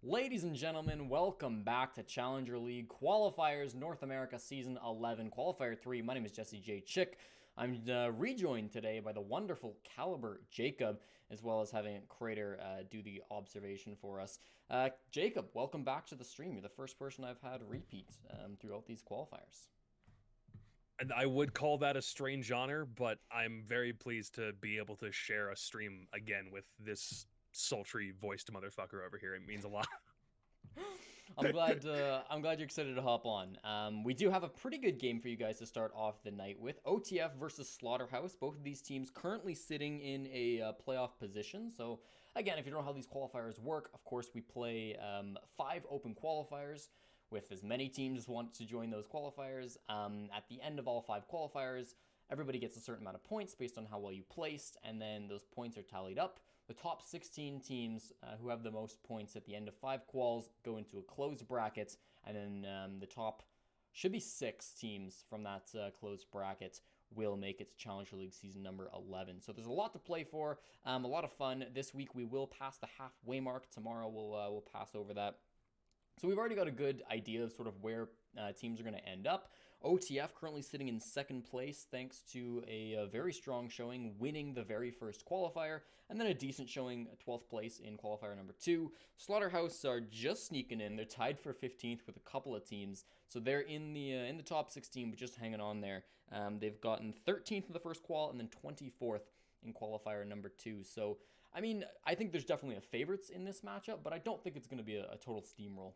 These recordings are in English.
Ladies and gentlemen, welcome back to Challenger League Qualifiers North America Season 11 Qualifier 3. My name is Jesse J. Chick. I'm rejoined today by the wonderful Caliber Jacob, as well as having Crater do the observation for us. Jacob, welcome back to the stream. You're the first person I've had repeat throughout these qualifiers. And I would call that a strange honor, but I'm very pleased to be able to share a stream again with this sultry voiced motherfucker over here. It means a lot. I'm glad you're excited to hop on. We do have a pretty good game for you guys to start off the night with. OTF versus Slaughterhouse. Both of these teams currently sitting in a playoff position. So again, if you don't know how these qualifiers work, of course we play 5 open qualifiers with as many teams as want to join those qualifiers. At the end of all 5 qualifiers, everybody gets a certain amount of points based on how well you placed, and then those points are tallied up. The top 16 teams who have the most points at the end of 5 quals go into a closed bracket, and then the top should be 6 teams from that closed bracket will make it to Challenger League season number 11. So there's a lot to play for, a lot of fun. This week we will pass the halfway mark. Tomorrow we'll pass over that. So we've already got a good idea of sort of where teams are going to end up. OTF currently sitting in second place thanks to a very strong showing, winning the very first qualifier, and then a decent showing, 12th place in qualifier number 2. Slaughterhouse are just sneaking in. They're tied for 15th with a couple of teams, so they're in the top 16, but just hanging on there. They've gotten 13th in the first qual and then 24th in qualifier number 2. So, I mean, I think there's definitely a favorites in this matchup, but I don't think it's going to be a total steamroll.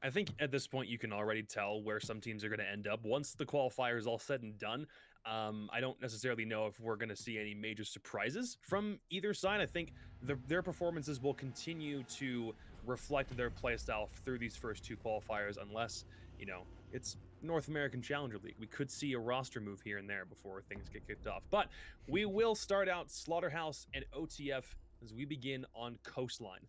I think at this point you can already tell where some teams are going to end up. Once the qualifier is all said and done, I don't necessarily know if we're going to see any major surprises from either side. I think their performances will continue to reflect their playstyle through these first 2 qualifiers, unless, it's North American Challenger League. We could see a roster move here and there before things get kicked off. But we will start out Slaughterhouse and OTF as we begin on Coastline.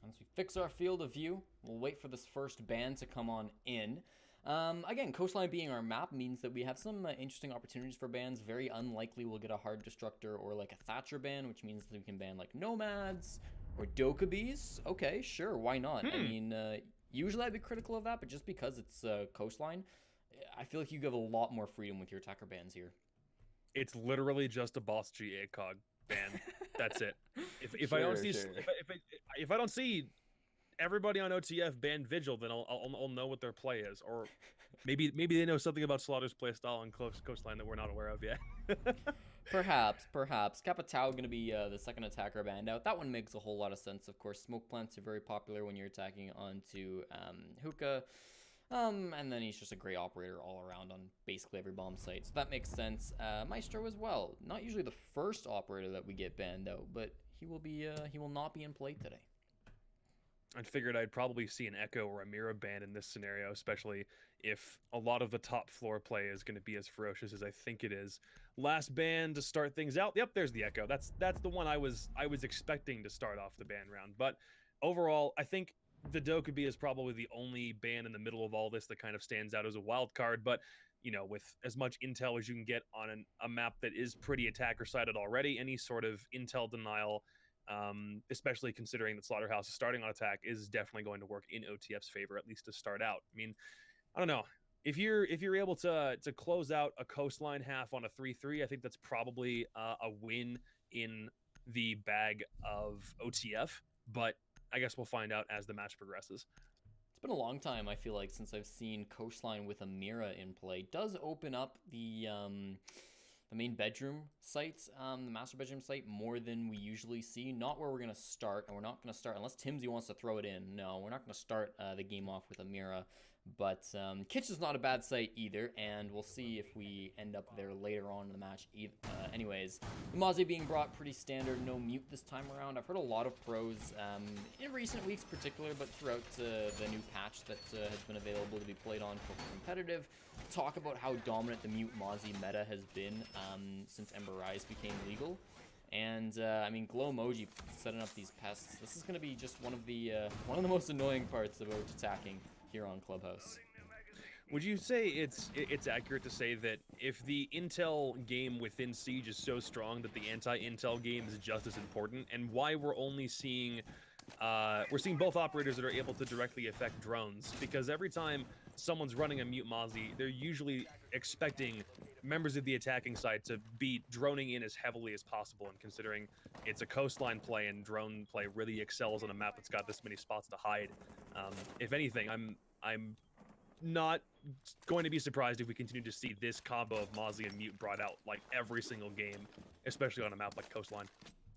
Once we fix our field of view, we'll wait for this first band to come on in. Again, Coastline being our map means that we have some interesting opportunities for bans. Very unlikely we'll get a Hard Destructor or like a Thatcher ban, which means that we can ban like Nomads or Dokkaebis. Okay, sure, why not? I mean, usually I'd be critical of that, but just because it's Coastline, I feel like you have a lot more freedom with your attacker bans here. It's literally just a Boss G ACOG ban. That's it. If Sure, I don't see sure. if I don't see everybody on OTF ban Vigil, then I'll know what their play is, or maybe they know something about Slaughter's play style on Coastline that we're not aware of yet. Perhaps. Capitao going to be the second attacker banned out. That one makes a whole lot of sense. Of course, smoke plants are very popular when you're attacking onto Hookah. And then he's just a great operator all around on basically every bomb site. So that makes sense. Maestro as well. Not usually the first operator that we get banned though, but he will not be in play today. I figured I'd probably see an Echo or a Mira ban in this scenario, especially if a lot of the top floor play is going to be as ferocious as I think it is. Last ban to start things out. Yep, there's the Echo. That's the one I was expecting to start off the ban round. But overall, I think the Dokkaebi is probably the only ban in the middle of all this that kind of stands out as a wild card. But with as much intel as you can get on a map that is pretty attacker-sided already, any sort of intel denial, especially considering that Slaughterhouse is starting on attack, is definitely going to work in OTF's favor, at least to start out. I mean, I don't know. If you're able to close out a Coastline half on a 3-3, I think that's probably a win in the bag of OTF. But I guess we'll find out as the match progresses. It's been a long time, I feel like, since I've seen Coastline with a Mira in play. It does open up the main bedroom site, the master bedroom site, more than we usually see. Not where we're going to start, and we're not going to start, unless Timsy wants to throw it in. No, we're not going to start the game off with a Mira. But Kitchen's not a bad site either, and we'll see if we end up there later on in the match. Anyways, the Mozzie being brought pretty standard, no mute this time around. I've heard a lot of pros in recent weeks particular, but throughout the new patch that has been available to be played on for competitive, talk about how dominant the mute Mozzie meta has been since Ember Rise became legal. And I mean, Glow Emoji setting up these pests. This is going to be just one of the most annoying parts about attacking here on Clubhouse. Would you say it's accurate to say that if the intel game within Siege is so strong that the anti-intel game is just as important, and why we're only seeing we're seeing both operators that are able to directly affect drones, because every time someone's running a mute Mozzie, they're usually expecting members of the attacking side to be droning in as heavily as possible, and considering it's a coastline play and drone play really excels on a map that's got this many spots to hide, if anything, I'm not going to be surprised if we continue to see this combo of Mozzie and Mute brought out like every single game, especially on a map like Coastline.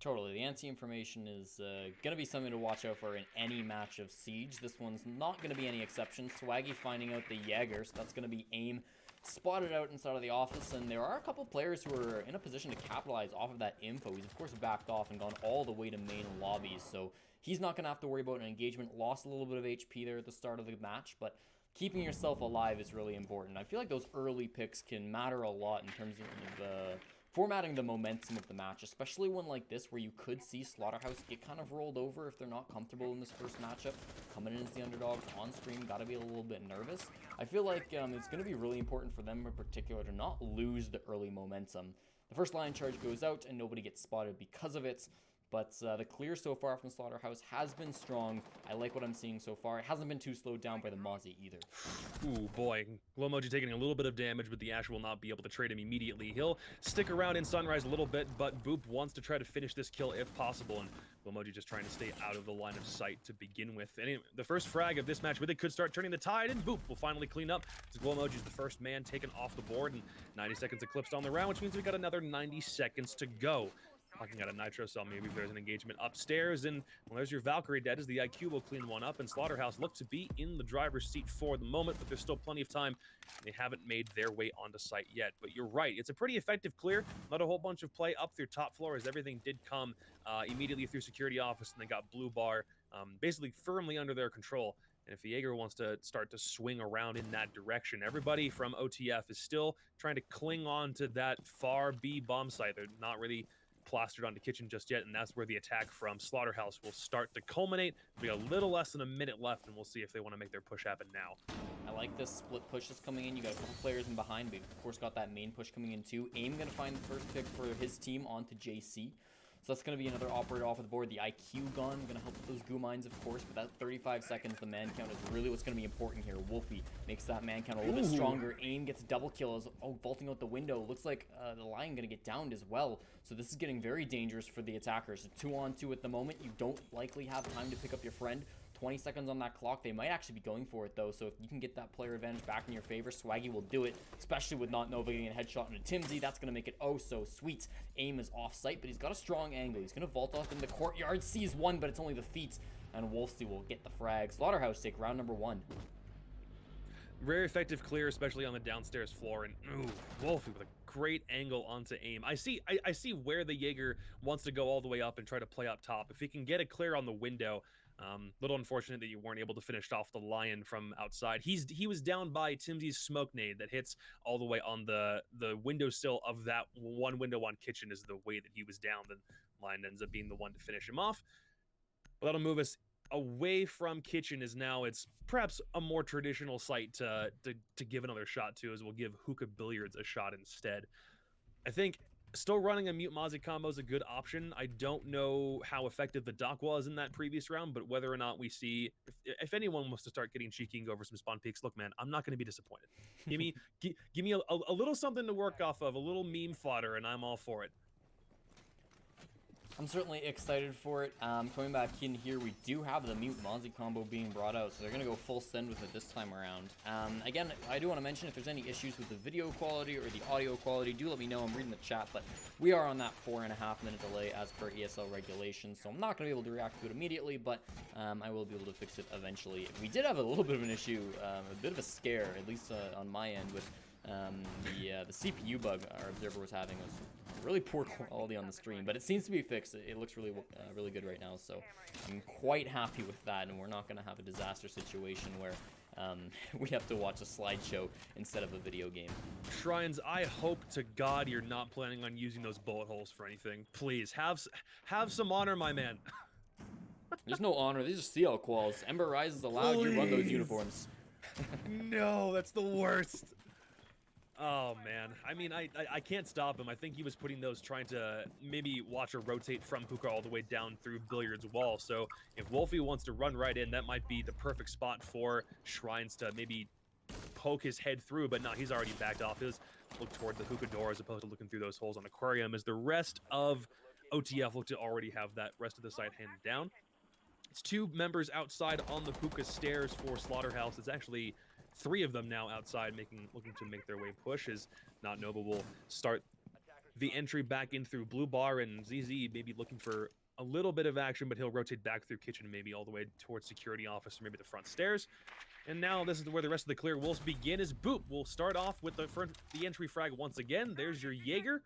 Totally. The anti-information is going to be something to watch out for in any match of Siege. This one's not going to be any exception. Swaggy finding out the Jaeger, so that's going to be aim spotted out inside of the office, and there are a couple players who are in a position to capitalize off of that info. He's, of course, backed off and gone all the way to main lobbies, so he's not going to have to worry about an engagement. Lost a little bit of HP there at the start of the match, but keeping yourself alive is really important. I feel like those early picks can matter a lot in terms of formatting the momentum of the match, especially one like this where you could see Slaughterhouse get kind of rolled over if they're not comfortable in this first matchup. Coming in as the underdogs on stream, got to be a little bit nervous. I feel like it's going to be really important for them in particular to not lose the early momentum. The first line charge goes out and nobody gets spotted because of it. But the clear so far from Slaughterhouse has been strong. I like what I'm seeing so far. It hasn't been too slowed down by the Mozzie either. Ooh, boy. Glomoji taking a little bit of damage, but the Ash will not be able to trade him immediately. He'll stick around in Sunrise a little bit, but Boop wants to try to finish this kill if possible, and Glomoji just trying to stay out of the line of sight to begin with. Anyway, the first frag of this match really could start turning the tide, and Boop will finally clean up. Glomoji's the first man taken off the board, and 90 seconds eclipsed on the round, which means we got another 90 seconds to go. Talking out a Nitro Cell, maybe there's an engagement upstairs, and well, there's your Valkyrie dead as the IQ will clean one up, and Slaughterhouse look to be in the driver's seat for the moment, but there's still plenty of time. They haven't made their way onto site yet, but you're right, it's a pretty effective clear. Not a whole bunch of play up through top floor, as everything did come immediately through security office, and they got Blue Bar basically firmly under their control. And if the Jaeger wants to start to swing around in that direction, everybody from OTF is still trying to cling on to that far B bomb site. They're not really plastered onto Kitchen just yet, and that's where the attack from Slaughterhouse will start to culminate. There'll be a little less than a minute left, and we'll see if they want to make their push happen now. I like this split push that's coming in. You got a couple players in behind, but of course got that main push coming in too. AIM going to find the first pick for his team onto JC. So that's going to be another operator off of the board. The IQ gun going to help with those goo mines, of course, but that 35 seconds, the man count is really what's going to be important here. Wolfie makes that man count a little bit stronger. AIM gets double kills. Oh, vaulting out the window. Looks like the Lion going to get downed as well. So this is getting very dangerous for the attackers. So 2-on-2 at the moment. You don't likely have time to pick up your friend. 20 seconds on that clock. They might actually be going for it, though. So if you can get that player advantage back in your favor, Swaggy will do it, especially with not Nova getting a headshot into Timsy. That's going to make it oh so sweet. AIM is off site, but he's got a strong angle. He's going to vault off in the courtyard. Sees one, but it's only the feet, and Wolfsy will get the frag. Slaughterhouse take round number 1. Very effective clear, especially on the downstairs floor, and ooh, Wolfie with a great angle onto AIM. I see where the Jaeger wants to go all the way up and try to play up top. If he can get a clear on the window, little unfortunate that you weren't able to finish off the Lion from outside. He was down by Timsy's smoke nade that hits all the way on the windowsill of that one window on Kitchen is the way that he was down. Then Lion ends up being the one to finish him off. But that'll move us away from Kitchen, is now it's perhaps a more traditional site to give another shot to, as we'll give Hookah Billiards a shot instead. I think still running a Mute Mozzie combo is a good option. I don't know how effective the dock was in that previous round, but whether or not we see, if anyone wants to start getting cheeky and go over some spawn peaks, look, man, I'm not going to be disappointed. Give me a little something to work off of, a little meme fodder, and I'm all for it. I'm certainly excited for it. Coming back in here, we do have the Mute Mozzie combo being brought out, so they're going to go full send with it this time around. Again, I do want to mention if there's any issues with the video quality or the audio quality, do let me know. I'm reading the chat, but we are on that 4.5 minute delay as per ESL regulations, so I'm not going to be able to react to it immediately, but I will be able to fix it eventually. We did have a little bit of an issue, a bit of a scare, at least on my end, with the CPU bug our observer was having. Was really poor quality on the stream, but it seems to be fixed. It looks really really good right now, so I'm quite happy with that, and we're not going to have a disaster situation where we have to watch a slideshow instead of a video game. Shrines, I hope to God you're not planning on using those bullet holes for anything. Please, have some honor, my man. There's no honor. These are CL quals. Ember Rise is allowed. Please. You run those uniforms. No, that's the worst. Oh man, I mean, I can't stop him. I think he was putting those, trying to maybe watch a rotate from hookah all the way down through Billiard's wall. So if Wolfie wants to run right in, that might be the perfect spot for Shrines to maybe poke his head through, but no, he's already backed off. His look toward the hookah door as opposed to looking through those holes on Aquarium, as the rest of OTF look to already have that rest of the site handed down. It's two members outside on the hookah stairs for Slaughterhouse. It's actually three of them now outside, looking to make their way push, as Not Nova will start the entry back in through Blue Bar, and ZZ maybe looking for a little bit of action, but he'll rotate back through Kitchen, maybe all the way towards Security Office, or maybe the front stairs. And now this is where the rest of the clear wolves begin, as Boop will start off with the entry frag once again. There's your Jaeger.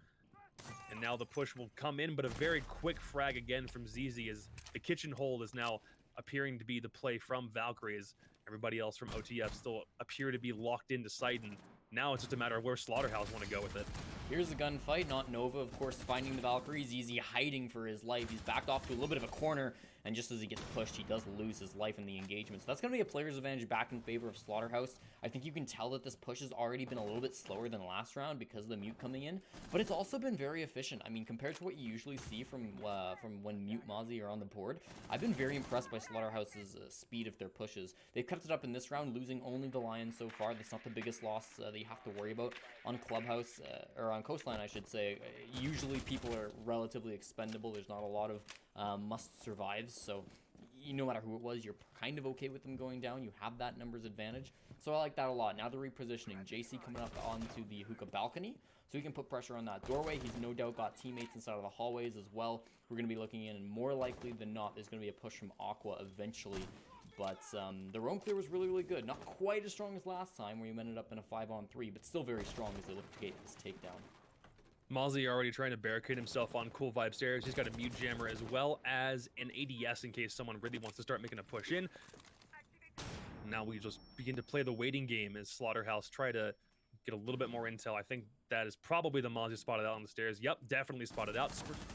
And now the push will come in, but a very quick frag again from ZZ, as the kitchen hold is now appearing to be the play from Valkyrie, as everybody else from OTF still appear to be locked into sight, and now it's just a matter of where Slaughterhouse want to go with it. Here's the gunfight. Not Nova, of course, finding the Valkyrie. ZZ hiding for his life. He's backed off to a little bit of a corner, and just as he gets pushed, he does lose his life in the engagement. So that's going to be a player's advantage back in favor of Slaughterhouse. I think you can tell that this push has already been a little bit slower than last round because of the mute coming in, but it's also been very efficient. I mean, compared to what you usually see from when Mute Mozzie are on the board, I've been very impressed by Slaughterhouse's speed of their pushes. They've kept it up in this round, losing only the Lion so far. That's not the biggest loss that you have to worry about on Clubhouse, or on Coastline, I should say. Usually people are relatively expendable. There's not a lot of must survives, so no matter who it was, you're kind of okay with them going down. You have that numbers advantage, so I like that a lot. Now they're repositioning. JC coming up onto the hookah balcony, so he can put pressure on that doorway. He's no doubt got teammates inside of the hallways as well. We're going to be looking in, and more likely than not, there's going to be a push from Aqua eventually. But the roam clear was really, really good. Not quite as strong as last time, where you ended up in a 5-on-3, but still very strong as they look to get this takedown. Mozzie already trying to barricade himself on Cool Vibe stairs. He's got a mute jammer as well as an ADS in case someone really wants to start making a push in. Now we just begin to play the waiting game as Slaughterhouse try to get a little bit more intel. I think that is probably the Mozzie spotted out on the stairs. Yep, definitely spotted out.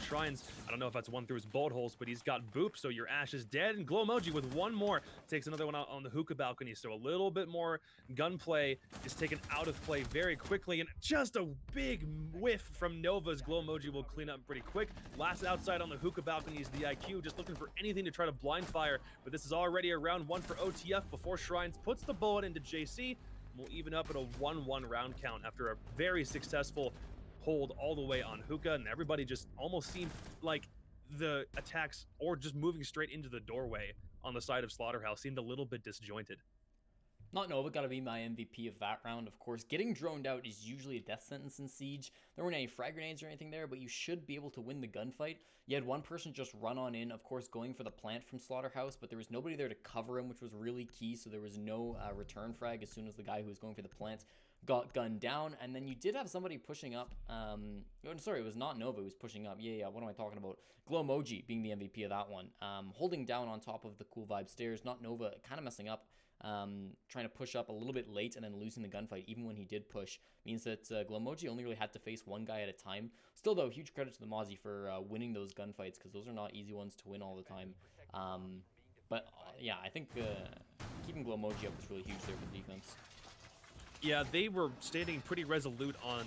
Shrines, I don't know if that's one through his bullet holes, but he's got Boop, so your Ash is dead. And Glowmoji with one more takes another one out on the hookah balcony. So a little bit more gunplay is taken out of play very quickly. And just a big whiff from Nova's. Glowmoji will clean up pretty quick. Last outside on the hookah balcony is the IQ, just looking for anything to try to blind fire. But this is already a round one for OTF before Shrines puts the bullet into JC. We'll even up at a 1-1 round count after a very successful hold all the way on hookah, and everybody just almost seemed like the attacks, or just moving straight into the doorway on the side of Slaughterhouse, seemed a little bit disjointed. Not Nova got to be my MVP of that round, of course. Getting droned out is usually a death sentence in Siege. There weren't any frag grenades or anything there, but you should be able to win the gunfight. You had one person just run on in, of course, going for the plant from Slaughterhouse, but there was nobody there to cover him, which was really key, so there was no return frag as soon as the guy who was going for the plant got gunned down. And then you did have somebody pushing up. Sorry, it was not Nova who was pushing up. Yeah, what am I talking about? Glowmoji being the MVP of that one. Holding down on top of the Cool Vibe stairs. Not Nova kind of messing up. Trying to push up a little bit late and then losing the gunfight even when he did push means that Glowmoji only really had to face one guy at a time. Still though, huge credit to the Mozzie for winning those gunfights, because those are not easy ones to win all the time. Yeah, I think keeping Glowmoji up was really huge there for the defense. Yeah, they were standing pretty resolute on...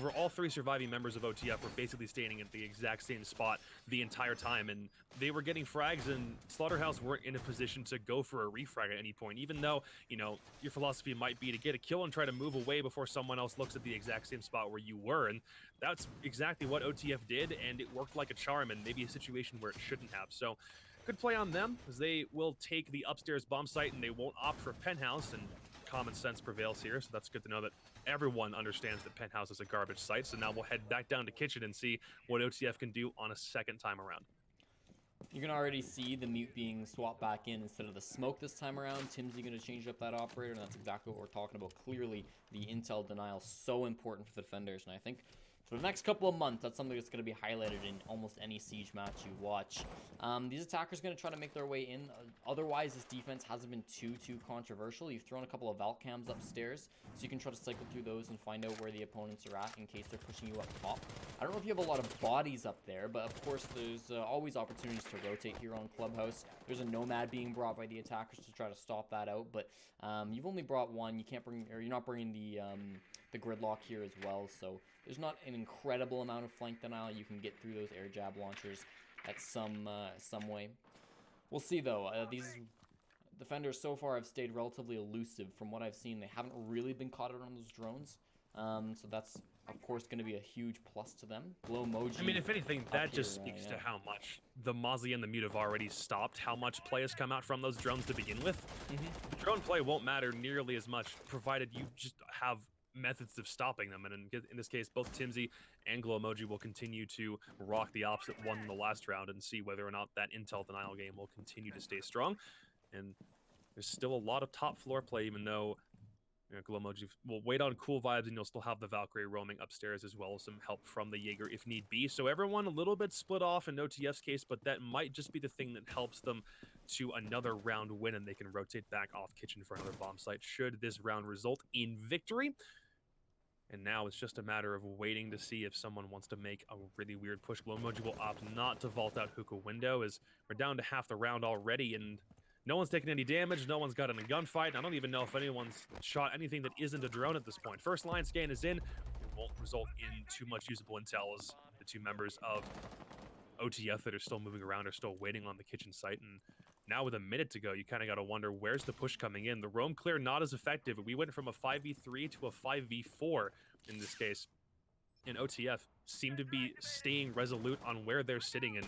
For all three surviving members of OTF were basically standing at the exact same spot the entire time, and they were getting frags, and Slaughterhouse weren't in a position to go for a refrag at any point, even though, your philosophy might be to get a kill and try to move away before someone else looks at the exact same spot where you were, and that's exactly what OTF did, and it worked like a charm, and maybe a situation where it shouldn't have. So good play on them, as they will take the upstairs bomb site, and they won't opt for Penthouse, and common sense prevails here, so that's good to know that everyone understands that Penthouse is a garbage site. So now we'll head back down to Kitchen and see what OTF can do on a second time around. You can already see the mute being swapped back in instead of the smoke this time around. Timsy going to change up that operator, and that's exactly what we're talking about. Clearly, the intel denial is so important for the defenders, and I think for the next couple of months, that's something that's going to be highlighted in almost any Siege match you watch. These attackers are going to try to make their way in. Otherwise, this defense hasn't been too controversial. You've thrown a couple of Valk cams upstairs, so you can try to cycle through those and find out where the opponents are at in case they're pushing you up top. I don't know if you have a lot of bodies up there, but of course, there's always opportunities to rotate here on Clubhouse. There's a Nomad being brought by the attackers to try to stop that out, but you've only brought one. You can't bring, or you're not bringing the the gridlock here as well, so there's not an incredible amount of flank denial. You can get through those air jab launchers at some way. We'll see, though. These defenders so far have stayed relatively elusive. From what I've seen, they haven't really been caught out on those drones. So that's, of course, going to be a huge plus to them. Glowmoji. I mean, if anything, that just speaks to how much the Mozzie and the Mute have already stopped, how much play has come out from those drones to begin with. The drone play won't matter nearly as much, provided you just have methods of stopping them. And in this case, both Timsy and Glowmoji will continue to rock the opposite one in the last round and see whether or not that intel denial game will continue to stay strong. And there's still a lot of top floor play, even though Glowmoji will wait on cool vibes, and you'll still have the Valkyrie roaming upstairs as well as some help from the Jaeger if need be. So everyone a little bit split off in OTF's case, but that might just be the thing that helps them to another round win, and they can rotate back off kitchen for another bomb site should this round result in victory. And now it's just a matter of waiting to see if someone wants to make a really weird push. Glowmoji will opt not to vault out hookah window, as we're down to half the round already, and no one's taken any damage, no one's got in a gunfight, and I don't even know if anyone's shot anything that isn't a drone at this point. First line scan is in. It won't result in too much usable intel, as the two members of OTF that are still moving around are still waiting on the kitchen site. And now with a minute to go, you kind of got to wonder, where's the push coming in? The roam clear not as effective. We went from a 5v3 to a 5v4 in this case. And OTF seem to be staying resolute on where they're sitting, and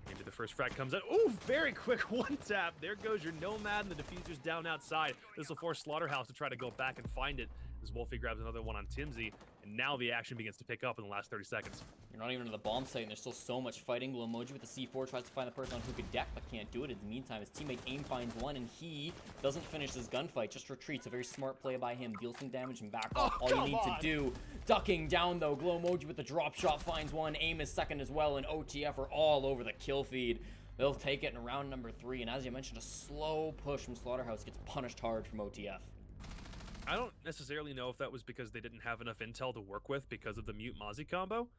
maybe the first frag comes out. Ooh, very quick one tap. There goes your Nomad, and the diffuser's down outside. This will force Slaughterhouse to try to go back and find it, as Wolfie grabs another one on Timsy, and now the action begins to pick up in the last 30 seconds. You're not even to the bomb site, and there's still so much fighting. Glowmoji with the C4 tries to find the person on Hookah deck, but can't do it. In the meantime, his teammate Aim finds one, and he doesn't finish his gunfight, just retreats. A very smart play by him. Deals some damage and back off. All you need to do. Ducking down, though. Glowmoji with the drop shot finds one. Aim is second as well, and OTF are all over the kill feed. They'll take it in round number 3, and as you mentioned, a slow push from Slaughterhouse gets punished hard from OTF. I don't necessarily know if that was because they didn't have enough intel to work with because of the Mute Mozzie combo,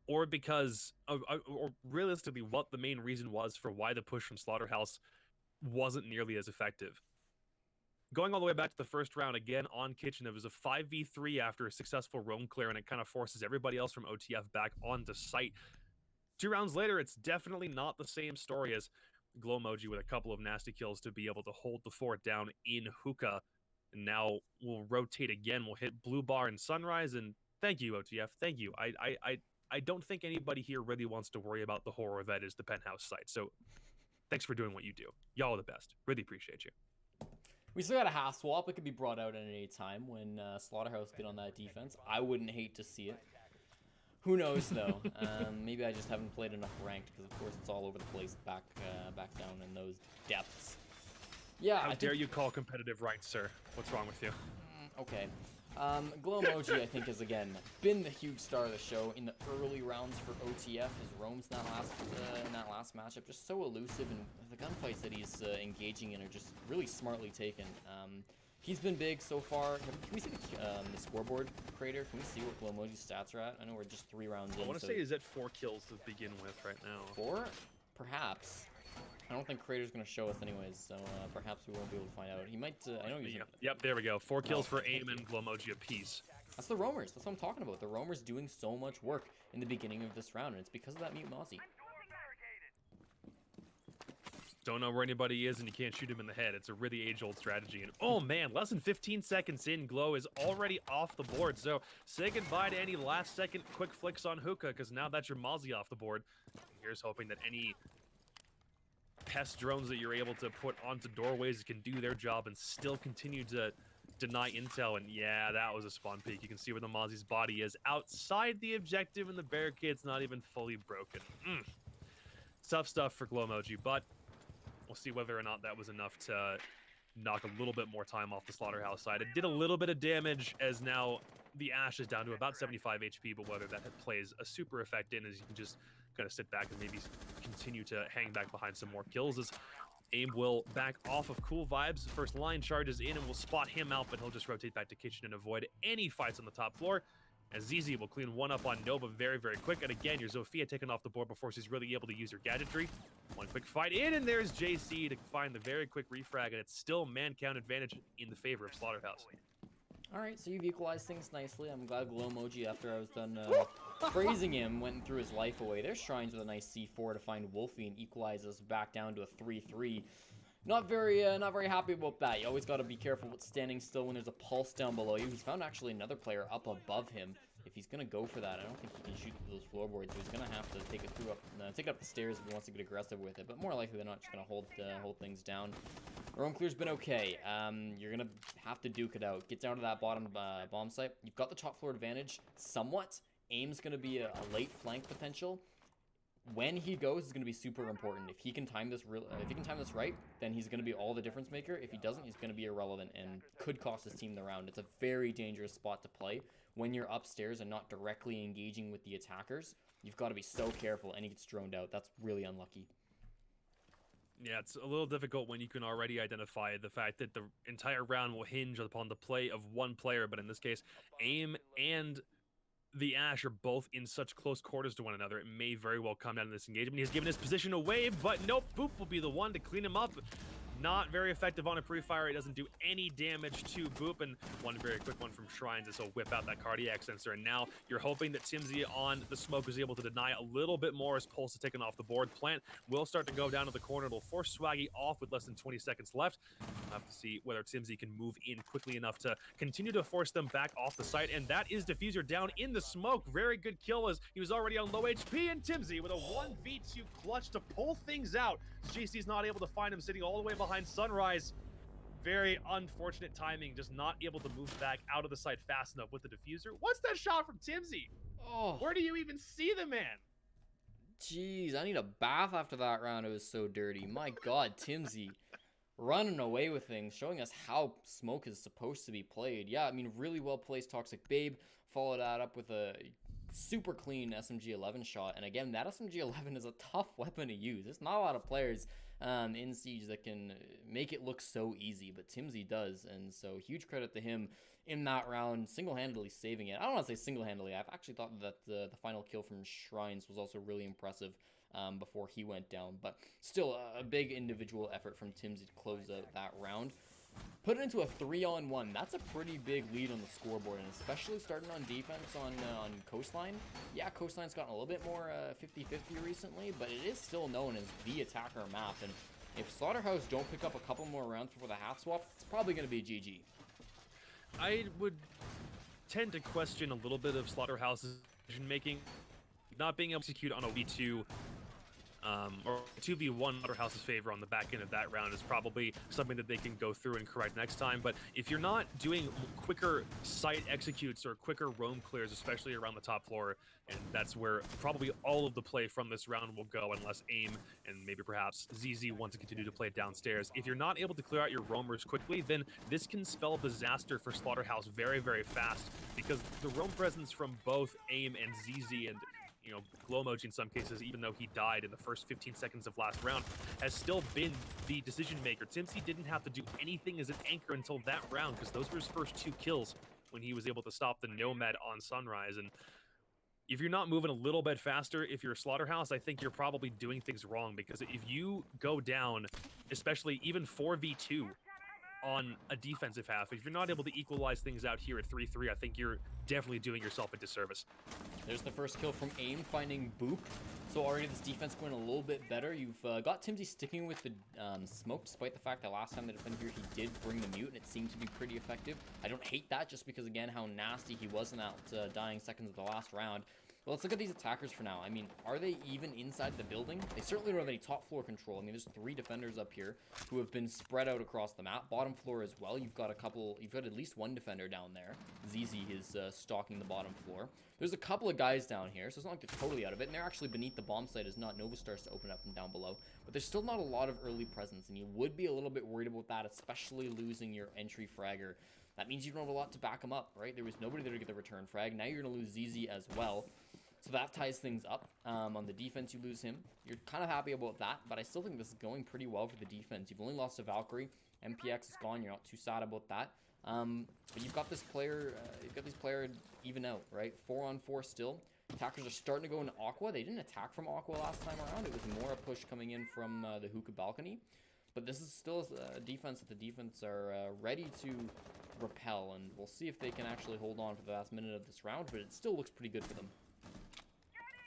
or because or realistically what the main reason was for why the push from Slaughterhouse wasn't nearly as effective. Going all the way back to the first round again on kitchen, it was a 5v3 after a successful roam clear, and it kind of forces everybody else from OTF back onto site. 2 rounds later, it's definitely not the same story, as Glowmoji with a couple of nasty kills to be able to hold the fort down in Hookah. And now we'll rotate again. We'll hit Blue Bar and Sunrise, and thank you, OTF. Thank you. I don't think anybody here really wants to worry about the horror that is the penthouse site. So thanks for doing what you do. Y'all are the best. Really appreciate you. We still got a half swap. It could be brought out at any time when Slaughterhouse get on that defense. I wouldn't hate to see it. Who knows, though? Maybe I just haven't played enough ranked, because, of course, it's all over the place back down in those depths. Yeah, How dare you call competitive ranked, sir? What's wrong with you? Okay. Glowmoji, I think, has, again, been the huge star of the show in the early rounds for OTF. His roams in that last matchup, just so elusive, and the gunfights that he's engaging in are just really smartly taken. He's been big so far. Can we see the scoreboard creator? Can we see what Glowmoji's stats are at? I know we're just 3 rounds in. I want to say he's at 4 kills to begin with right now. 4? Perhaps. I don't think Creator's going to show us anyways, so perhaps we won't be able to find out. He might, I know he's... Yep, there we go. 4 kills for Aim and Glowmoji apiece. That's the roamers. That's what I'm talking about. The roamers doing so much work in the beginning of this round, and it's because of that Mute Mozzie. Don't know where anybody is, and you can't shoot him in the head. It's a really age-old strategy. And oh man, less than 15 seconds in, Glow is already off the board. So say goodbye to any last-second quick flicks on Hookah, because now that's your Mozzie off the board. Here's hoping that any pest drones that you're able to put onto doorways can do their job and still continue to deny intel. And yeah, that was a spawn peek. You can see where the Mozzie's body is outside the objective, and the barricade's not even fully broken. Tough stuff for Glowmoji, but we'll see whether or not that was enough to knock a little bit more time off the Slaughterhouse side. It did a little bit of damage, as now the Ash is down to about 75 HP, but whether that plays a super effect in, is you can just kind of sit back and maybe continue to hang back behind some more kills, as Aim will back off of Cool Vibes. First line charges in and will spot him out, but he'll just rotate back to kitchen and avoid any fights on the top floor, as ZZ will clean one up on Nova very, very quick. And again, your Zofia taken off the board before she's really able to use her gadgetry. One quick fight in, and there's JC to find the very quick refrag, and it's still man count advantage in the favor of Slaughterhouse. All right, so you've equalized things nicely. I'm glad Glowmoji, after I was done praising him, went and threw his life away. There's Shrines with a nice C4 to find Wolfie and equalize us back down to a 3-3. Not very happy about that. You always got to be careful with standing still when there's a pulse down below you. He's found actually another player up above him. If he's gonna go for that, I don't think he can shoot through those floorboards. So he's gonna have to take it up the stairs if he wants to get aggressive with it. But more likely than not, just gonna hold things down. Roam clear's been okay. You're gonna have to duke it out. Get down to that bottom bomb site. You've got the top floor advantage somewhat. Aim's gonna be a late flank potential. When he goes is going to be super important. If he can time this right, then he's going to be all the difference maker. If he doesn't, he's going to be irrelevant and could cost his team the round. It's a very dangerous spot to play when you're upstairs and not directly engaging with the attackers. You've got to be so careful, and he gets droned out. That's really unlucky. Yeah, it's a little difficult when you can already identify the fact that the entire round will hinge upon the play of one player, but in this case, AIM and the Ash are both in such close quarters to one another. It may very well come down to this engagement. He's given his position away, but nope, Boop will be the one to clean him up. Not very effective on a pre-fire. It doesn't do any damage to Boop, and one very quick one from Shrines is he'll whip out that cardiac sensor, and now you're hoping that Timsy on the smoke is able to deny a little bit more as Pulse is taken off the board. Plant will start to go down to the corner. It'll force Swaggy off with less than 20 seconds left. We'll have to see whether Timsy can move in quickly enough to continue to force them back off the site, and that is Diffuser down in the smoke. Very good kill as he was already on low HP, and Timsy with a 1v2 clutch to pull things out. GC's not able to find him sitting all the way behind Sunrise. Very unfortunate timing, just not able to move back out of the site fast enough with the diffuser. What's that shot from Timsy? Oh, where do you even see the man? Jeez, I need a bath after that round. It was so dirty. My God, Timsy running away with things, showing us how smoke is supposed to be played. Yeah, I mean, really well placed Toxic Babe. Followed that up with a super clean SMG-11 shot. And again, that SMG-11 is a tough weapon to use. There's not a lot of players in Siege that can make it look so easy, but Timsy does. And so huge credit to him in that round, single-handedly saving it. I don't want to say single-handedly. I've actually thought that the final kill from Shrines was also really impressive before he went down. But still, a big individual effort from Timsy to close out that round. Put it into a 3-on-1. That's a pretty big lead on the scoreboard, and especially starting on defense on Coastline. Yeah, Coastline's gotten a little bit more 50-50 recently, but it is still known as the attacker map. And if Slaughterhouse don't pick up a couple more rounds before the half swap, it's probably going to be GG. I would tend to question a little bit of Slaughterhouse's decision making, not being able to execute on a V2. Or 2v1 Slaughterhouse's favor on the back end of that round is probably something that they can go through and correct next time. But if you're not doing quicker site executes or quicker roam clears, especially around the top floor, and that's where probably all of the play from this round will go, unless AIM and maybe perhaps ZZ want to continue to play downstairs. If you're not able to clear out your roamers quickly, then this can spell disaster for Slaughterhouse very, very fast, because the roam presence from both AIM and ZZ, and Glowmoji in some cases, even though he died in the first 15 seconds of last round, has still been the decision maker. Timsy didn't have to do anything as an anchor until that round, because those were his first 2 kills when he was able to stop the Nomad on Sunrise. And if you're not moving a little bit faster, if you're a Slaughterhouse, I think you're probably doing things wrong, because if you go down, especially even 4v2 on a defensive half, if you're not able to equalize things out here at 3-3, I think you're definitely doing yourself a disservice. There's the first kill from AIM, finding Boop. So already this defense going a little bit better. You've got Timsy sticking with the smoke, despite the fact that last time they defended here, he did bring the mute, and it seemed to be pretty effective. I don't hate that, just because, again, how nasty he was in that dying seconds of the last round. Well, let's look at these attackers for now. I mean, are they even inside the building? They certainly don't have any top floor control. I mean, there's 3 defenders up here who have been spread out across the map. Bottom floor as well. You've got at least 1 defender down there. ZZ is stalking the bottom floor. There's a couple of guys down here, so it's not like they're totally out of it. And they're actually beneath the bomb site as not Nova starts to open up from down below. But there's still not a lot of early presence, and you would be a little bit worried about that, especially losing your entry fragger. That means you don't have a lot to back him up, right? There was nobody there to get the return frag. Now you're going to lose ZZ as well. So that ties things up. On the defense, you lose him. You're kind of happy about that, but I still think this is going pretty well for the defense. You've only lost a Valkyrie. MPX is gone. You're not too sad about that. But you've got this player, even out, right? 4-on-4 still. Attackers are starting to go into Aqua. They didn't attack from Aqua last time around. It was more a push coming in from the hookah balcony. But this is still a defense that the defense are ready to repel, and we'll see if they can actually hold on for the last minute of this round, but it still looks pretty good for them.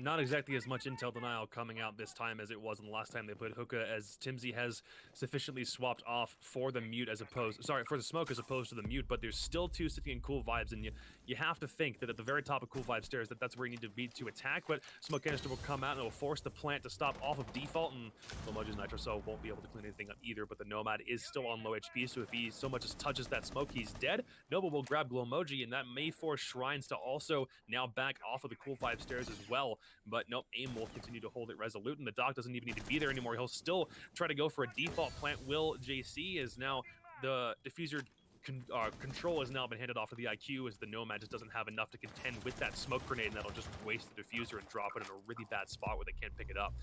Not exactly as much intel denial coming out this time as it was in the last time they played Hookah, as Timsy has sufficiently swapped off for the mute as opposed, sorry, for the smoke as opposed to the mute, but there's still two sitting in Cool Vibes, and you have to think that at the very top of Cool Vibes stairs that's where you need to be to attack, but Smoke Canister will come out and it will force the plant to stop off of default, and Glomoji's Nitro Cell won't be able to clean anything up either, but the Nomad is still on low HP, so if he so much as touches that smoke, he's dead. Nova will grab Glomoji, and that may force Shrines to also now back off of the Cool Vibe stairs as well, but nope, AIM will continue to hold it resolute, and the Doc doesn't even need to be there anymore. He'll still try to go for a default plant. Will JC is now the diffuser control has now been handed off to the IQ, as the Nomad just doesn't have enough to contend with that smoke grenade, and that'll just waste the diffuser and drop it in a really bad spot where they can't pick it up.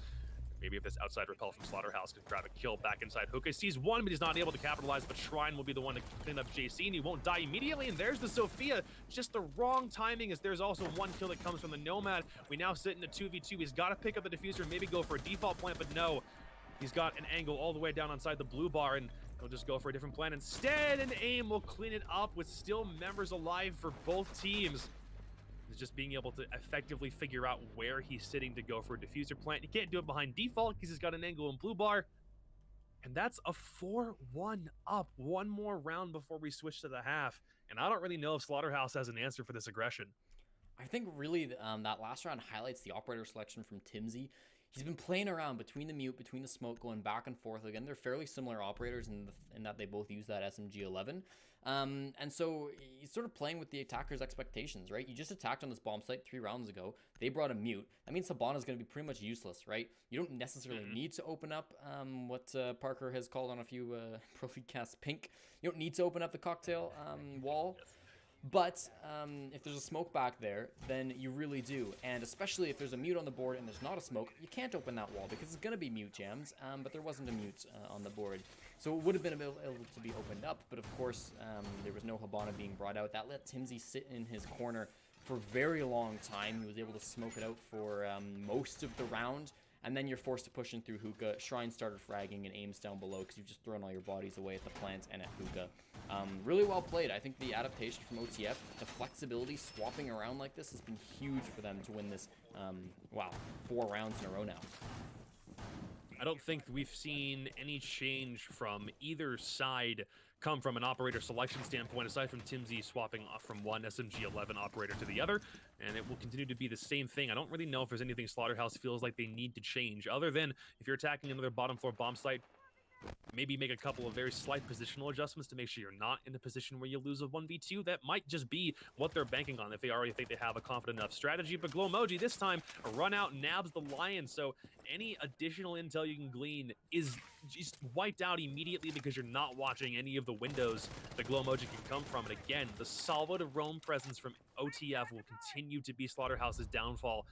Maybe if this outside repel from Slaughterhouse can grab a kill back inside Hookah. Sees one, but he's not able to capitalize, but Shrine will be the one to clean up JC, and he won't die immediately, and there's the Sophia. Just the wrong timing, as there's also one kill that comes from the Nomad. We now sit in a 2v2. He's got to pick up the diffuser and maybe go for a default plant, but no. He's got an angle all the way down inside the blue bar, and he'll just go for a different plan instead, and AIM will clean it up with still members alive for both teams. Is just being able to effectively figure out where he's sitting to go for a diffuser plant. He can't do it behind default because he's got an angle in blue bar. And that's a 4-1 up. One more round before we switch to the half. And I don't really know if Slaughterhouse has an answer for this aggression. I think really that last round highlights the operator selection from Timsy. He's been playing around between the mute, between the smoke, going back and forth. Again, they're fairly similar operators in that they both use that SMG-11. And so he's sort of playing with the attacker's expectations, right? You just attacked on this bomb site 3 rounds ago. They brought a mute. That means Sabana's going to be pretty much useless, right? You don't necessarily need to open up what Parker has called on a few Pro League casts pink. You don't need to open up the cocktail wall. But if there's a smoke back there, then you really do. And especially if there's a mute on the board and there's not a smoke, you can't open that wall because it's going to be mute jams, but there wasn't a mute on the board. So it would have been able to be opened up, but of course there was no Habana being brought out. That let Timsy sit in his corner for a very long time. He was able to smoke it out for most of the round. And then you're forced to push in through Hookah. Shrine started fragging and AIM's down below because you've just thrown all your bodies away at the plant and at Hookah. Really well played. I think the adaptation from OTF, the flexibility, swapping around like this has been huge for them to win this, 4 rounds in a row now. I don't think we've seen any change from either side come from an operator selection standpoint, aside from Timsy swapping off from one SMG-11 operator to the other, and it will continue to be the same thing. I don't really know if there's anything Slaughterhouse feels like they need to change, other than if you're attacking another bottom floor bomb site, maybe make a couple of very slight positional adjustments to make sure you're not in a position where you lose a 1v2. That might just be what they're banking on if they already think they have a confident enough strategy. But Glomoji this time, a run out, nabs the Lion, so any additional intel you can glean is just wiped out immediately because you're not watching any of the windows that Glomoji can come from. And again, the solid roam presence from OTF will continue to be Slaughterhouse's downfall,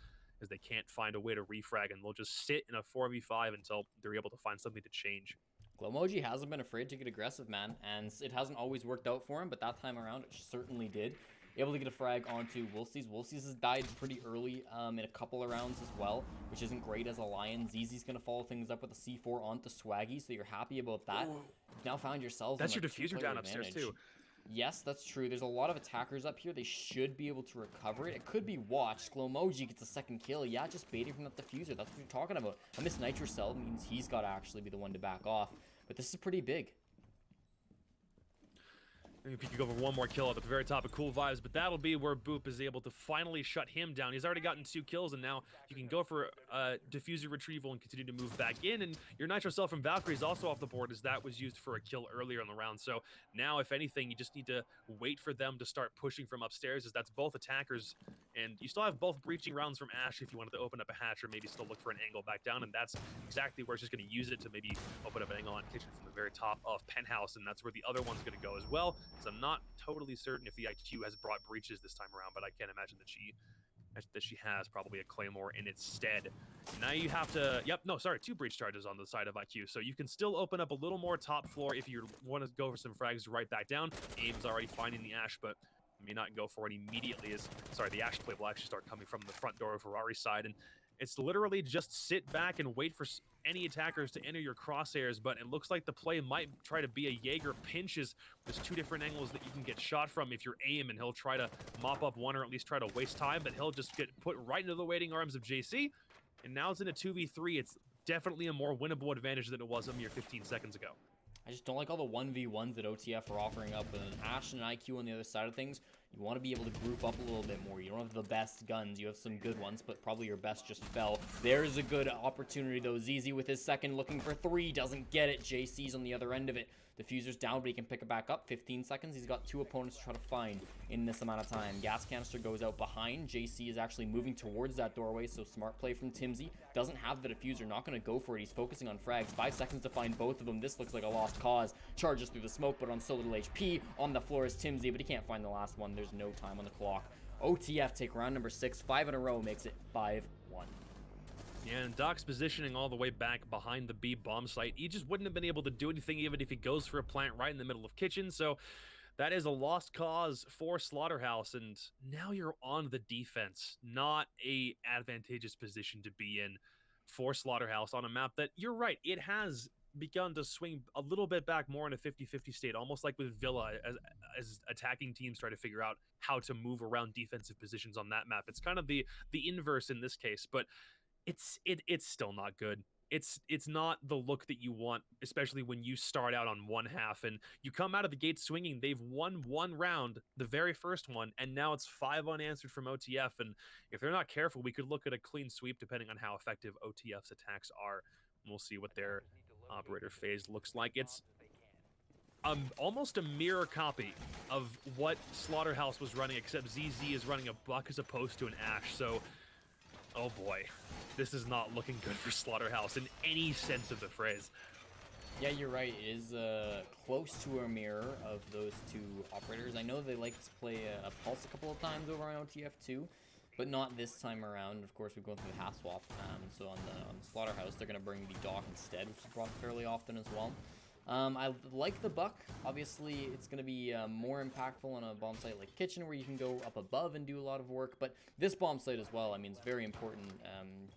as they can't find a way to refrag, and they'll just sit in a 4v5 until they're able to find something to change. Glomoji hasn't been afraid to get aggressive, man, and it hasn't always worked out for him, but that time around it certainly did. Able to get a frag onto Wolsies. Wolsies has died pretty early in a couple of rounds as well, which isn't great as a Lion. ZZ's going to follow things up with a C4 onto Swaggy, so you're happy about that. You've now found yourselves That's in your diffuser down upstairs too. Yes, that's true. There's a lot of attackers up here. They should be able to recover it. It could be watched. Glomoji gets a second kill. Yeah, just baiting from that diffuser. That's what you're talking about. A missed Nitro Cell means he's got to actually be the one to back off. But this is pretty big. If he could go for one more kill at the very top of Cool Vibes, but that'll be where Boop is able to finally shut him down. He's already gotten 2 kills, and now you can go for diffuser retrieval and continue to move back in. And your Nitro Cell from Valkyrie is also off the board, as that was used for a kill earlier in the round. So now, if anything, you just need to wait for them to start pushing from upstairs, as that's both attackers. And you still have both breaching rounds from Ash if you wanted to open up a hatch, or maybe still look for an angle back down. And that's exactly where it's just going to use it to maybe open up an angle on Kitchen from the very top of Penthouse. And that's where the other one's going to go as well. So I'm not totally certain if the IQ has brought breaches this time around, but I can't imagine that she has probably a Claymore in its stead. Now you have to, 2 breach charges on the side of IQ, so you can still open up a little more top floor if you want to go for some frags right back down. AIM's already finding the Ash, but may not go for it immediately, as the Ash play will actually start coming from the front door of Ferrari's side, and It's literally just sit back and wait for any attackers to enter your crosshairs, but it looks like the play might try to be a Jaeger pinches. There's two different angles that you can get shot from if you're aim, and he'll try to mop up one or at least try to waste time, but he'll just get put right into the waiting arms of JC. And now it's in a 2v3. It's definitely a more winnable advantage than it was a mere 15 seconds ago. I just don't like all the 1v1s that OTF are offering up with an Ashe and an IQ on the other side of things. You want to be able to group up a little bit more. You don't have the best guns. You have some good ones, but probably your best just fell. There's a good opportunity, though. ZZ with his second looking for 3. Doesn't get it. JC's on the other end of it. Diffuser's down, but he can pick it back up. 15 seconds. He's got 2 opponents to try to find in this amount of time. Gas canister goes out behind. JC is actually moving towards that doorway, so smart play from Timsy. Doesn't have the diffuser. Not going to go for it. He's focusing on frags. 5 seconds to find both of them. This looks like a lost cause. Charges through the smoke, but on so little HP. On the floor is Timsy, but he can't find the last one. There's no time on the clock. OTF take round number 6. 5 in a row makes it 5-1. Yeah, and Doc's positioning all the way back behind the B bomb site. He just wouldn't have been able to do anything even if he goes for a plant right in the middle of kitchen. So that is a lost cause for Slaughterhouse. And now you're on the defense. Not a advantageous position to be in for Slaughterhouse on a map that, you're right, it has begun to swing a little bit back more in a 50-50 state, almost like with Villa as attacking teams try to figure out how to move around defensive positions on that map. It's kind of the inverse in this case, but it's still not good. It's not the look that you want, especially when you start out on one half and you come out of the gate swinging. They've won one round, the very first one, and now it's 5 unanswered from OTF. And if they're not careful, we could look at a clean sweep depending on how effective OTF's attacks are. We'll see what their operator phase looks like. It's almost a mirror copy of what Slaughterhouse was running, except ZZ is running a Buck as opposed to an Ashe. So, oh boy, this is not looking good for Slaughterhouse in any sense of the phrase. Yeah, you're right. It is close to a mirror of those two operators. I know they like to play a pulse a couple of times over on OTF too, but not this time around. Of course, we've gone through the half swap. So on the Slaughterhouse, they're going to bring the Dock instead, which is brought fairly often as well. I like the Buck. Obviously, it's going to be more impactful on a bomb site like Kitchen, where you can go up above and do a lot of work. But this bomb site as well, I mean, it's very important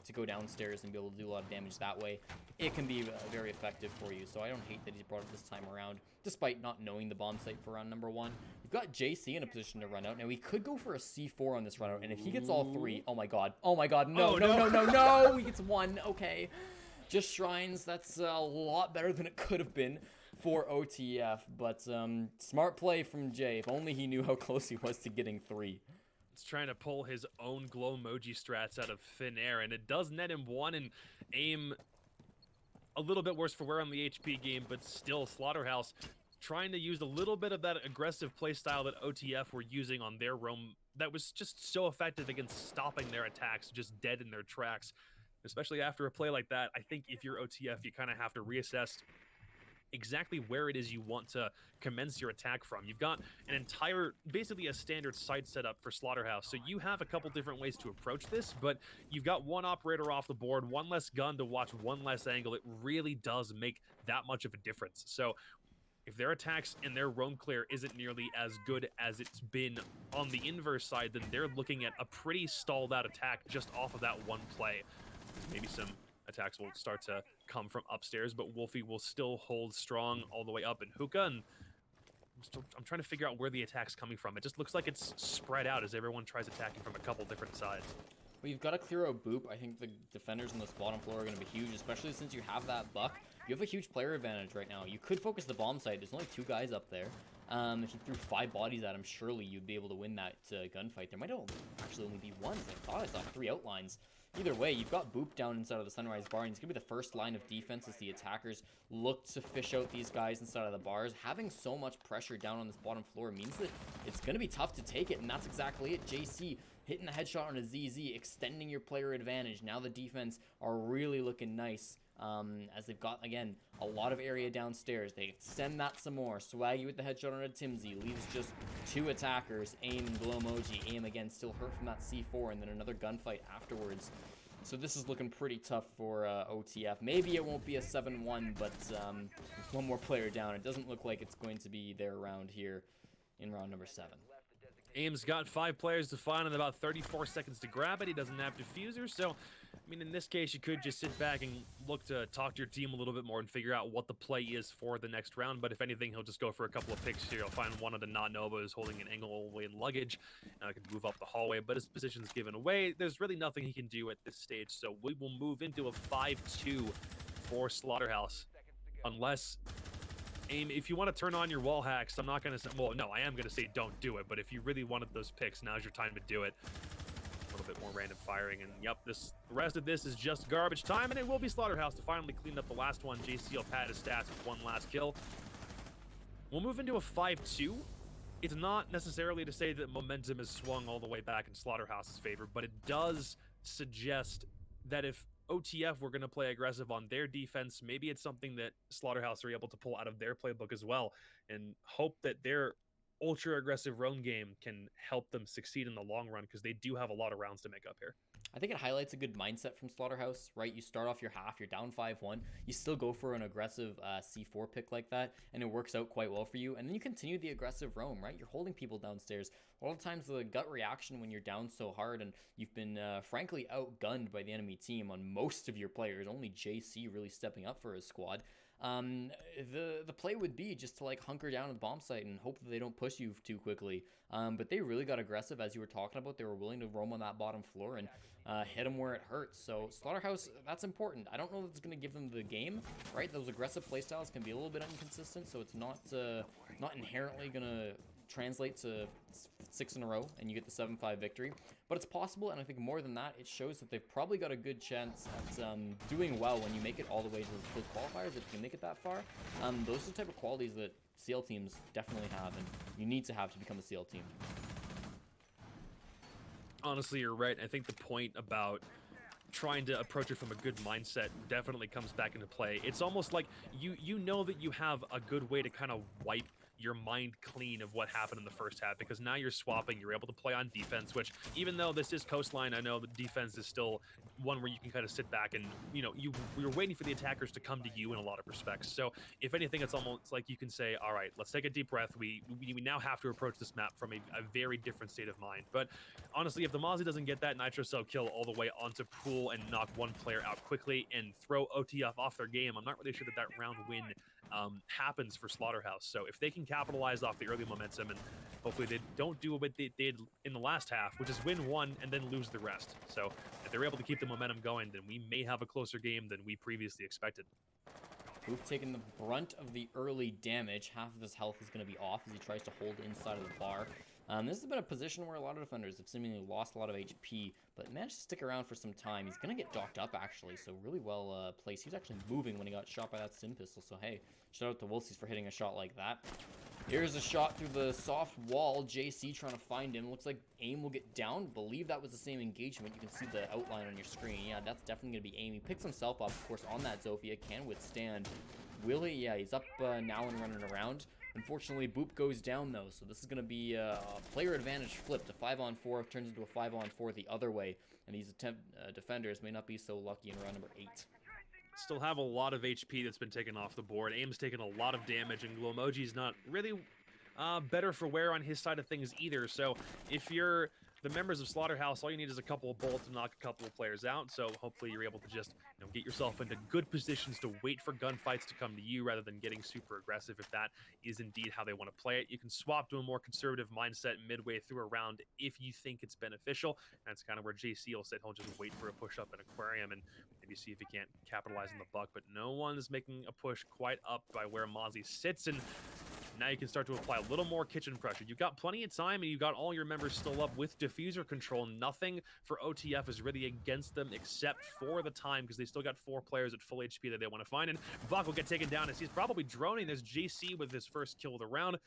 to go downstairs and be able to do a lot of damage that way. It can be very effective for you. So I don't hate that he's brought it this time around, despite not knowing the bomb site for round number 1. We've got JC in a position to run out. Now, he could go for a C4 on this run out. And if he gets all 3, oh my god. Oh my god, no, no. He gets 1. Okay. Just shrines, that's a lot better than it could have been for OTF, but smart play from Jay. If only he knew how close he was to getting 3. It's trying to pull his own glow emoji strats out of thin air, and it does net him 1 and aim a little bit worse for wear on the HP game, but still Slaughterhouse trying to use a little bit of that aggressive play style that OTF were using on their roam that was just so effective against stopping their attacks, just dead in their tracks. Especially after a play like that, I think if you're OTF, you kind of have to reassess exactly where it is you want to commence your attack from. You've got an entire, basically a standard site set up for Slaughterhouse, so you have a couple different ways to approach this, but you've got one operator off the board, one less gun to watch, one less angle. It really does make that much of a difference. So if their attacks and their roam clear isn't nearly as good as it's been on the inverse side, then they're looking at a pretty stalled out attack just off of that one play. Maybe some attacks will start to come from upstairs, but Wolfie will still hold strong all the way up in Hookah, and I'm trying to figure out where the attack's coming from. It just looks like it's spread out as everyone tries attacking from a couple different sides. Well, you've got to clear out Boop. I think the defenders on this bottom floor are going to be huge, especially since you have that Buck. You have a huge player advantage right now. You could focus the bomb site. There's only 2 guys up there. If you threw 5 bodies at him, surely you'd be able to win that gunfight. There might actually only be 1. I thought I saw 3 outlines. Either way, you've got Boop down inside of the Sunrise bar, and it's going to be the first line of defense as the attackers look to fish out these guys inside of the bars. Having so much pressure down on this bottom floor means that it's going to be tough to take it, and that's exactly it. JC hitting the headshot on a ZZ, extending your player advantage. Now the defense are really looking nice. As they've got, again, a lot of area downstairs. They extend that some more. Swaggy with the headshot on a Timsy. Leaves just 2 attackers. Aim and glow emoji. Aim again, still hurt from that C4, and then another gunfight afterwards. So this is looking pretty tough for OTF. Maybe it won't be a 7-1, but with 1 more player down, it doesn't look like it's going to be their round here in round number 7. Aim's got 5 players to find and about 34 seconds to grab it. He doesn't have diffuser, so I mean, in this case, you could just sit back and look to talk to your team a little bit more and figure out what the play is for the next round. But if anything, he'll just go for a couple of picks here. He'll find one of the not-Novas holding an angle away in luggage. Now he can move up the hallway, but his position's given away. There's really nothing he can do at this stage, so we will move into a 5-2 for Slaughterhouse. Unless, Aim, if you want to turn on your wall hacks, I'm not going to say, well, no, I am going to say don't do it, but if you really wanted those picks, now's your time to do it. A little bit more random firing, and yep, the rest of this is just garbage time, and it will be Slaughterhouse to finally clean up the last one. JC will pad his stats with one last kill. We'll move into a 5-2. It's not necessarily to say that momentum is swung all the way back in Slaughterhouse's favor, but it does suggest that if OTF were going to play aggressive on their defense, maybe it's something that Slaughterhouse are able to pull out of their playbook as well, and hope that their ultra aggressive roam game can help them succeed in the long run, because they do have a lot of rounds to make up here. I think it highlights a good mindset from Slaughterhouse, right? You start off your half, you're down 5-1, you still go for an aggressive C4 pick like that, and it works out quite well for you, and then you continue the aggressive roam, right? You're holding people downstairs. A lot of times the gut reaction when you're down so hard and you've been frankly outgunned by the enemy team on most of your players, only JC really stepping up for his squad, the play would be just to like hunker down at the bomb site and hope that they don't push you too quickly. But they really got aggressive, as you were talking about. They were willing to roam on that bottom floor and hit them where it hurts. So Slaughterhouse, that's important. I don't know if it's going to give them the game, right? Those aggressive playstyles can be a little bit inconsistent, so it's not inherently going to translate to 6 in a row and you get the 7-5 victory, but it's possible. And I think more than that, it shows that they've probably got a good chance at doing well when you make it all the way to those qualifiers. If you can make it that far, those are the type of qualities that CL teams definitely have, and you need to have to become a CL team. Honestly, you're right. I think the point about trying to approach it from a good mindset definitely comes back into play. It's almost like you know that you have a good way to kind of wipe your mind clean of what happened in the first half, because now you're swapping, you're able to play on defense, which even though this is coastline, I know the defense is still one where you can kind of sit back and, you know, you're waiting for the attackers to come to you in a lot of respects. So if anything, it's almost like you can say, all right, let's take a deep breath. We now have to approach this map from a very different state of mind. But honestly, if the Mozzie doesn't get that Nitro Cell kill all the way onto pool and knock one player out quickly and throw OTF off their game, I'm not really sure that round win happens for Slaughterhouse. So if they can capitalize off the early momentum, and hopefully they don't do what they did in the last half, which is win one and then lose the rest. So if they're able to keep the momentum going, then we may have a closer game than we previously expected. Boop taking the brunt of the early damage. Half of his health is going to be off as he tries to hold inside of the bar. This has been a position where a lot of defenders have seemingly lost a lot of HP, but managed to stick around for some time. He's going to get docked up, actually, so really well placed. He was actually moving when he got shot by that stim pistol, so hey, shout out to Wolsies for hitting a shot like that. Here's a shot through the soft wall. JC trying to find him. Looks like Aim will get down. Believe that was the same engagement. You can see the outline on your screen. Yeah, that's definitely going to be Aim. He picks himself up, of course, on that Zofia. Can withstand. Will he? Yeah, he's up now and running around. Unfortunately, Boop goes down, though, so this is going to be a player advantage flipped. A 5-on-4 turns into a 5-on-4 the other way, and these defenders may not be so lucky in round number 8. Still have a lot of HP that's been taken off the board. Aim's taken a lot of damage, and Glomoji's not really better for wear on his side of things either. So if you're the members of Slaughterhouse, all you need is a couple of bullets to knock a couple of players out. So hopefully you're able to just get yourself into good positions to wait for gunfights to come to you rather than getting super aggressive if that is indeed how they want to play it. You can swap to a more conservative mindset midway through a round if you think it's beneficial. That's kind of where JC will sit. He'll just wait for a push up in Aquarium and maybe see if he can't capitalize on the buck. But no one's making a push quite up by where Mozzie sits, and now you can start to apply a little more kitchen pressure. You've got plenty of time, and you've got all your members still up with diffuser control. Nothing for OTF is really against them except for the time, because they still got 4 players at full HP that they want to find. And Buck will get taken down as he's probably droning. There's JC with his first kill of the round,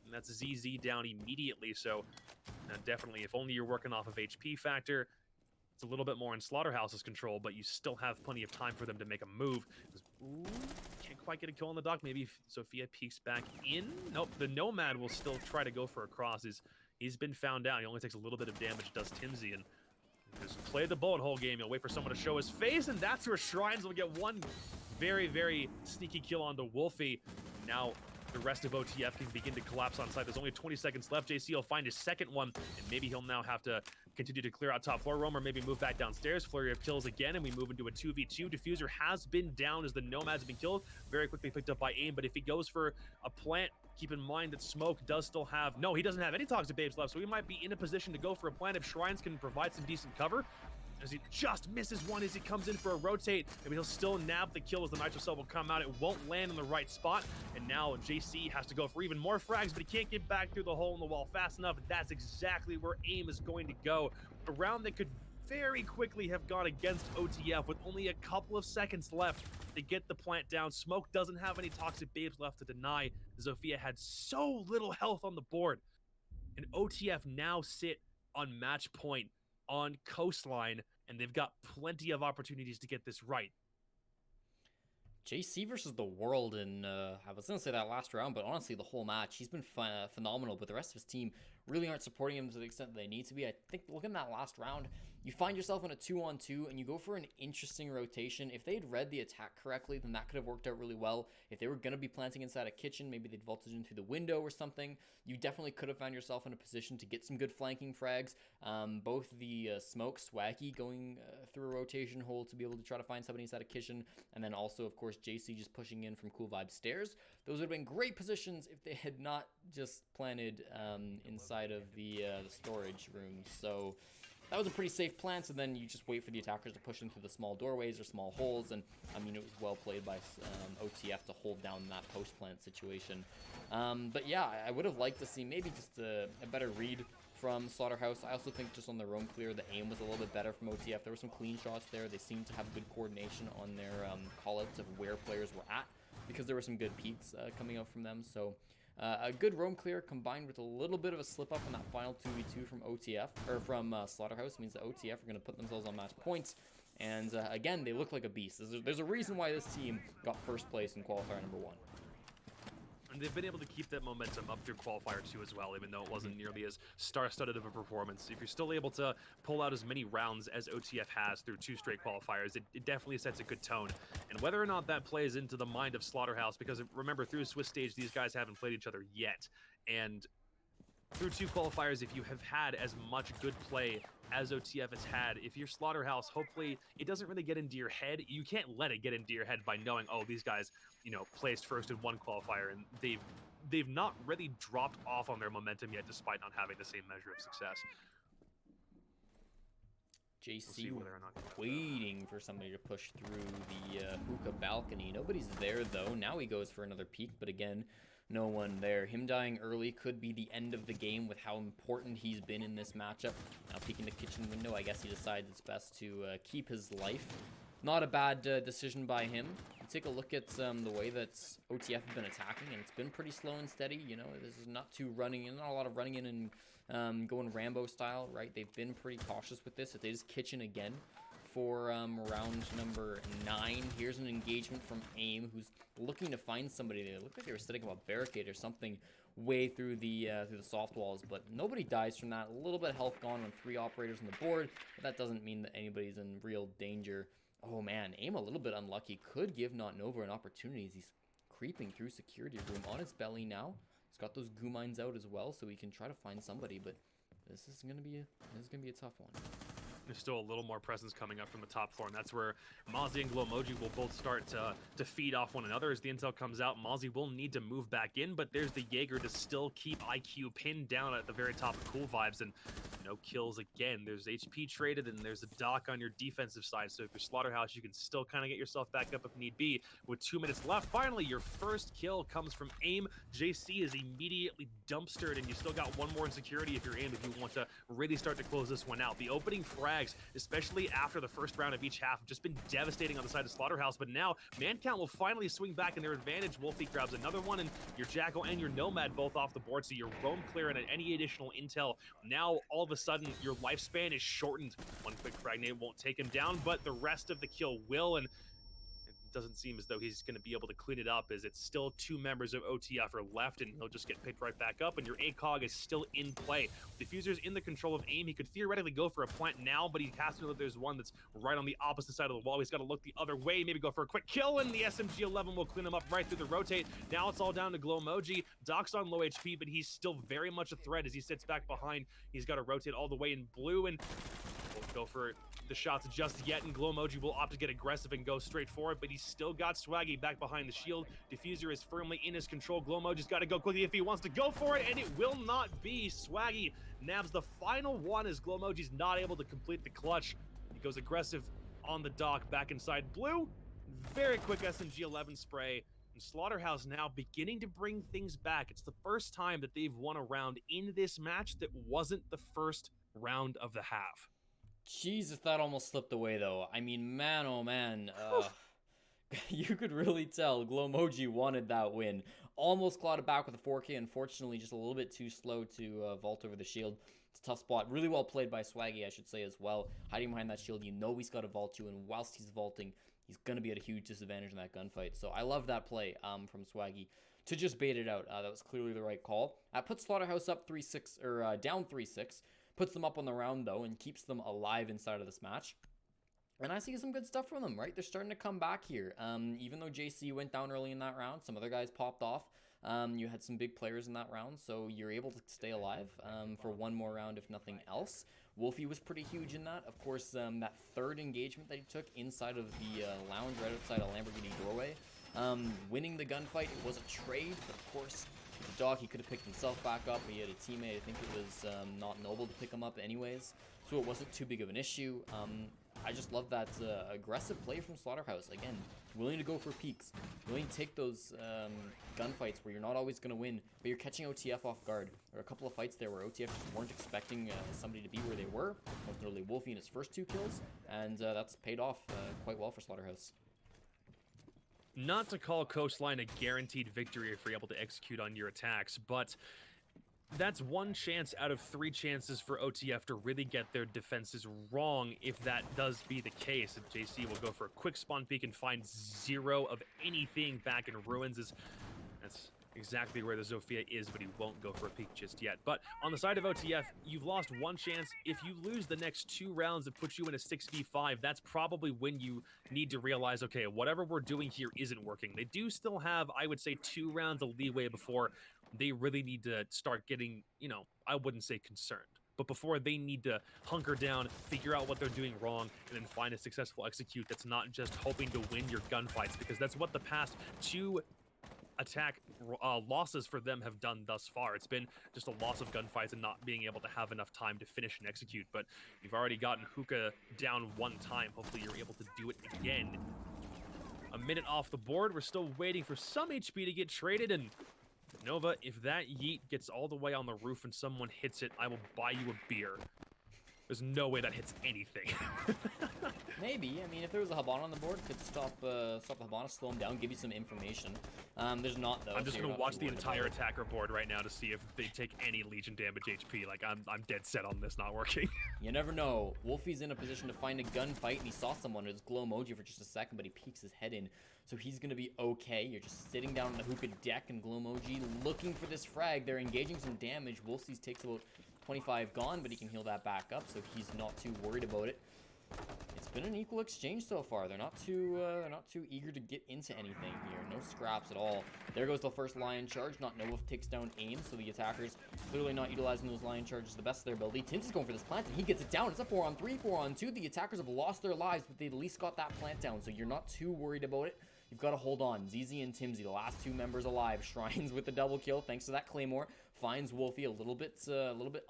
and that's ZZ down immediately. So definitely, if only you're working off of HP factor, it's a little bit more in Slaughterhouse's control, but you still have plenty of time for them to make a move. Ooh, can't quite get a kill on the dock. Maybe Sophia peeks back in. Nope, the Nomad will still try to go for a cross. He's been found out. He only takes a little bit of damage, does Timsy, and just play the bullet hole game. He'll wait for someone to show his face, and that's where Shrines will get one very, very sneaky kill onto Wolfie. Now, the rest of OTF can begin to collapse on site. There's only 20 seconds left. JC will find his second one, and maybe he'll now have to continue to clear out top floor roam or maybe move back downstairs. Flurry of kills again, and we move into a 2v2. Diffuser has been down as the Nomads have been killed. Very quickly picked up by AIM, but if he goes for a plant, keep in mind that Smoke does still have... No, he doesn't have any Toxic Babes left, so he might be in a position to go for a plant if Shrines can provide some decent cover. As he just misses one as he comes in for a rotate. Maybe he'll still nab the kill as the Nitro Cell will come out. It won't land in the right spot. And now JC has to go for even more frags, but he can't get back through the hole in the wall fast enough. That's exactly where AIM is going to go. A round that could very quickly have gone against OTF with only a couple of seconds left to get the plant down. Smoke doesn't have any Toxic Babes left to deny. Zofia had so little health on the board. And OTF now sit on match point on Coastline, and they've got plenty of opportunities to get this right. JC versus the world in, I was going to say that last round, but honestly, the whole match, he's been phenomenal, but the rest of his team really aren't supporting him to the extent that they need to be. I think, look at that last round, you find yourself in a 2-on-2, and you go for an interesting rotation. If they had read the attack correctly, then that could have worked out really well. If they were going to be planting inside a kitchen, maybe they'd vaulted in through the window or something, you definitely could have found yourself in a position to get some good flanking frags. Both the Smoke, Swaggy going through a rotation hole to be able to try to find somebody inside a kitchen, and then also, of course, JC just pushing in from Cool Vibe stairs. Those would have been great positions if they had not just planted inside of the storage room. So that was a pretty safe plant, and then you just wait for the attackers to push into the small doorways or small holes, and I mean, it was well played by OTF to hold down that post plant situation. But yeah, I would have liked to see maybe just a better read from Slaughterhouse. I also think just on the roam clear, the aim was a little bit better from OTF. There were some clean shots there. They seemed to have good coordination on their call-outs of where players were at, because there were some good peaks coming out from them. So a good roam clear combined with a little bit of a slip up in that final 2v2 from OTF, or from Slaughterhouse, means that OTF are going to put themselves on match points. And again, they look like a beast. There's a reason why this team got first place in qualifier number 1. And they've been able to keep that momentum up through Qualifier 2 as well, even though it wasn't nearly as star-studded of a performance. If you're still able to pull out as many rounds as OTF has through 2 straight qualifiers, it definitely sets a good tone. And whether or not that plays into the mind of Slaughterhouse, because remember, through Swiss stage, these guys haven't played each other yet. And through 2 qualifiers, if you have had as much good play as OTF has had, if you're Slaughterhouse, hopefully it doesn't really get into your head. You can't let it get into your head by knowing, oh, these guys, you know, placed first in 1 qualifier, and they've not really dropped off on their momentum yet, despite not having the same measure of success. JC waiting for somebody to push through the hookah balcony. Nobody's there, though. Now he goes for another peek, but again, no one there. Him dying early could be the end of the game with how important he's been in this matchup. Now peeking the kitchen window, I guess he decides it's best to keep his life. Not a bad decision by him. You take a look at the way that OTF have been attacking, and it's been pretty slow and steady. You know, this is not a lot of running in and going Rambo style, right? They've been pretty cautious with this. It is kitchen again for round number 9. Here's an engagement from AIM, who's looking to find somebody. They look like they were setting up a barricade or something way through the soft walls, but nobody dies from that. A little bit of health gone on 3 operators on the board, but that doesn't mean that anybody's in real danger. Oh man, AIM a little bit unlucky. Could give Not Nova an opportunity as he's creeping through security room on his belly now. He's got those goo mines out as well, so he can try to find somebody, but this is gonna be a tough one. There's still a little more presence coming up from the top floor, and that's where Mozzie and Glowmoji will both start to feed off one another. As the intel comes out, Mozzie will need to move back in, but there's the Jaeger to still keep IQ pinned down at the very top of Cool Vibes, and no kills again. There's HP traded, and there's a dock on your defensive side, so if you're Slaughterhouse, you can still kind of get yourself back up if need be. With 2 minutes left, finally, your first kill comes from AIM. JC is immediately dumpstered, and you still got 1 more in security if you're AIM, if you want to really start to close this one out. The opening frags, especially after the first round of each half, have just been devastating on the side of Slaughterhouse, but now man count will finally swing back in their advantage. Wolfie grabs another one, and your Jackal and your Nomad both off the board, so your roam clear and any additional intel. Now, all of a sudden, your lifespan is shortened. 1 quick frag nade won't take him down, but the rest of the kill will, and doesn't seem as though he's going to be able to clean it up, as it's still 2 members of OTF are left, and he'll just get picked right back up, and your ACOG is still in play. Diffuser's in the control of aim. He could theoretically go for a plant now, but he has to know that there's one that's right on the opposite side of the wall. He's got to look the other way, maybe go for a quick kill, and the SMG-11 will clean him up right through the rotate. Now it's all down to Glowmoji. Doc's on low HP, but he's still very much a threat as he sits back behind. He's got to rotate all the way in blue, and won't go for the shots just yet, and Glowmoji will opt to get aggressive and go straight for it, but he's still got Swaggy back behind the shield. Diffuser is firmly in his control. Glowmoji's got to go quickly if he wants to go for it, and it will not be. Swaggy nabs the final one as Glowmoji's not able to complete the clutch. He goes aggressive on the dock, back inside blue. Very quick SMG-11 spray, and Slaughterhouse now beginning to bring things back. It's the first time that they've won a round in this match that wasn't the first round of the half. Jesus, that almost slipped away, though. I mean, man, oh man. You could really tell Glowmoji wanted that win. Almost clawed it back with a 4K. Unfortunately, just a little bit too slow to vault over the shield. It's a tough spot. Really well played by Swaggy, I should say, as well. Hiding behind that shield, you know he's got to vault you, and whilst he's vaulting, he's going to be at a huge disadvantage in that gunfight. So I love that play from Swaggy to just bait it out. That was clearly the right call. Puts Slaughterhouse up 3-6, or down 3-6. Puts them up on the round, though, and keeps them alive inside of this match. And I see some good stuff from them, right? They're starting to come back here. Even though JC went down early in that round, some other guys popped off. You had some big players in that round, so you're able to stay alive for one more round, if nothing else. Wolfie was pretty huge in that. Of course, that third engagement that he took inside of the lounge right outside a Lamborghini doorway. Winning the gunfight, it was a trade, but of course, the dog, he could have picked himself back up. He had a teammate. I think it was not Noble to pick him up anyways, so it wasn't too big of an issue. I just love that aggressive play from Slaughterhouse. Again, willing to go for peaks, willing to take those gunfights where you're not always going to win, but you're catching OTF off guard. There were a couple of fights there where OTF just weren't expecting somebody to be where they were, most notably Wolfie in his first 2 kills, and that's paid off quite well for Slaughterhouse. Not to call Coastline a guaranteed victory if you're able to execute on your attacks, but that's 1 chance out of 3 chances for OTF to really get their defenses wrong if that does be the case. And JC will go for a quick spawn peek and find 0 of anything back in Ruins. That's exactly where the Zofia is, but he won't go for a peek just yet. But on the side of OTF, you've lost 1 chance. If you lose the next 2 rounds that put you in a 6v5, that's probably when you need to realize, okay, whatever we're doing here isn't working. They do still have, I would say, 2 rounds of leeway before they really need to start getting, I wouldn't say concerned, but before they need to hunker down, figure out what they're doing wrong, and then find a successful execute that's not just hoping to win your gunfights, because that's what the past 2 attack losses for them have done thus far. It's been just a loss of gunfights and not being able to have enough time to finish and execute, but you've already gotten Hookah down 1 time. Hopefully you're able to do it again. A minute off the board. We're still waiting for some HP to get traded, and Nova, if that yeet gets all the way on the roof and someone hits it, I will buy you a beer. There's no way that hits anything. Maybe. I mean, if there was a Habana on the board, it could stop the Habana, slow him down, give you some information. There's not, though. I'm just going to watch the entire attacker board right now to see if they take any Legion damage HP. Like, I'm dead set on this not working. You never know. Wolfie's in a position to find a gunfight, and he saw someone. It was Glowmoji for just a second, but he peeks his head in. So he's going to be okay. You're just sitting down on the Hookah deck, and Glowmoji looking for this frag. They're engaging some damage. Wolfie's takes about 25 gone, but he can heal that back up, so he's not too worried about it. It's been an equal exchange so far. They're not too eager to get into anything here. No scraps at all. There goes the first lion charge. Not Nova takes down aim, so the attackers clearly not utilizing those lion charges to the best of their ability. Tins is going for this plant, and he gets it down. It's a 4-on-3, 4-on-2. The attackers have lost their lives, but they at least got that plant down, so you're not too worried about it. You've got to hold on. ZZ and Timsy, the last 2 members alive. Shrines with the double kill, thanks to that Claymore. Finds Wolfie a little bit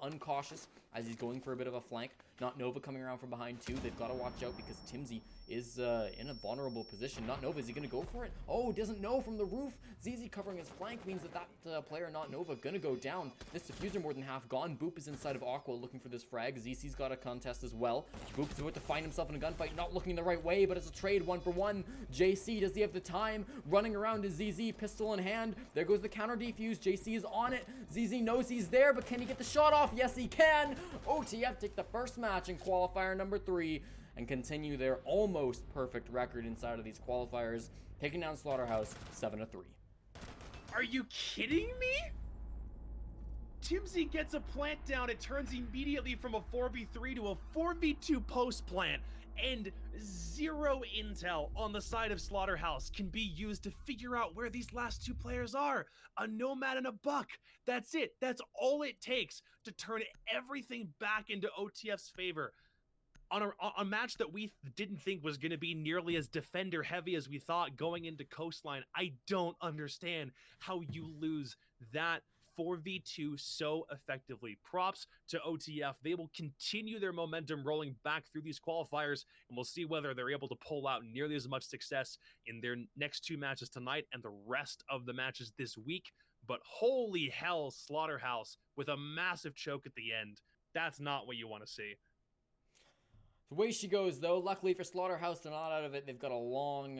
uncautious as he's going for a bit of a flank. Not Nova coming around from behind too. They've got to watch out because Timsy is in a vulnerable position. Not Nova, is he going to go for it? Oh, doesn't know from the roof. ZZ covering his flank means that player, Not Nova, going to go down. This diffuser more than half gone. Boop is inside of Aqua looking for this frag. ZC's got a contest as well. Boop is about to find himself in a gunfight, not looking the right way, but it's a trade 1-for-1. JC, does he have the time? Running around is ZZ, pistol in hand. There goes the counter defuse. JC is on it. ZZ knows he's there, but can he get the shot off? Yes, he can. OTF take the first match in qualifier number 3. and continue their almost perfect record inside of these qualifiers, taking down Slaughterhouse 7-3. Are you kidding me? Timsy gets a plant down. It turns immediately from a 4v3 to a 4v2 post plant. And zero intel on the side of Slaughterhouse can be used to figure out where these last two players are. A Nomad and a Buck. That's it. That's all it takes to turn everything back into OTF's favor. On a match that we didn't think was going to be nearly as defender heavy as we thought going into Coastline, I don't understand how you lose that 4v2 so effectively. Props to OTF. They will continue their momentum rolling back through these qualifiers, and we'll see whether they're able to pull out nearly as much success in their next two matches tonight and the rest of the matches this week. But holy hell, Slaughterhouse with a massive choke at the end. That's not what you want to see. The way she goes, though, luckily for Slaughterhouse, they're not out of it. They've got a long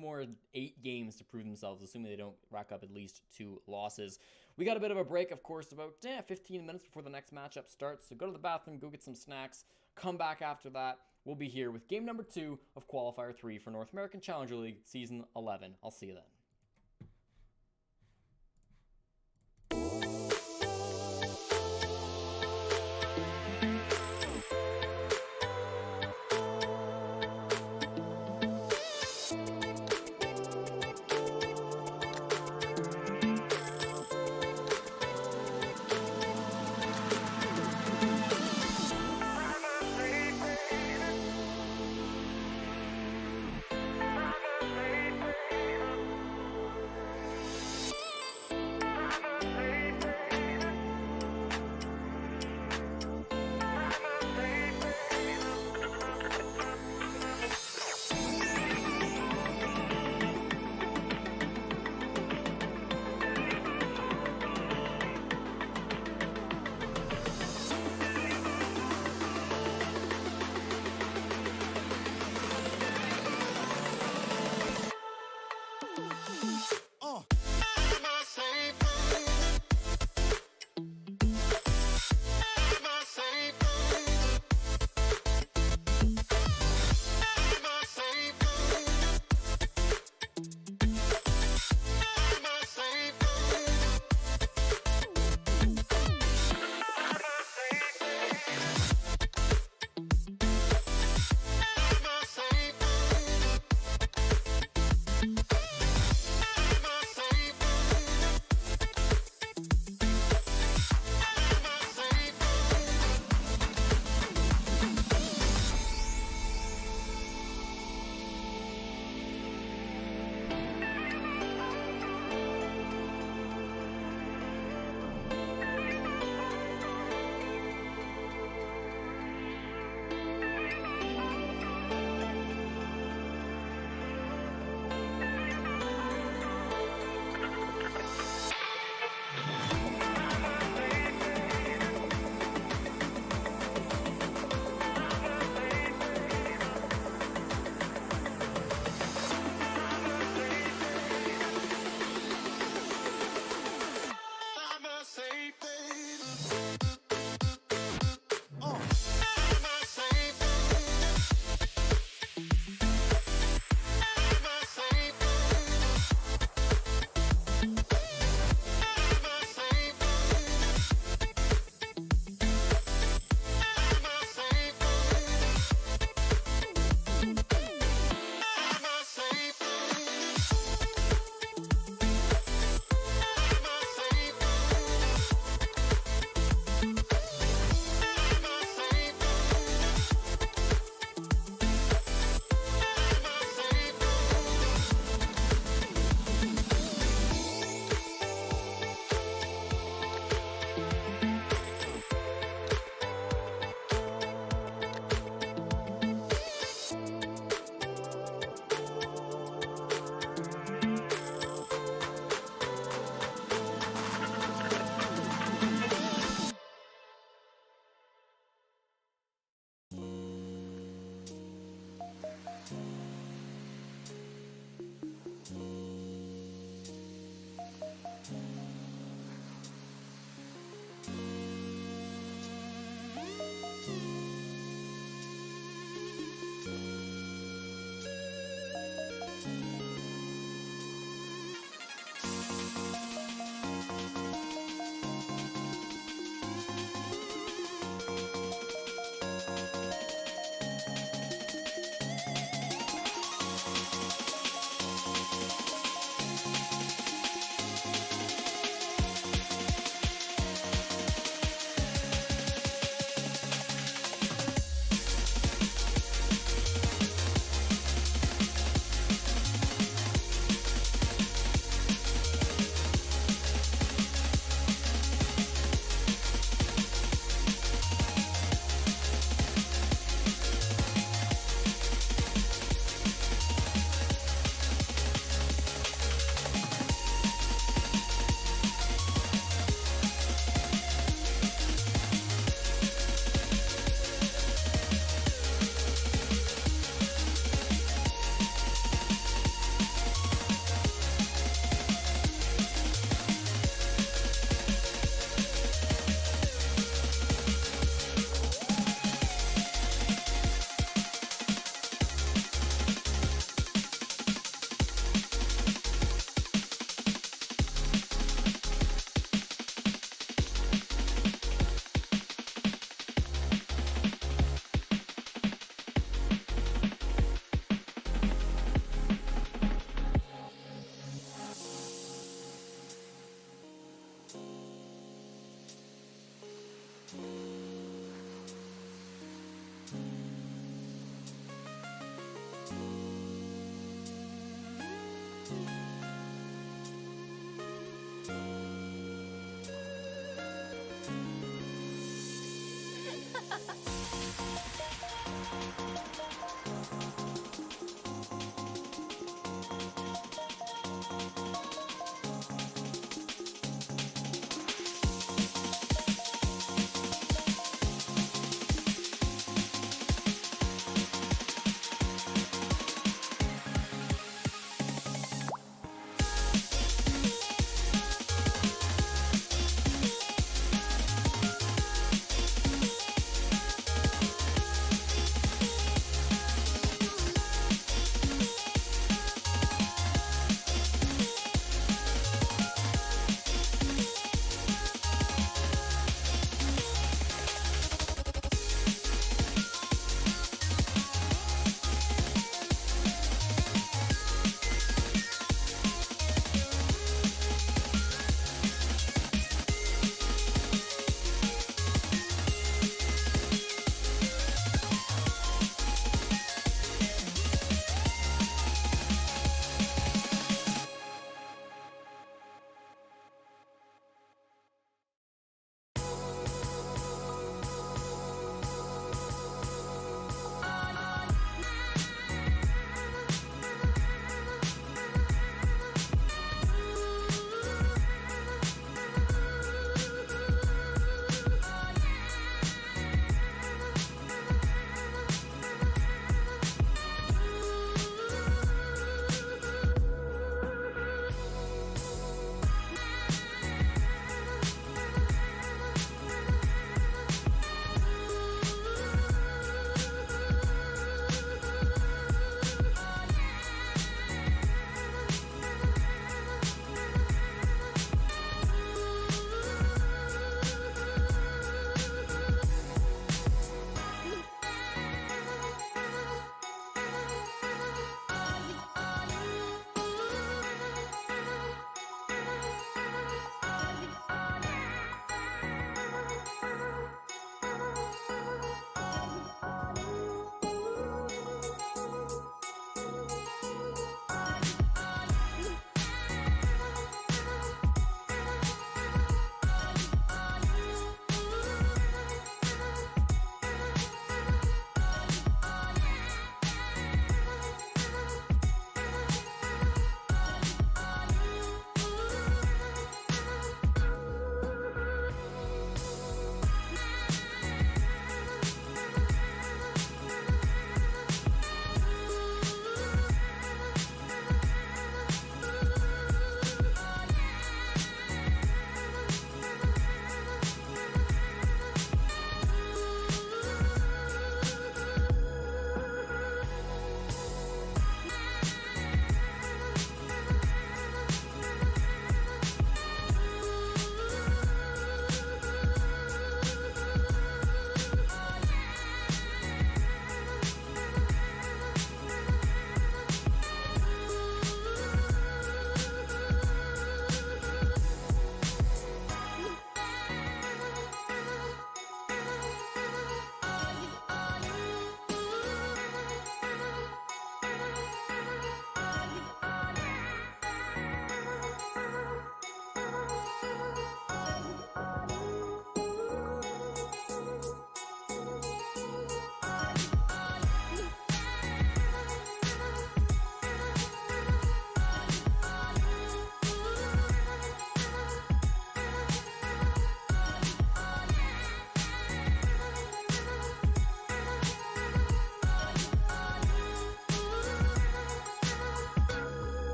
more 8 games to prove themselves, assuming they don't rack up at least 2 losses. We got a bit of a break, of course, about 15 minutes before the next matchup starts. So go to the bathroom, go get some snacks, come back after that. We'll be here with game number 2 of Qualifier 3 for North American Challenger League Season 11. I'll see you then.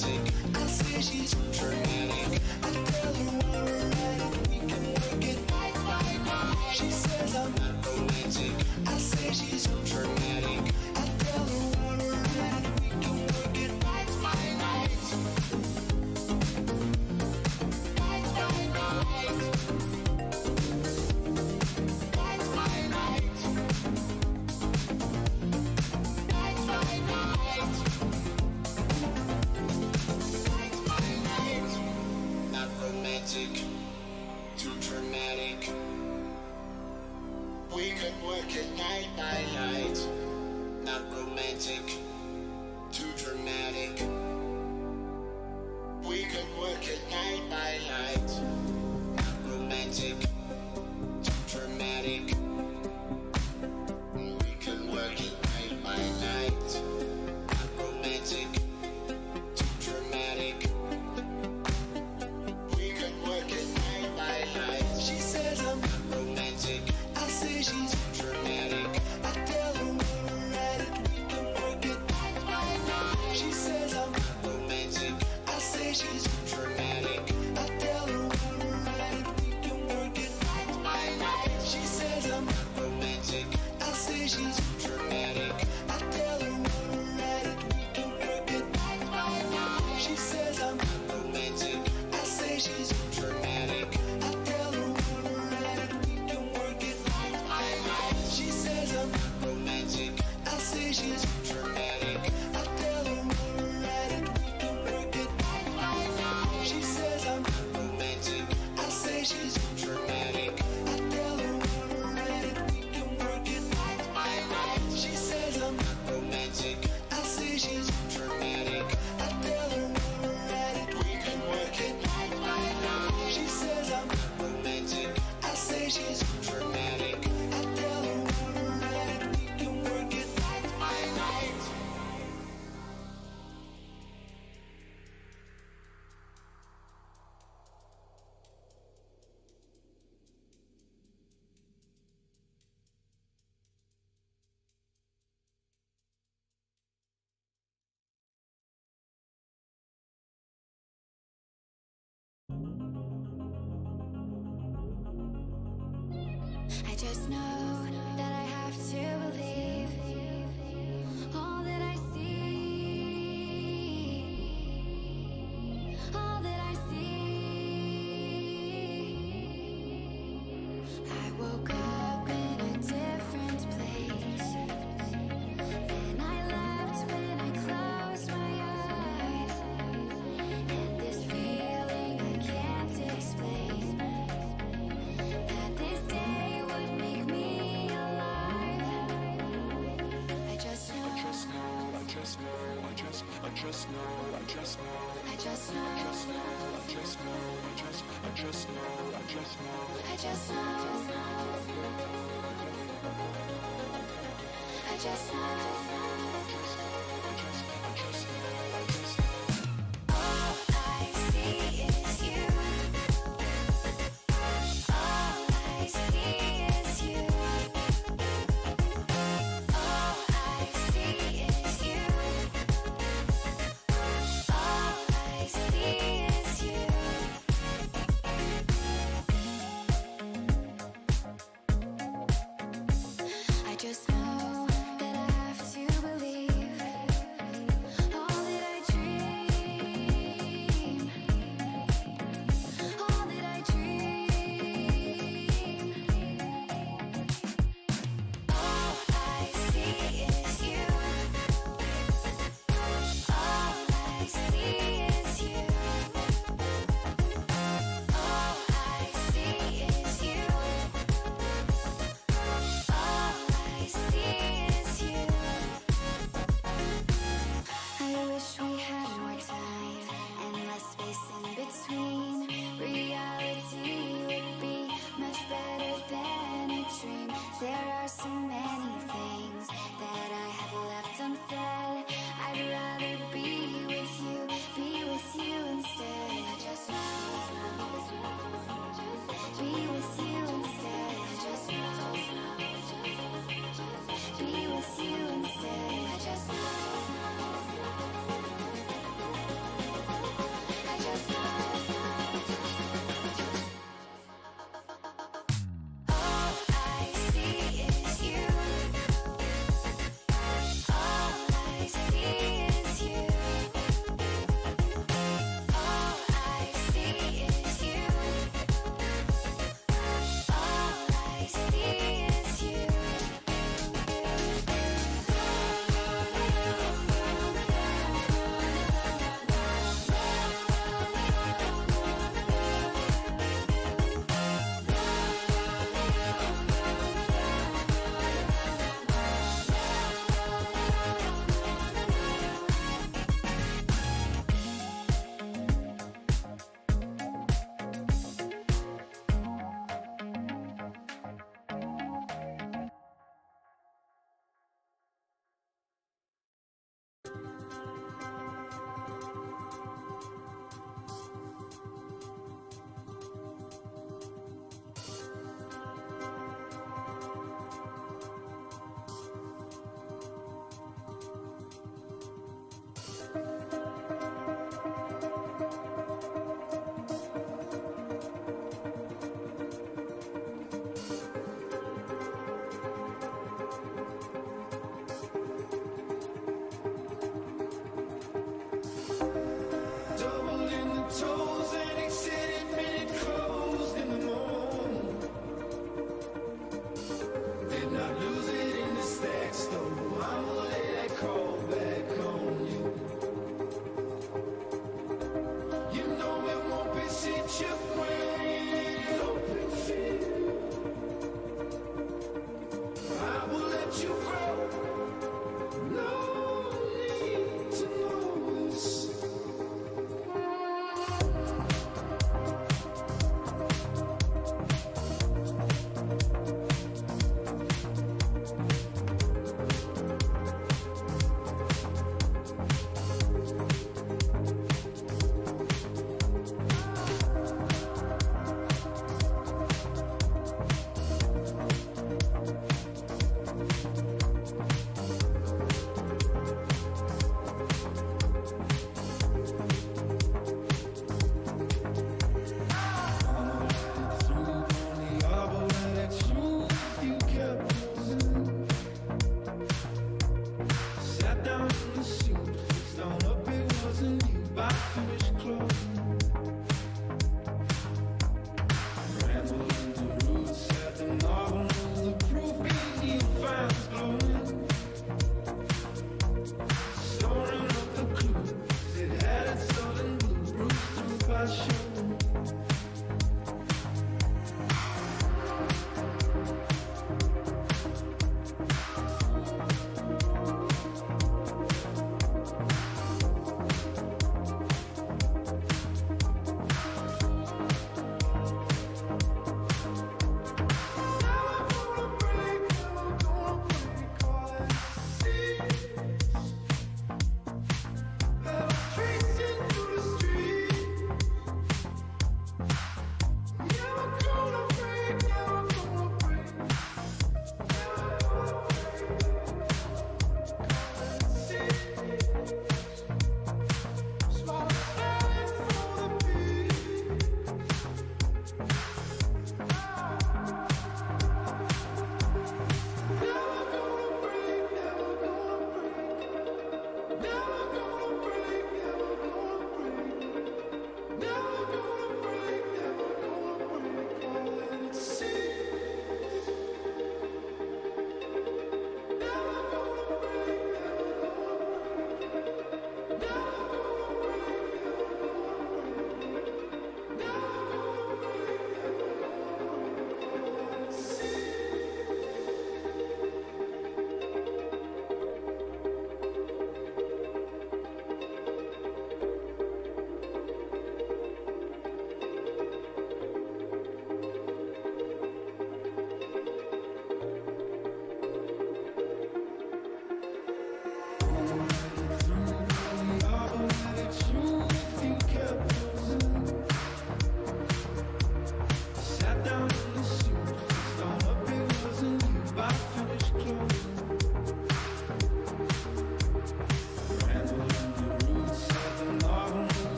romantic. I say she's too dramatic. I tell her while we're at it, we can work it night by night. She says I'm not romantic. I say she's too dramatic. I tell her while we're at it, we can work it night by night. Night by night. Night by night. Night by night. Night by night. Not romantic, too dramatic. We could work it night by night. Not romantic, too dramatic. We could work it night by night. Not romantic, too dramatic. We could work it night by night. Not romantic, too dramatic. We could work it night by night. She says I'm not romantic. I say she's too dramatic. I tell her when we're at it, we can work it night by night. She says I'm not romantic. I say she's too dramatic. I tell her when we're at it, we can work it night by night. She says I'm not romantic. I say she's too dramatic. I tell her when we're at it, we can work it night by night. She says I'm not romantic. I say she's too dramatic. I tell her when we're at it, we can work it night by night. She says I'm not romantic. I say she's too dramatic. I tell her when we're at it, we can work it night by night. She says I'm not romantic. I say she's too dramatic. I tell her when we're at it, we can work it night by night. She says I'm not romantic. I say she's too dramatic. I tell her when we're at it, we can work it night by night. She says I'm not romantic. I say she's too dramatic. I tell her when we're at it, we can work it night by night. I just know that I have to believe all that I see, all that I see. I woke up in a different place, and I left when I closed my eyes, and this feeling I can't explain, that this day would make me alive. I just know. I just know. I just know. I just know. I just know. I just know. I just know. I just know. I just know. I just know. I just know. I just know. I just know. All I see is you. All I see is you. All I see is you. All I see is you. I just know that I have to believe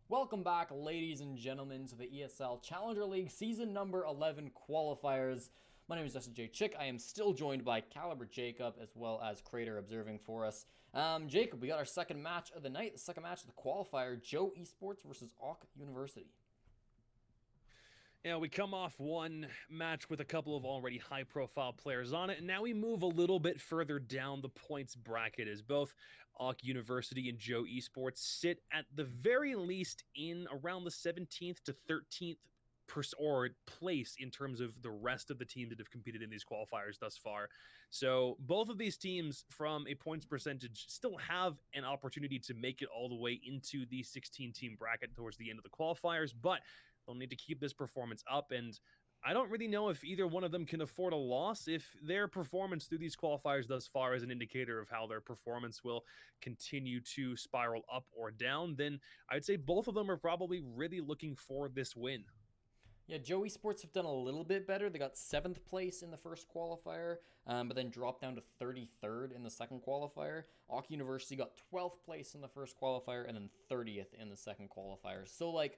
Welcome back, ladies and gentlemen, to the ESL Challenger League Season number 11 Qualifiers. My name is Justin J. Chick. I am still joined by Caliber Jacob, as well as Crater observing for us. Jacob, we got our second match of the night, the second match of the Qualifier, Joe Esports versus Auk University. Yeah, we come off one match with a couple of already high-profile players on it, and now we move a little bit further down the points bracket as both Auk University and Joe Esports sit at the very least in around the 17th to 13th place in terms of the rest of the teams that have competed in these qualifiers thus far. So both of these teams, from a points percentage, still have an opportunity to make it all the way into the 16-team bracket towards the end of the qualifiers, but they'll need to keep this performance up, and I don't really know if either one of them can afford a loss. If their performance through these qualifiers thus far is an indicator of how their performance will continue to spiral up or down, then I'd say both of them are probably really looking for this win. Yeah, Joe Esports have done a little bit better. They got 7th place in the first qualifier, but then dropped down to 33rd in the second qualifier. Auk University got 12th place in the first qualifier and then 30th in the second qualifier. So,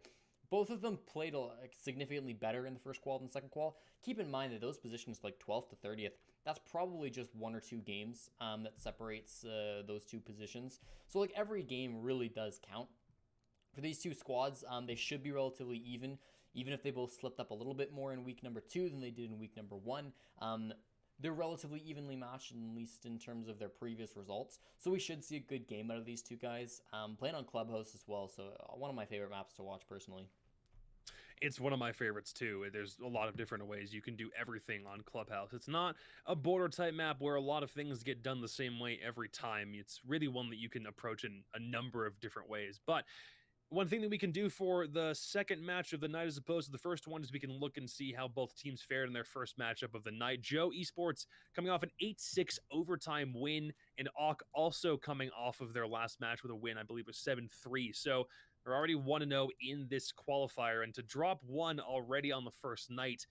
both of them played significantly better in the first qual than the second qual. Keep in mind that those positions, 12th to 30th, that's probably just 1 or 2 games that separates those two positions. So, every game really does count. For these two squads, they should be relatively even if they both slipped up a little bit more in week number 2 than they did in week number 1. They're relatively evenly matched, at least in terms of their previous results. So we should see a good game out of these two guys. Playing on Clubhouse as well, so one of my favorite maps to watch personally. It's one of my favorites too. There's a lot of different ways you can do everything on Clubhouse. It's not a border type map where a lot of things get done the same way every time. It's really one that you can approach in a number of different ways. But one thing that we can do for the second match of the night as opposed to the first one is we can look and see how both teams fared in their first matchup of the night. Joe Esports coming off an 8-6 overtime win, and Auk also coming off of their last match with a win, I believe it was 7-3. So they're already 1-0 in this qualifier, and to drop one already on the first night,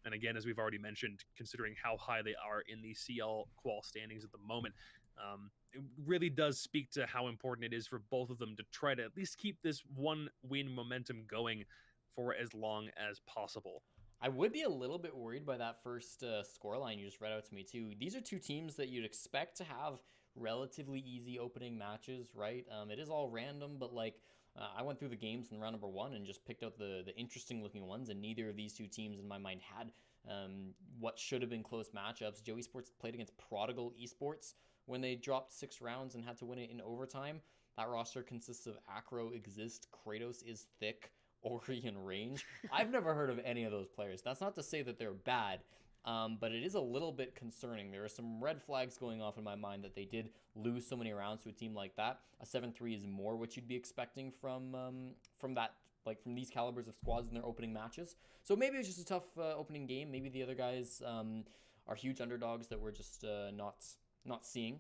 and again, as we've already mentioned, considering how high they are in the CL qual standings at the moment, it really does speak to how important it is for both of them to try to at least keep this one win momentum going for as long as possible. I would be a little bit worried by that first scoreline you just read out to me too. These are two teams that you'd expect to have relatively easy opening matches, right? It is all random, but I went through the games in round number 1 and just picked out the interesting looking ones, and neither of these two teams in my mind had what should have been close matchups. Joe Esports played against Prodigal Esports when they dropped 6 rounds and had to win it in overtime. That roster consists of Acro, Exist, Kratos is Thick, Ori, and Range. I've never heard of any of those players. That's not to say that they're bad, but it is a little bit concerning. There are some red flags going off in my mind that they did lose so many rounds to a team like that. A 7-3 is more what you'd be expecting from that, from these calibers of squads in their opening matches. So maybe it's just a tough opening game. Maybe the other guys are huge underdogs that we're just not seeing.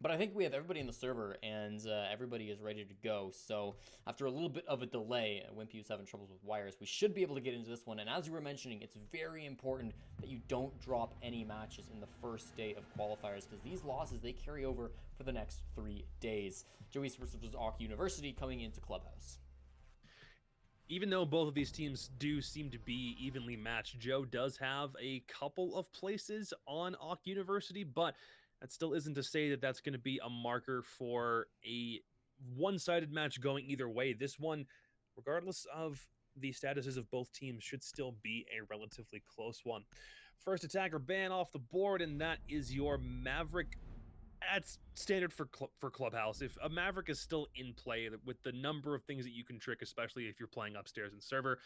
But I think we have everybody in the server, and everybody is ready to go. So after a little bit of a delay, Wimpy was having troubles with wires, we should be able to get into this one. And as you were mentioning, it's very important that you don't drop any matches in the first day of qualifiers, because these losses, they carry over for the next 3 days. Joe Esports versus Auk University coming into Clubhouse. Even though both of these teams do seem to be evenly matched, Joe does have a couple of places on Auk University, but that still isn't to say that that's going to be a marker for a one-sided match going either way. This one, regardless of the statuses of both teams, should still be a relatively close one. First attacker ban off the board, and that is your Maverick. That's standard for Clubhouse. If a Maverick is still in play with the number of things that you can trick, especially if you're playing upstairs in server,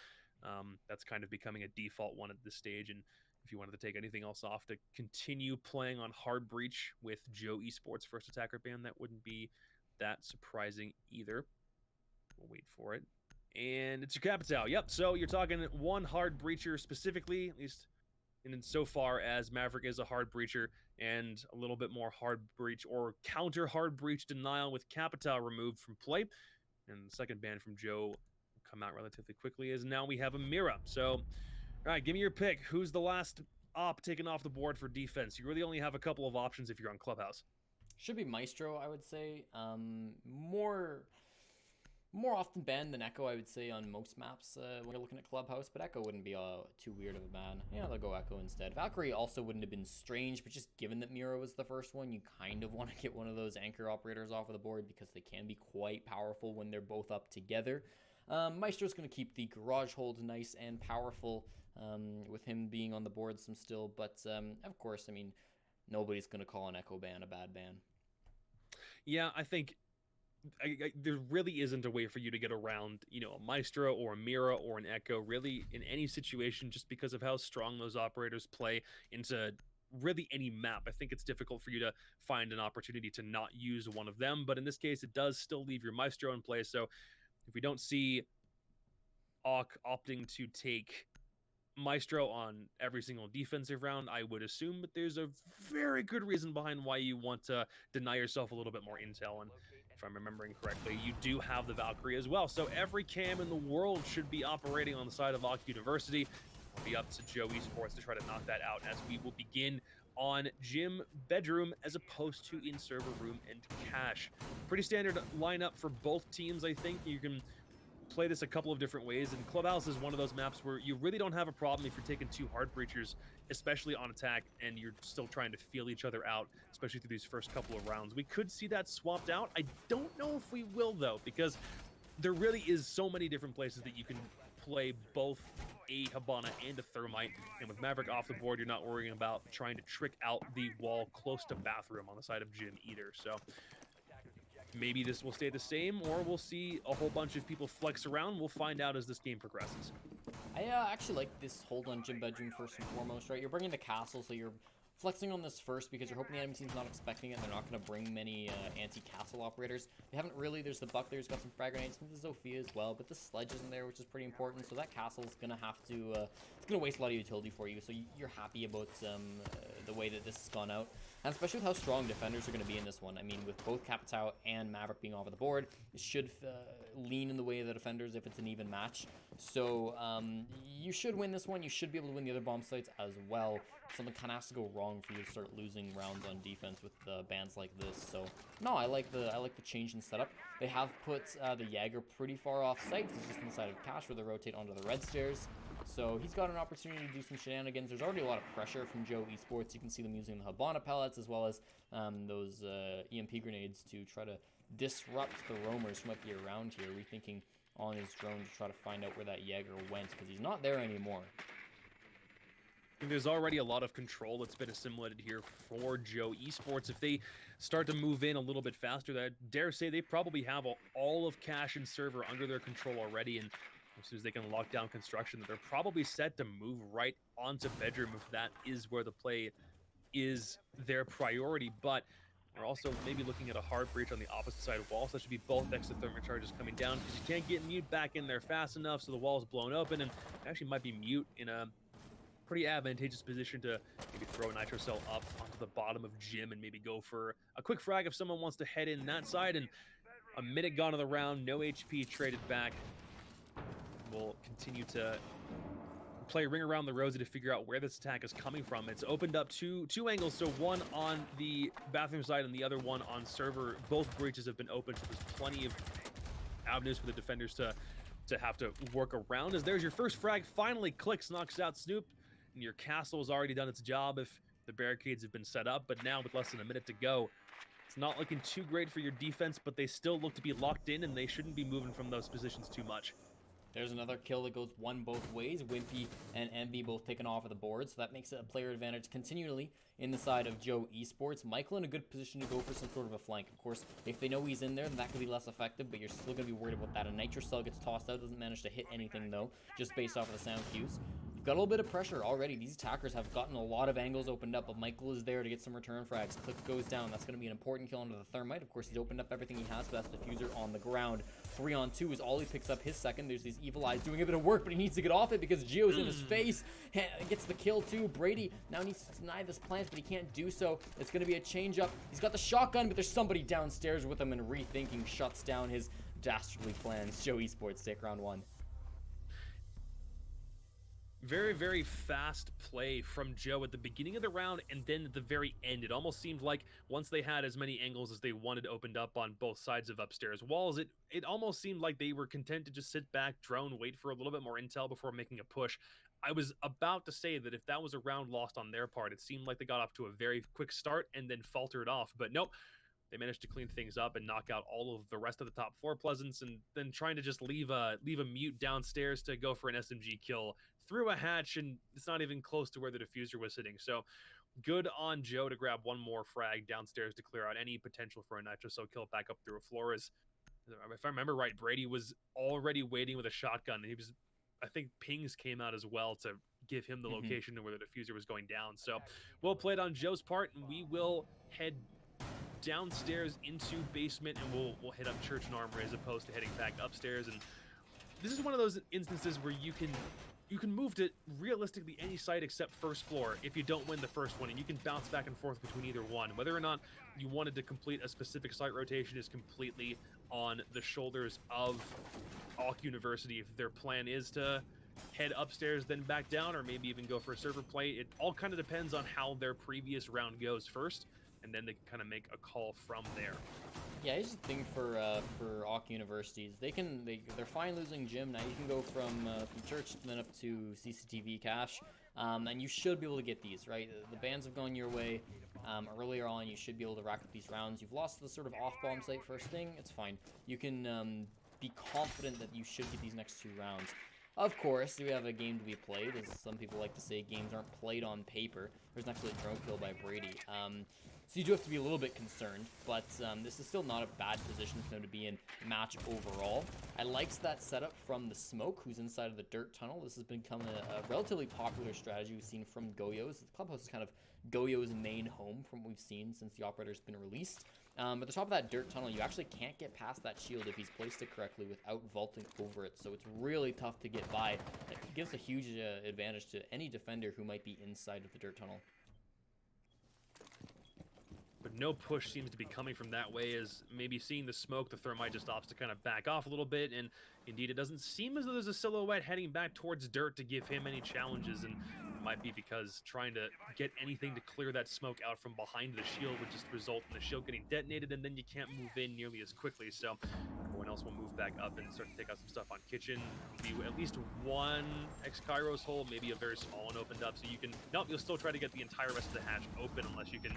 that's kind of becoming a default one at this stage. And if you wanted to take anything else off to continue playing on Hard Breach with Joe Esports first attacker ban, that wouldn't be that surprising either. We'll wait for it. And it's your Capital. Yep, so you're talking one Hard Breacher specifically, at least in so far as Maverick is a Hard Breacher, and a little bit more Hard Breach or counter Hard Breach denial with Capital removed from play. And the second ban from Joe will come out relatively quickly, as now we have a Mira. So, all right, give me your pick. Who's the last op taken off the board for defense? You really only have a couple of options if you're on Clubhouse. Should be Maestro, I would say. More More often banned than Echo, I would say, on most maps when you're looking at Clubhouse, but Echo wouldn't be too weird of a ban. Yeah, they'll go Echo instead. Valkyrie also wouldn't have been strange, but just given that Mira was the first one, you kind of want to get one of those anchor operators off of the board because they can be quite powerful when they're both up together. Maestro's going to keep the garage hold nice and powerful with him being on the board some still, but of course, I mean, nobody's going to call an Echo ban a bad ban. Yeah, I think there really isn't a way for you to get around, a Maestro or a Mira or an Echo, really, in any situation, just because of how strong those operators play into really any map. I think it's difficult for you to find an opportunity to not use one of them, but in this case, it does still leave your Maestro in play, so if we don't see Auk opting to take Maestro on every single defensive round, I would assume that there's a very good reason behind why you want to deny yourself a little bit more intel. And if I'm remembering correctly, you do have the Valkyrie as well. So every cam in the world should be operating on the side of Auk University. It'll be up to Joe Esports to try to knock that out as we will begin on gym bedroom as opposed to in server room and cache. Pretty standard lineup for both teams, I think. You can play this a couple of different ways, and Clubhouse is one of those maps where you really don't have a problem if you're taking two hard breachers, especially on attack, and you're still trying to feel each other out, especially through these first couple of rounds. We could see that swapped out. I don't know if we will, though, because there really is so many different places that you can play both a Hibana and a Thermite, and with Maverick off the board, you're not worrying about trying to trick out the wall close to bathroom on the side of gym either. So maybe this will stay the same, or we'll see a whole bunch of people flex around. We'll find out as this game progresses. I actually like this hold on gym bedroom first and foremost, right? You're bringing the castle, so you're flexing on this first because you're hoping the enemy team's not expecting it and they're not going to bring many anti-castle operators. They haven't really. There's the Buckler who's got some frag grenades, and the Zofia as well, but the sledge isn't there, which is pretty important, so that castle's going to have to, it's going to waste a lot of utility for you, so you're happy about the way that this has gone out. And especially with how strong defenders are going to be in this one. I mean, with both Capitao and Maverick being off of the board, it should lean in the way of the defenders if it's an even match. So you should win this one. You should be able to win the other bomb sites as well. Something kind of has to go wrong for you to start losing rounds on defense with bans like this. So no, I like the change in setup. They have put the Jaeger pretty far off site. It's just inside of cache where they rotate onto the red stairs. So he's got an opportunity to do some shenanigans. There's already a lot of pressure from Joe Esports. You can see them using the Hibana pellets as well as those EMP grenades to try to disrupt the roamers who might be around here, rethinking on his drone to try to find out where that Jaeger went, because he's not there anymore. There's already a lot of control that's been assimilated here for Joe Esports. If they start to move in a little bit faster, I dare say they probably have all of cache and server under their control already, and as soon as they can lock down construction, they're probably set to move right onto bedroom if that is where the play is their priority. But we're also maybe looking at a hard breach on the opposite side wall, so that should be both exothermic charges coming down, because you can't get Mute back in there fast enough, so the wall is blown open, and actually might be Mute in a pretty advantageous position to maybe throw a Nitro Cell up onto the bottom of gym and maybe go for a quick frag if someone wants to head in that side. And a minute gone of the round, no HP traded back. We'll continue to play Ring Around the Rosie to figure out where this attack is coming from. It's opened up two angles, so one on the bathroom side and the other one on server. Both breaches have been opened, so there's plenty of avenues for the defenders to have to work around. As there's your first frag, finally clicks, knocks out Snoop, and your castle has already done its job if the barricades have been set up. But now with less than a minute to go, it's not looking too great for your defense, but they still look to be locked in, and they shouldn't be moving from those positions too much. There's another kill that goes one both ways. Wimpy and Envy both taken off of the board, so that makes it a player advantage continually in the side of Joe Esports. Michael in a good position to go for some sort of a flank. Of course, if they know he's in there, then that could be less effective, but you're still going to be worried about that. A Nitro Cell gets tossed out, doesn't manage to hit anything though, just based off of the sound cues. You've got a little bit of pressure already. These attackers have gotten a lot of angles opened up, but Michael is there to get some return frags. Click goes down. That's going to be an important kill onto the Thermite. Of course, he's opened up everything he has, but that's diffuser on the ground. 3-on-2 is all he picks up his second. There's these evil eyes doing a bit of work, but he needs to get off it because Gio's in his face. Gets the kill too. Brady now needs to deny this plant, but he can't do so. It's going to be a change up. He's got the shotgun, but there's somebody downstairs with him, and rethinking shuts down his dastardly plans. Joe Esports take round one. Very, very fast play from Joe at the beginning of the round and then at the very end. It almost seemed like once they had as many angles as they wanted opened up on both sides of upstairs walls, it almost seemed like they were content to just sit back, drone, wait for a little bit more intel before making a push. I was about to say that if that was a round lost on their part, it seemed like they got off to a very quick start and then faltered off. But nope, they managed to clean things up and knock out all of the rest of the top four Pleasants, and then trying to just leave a mute downstairs to go for an SMG kill through a hatch, and it's not even close to where the diffuser was sitting. So good on Joe to grab one more frag downstairs to clear out any potential for a Nitro So kill back up through a floor. As if I remember right, Brady was already waiting with a shotgun, and he was, I think pings came out as well to give him the location where the diffuser was going down. So well played on Joe's part, and we will head downstairs into basement, and we'll hit up Church and Armory as opposed to heading back upstairs. And this is one of those instances where you can move to realistically any site except first floor if you don't win the first one, and you can bounce back and forth between either one. Whether or not you wanted to complete a specific site rotation is completely on the shoulders of Auk University. If their plan is to head upstairs then back down, or maybe even go for a server play, it all kind of depends on how their previous round goes first, and then they can kind of make a call from there. Yeah, here's the thing for Auk universities. They're fine losing gym. Now you can go from church then up to CCTV cash, and you should be able to get these, right? The bans have gone your way. Earlier on, you should be able to rack up these rounds. You've lost the sort of off-bomb site first thing. It's fine. You can be confident that you should get these next 2 rounds. Of course, we have a game to be played. As some people like to say, games aren't played on paper. There's an excellent drone kill by Brady. So you do have to be a little bit concerned, but this is still not a bad position for them to be in match overall. I liked that setup from the Smoke, who's inside of the dirt tunnel. This has become a relatively popular strategy we've seen from Goyo's. The clubhouse is kind of Goyo's main home from what we've seen since the operator's been released. At the top of that dirt tunnel, you actually can't get past that shield if he's placed it correctly without vaulting over it, so it's really tough to get by. It gives a huge advantage to any defender who might be inside of the dirt tunnel. But no push seems to be coming from that way, as maybe seeing the smoke, the thermite just opts to kind of back off a little bit, and indeed it doesn't seem as though there's a silhouette heading back towards dirt to give him any challenges, and it might be because trying to get anything to clear that smoke out from behind the shield would just result in the shield getting detonated, and then you can't move in nearly as quickly. So everyone else will move back up and start to take out some stuff on kitchen. Be at least one X-Kairos hole, maybe a very small one opened up, so you can, nope, you'll still try to get the entire rest of the hatch open unless you can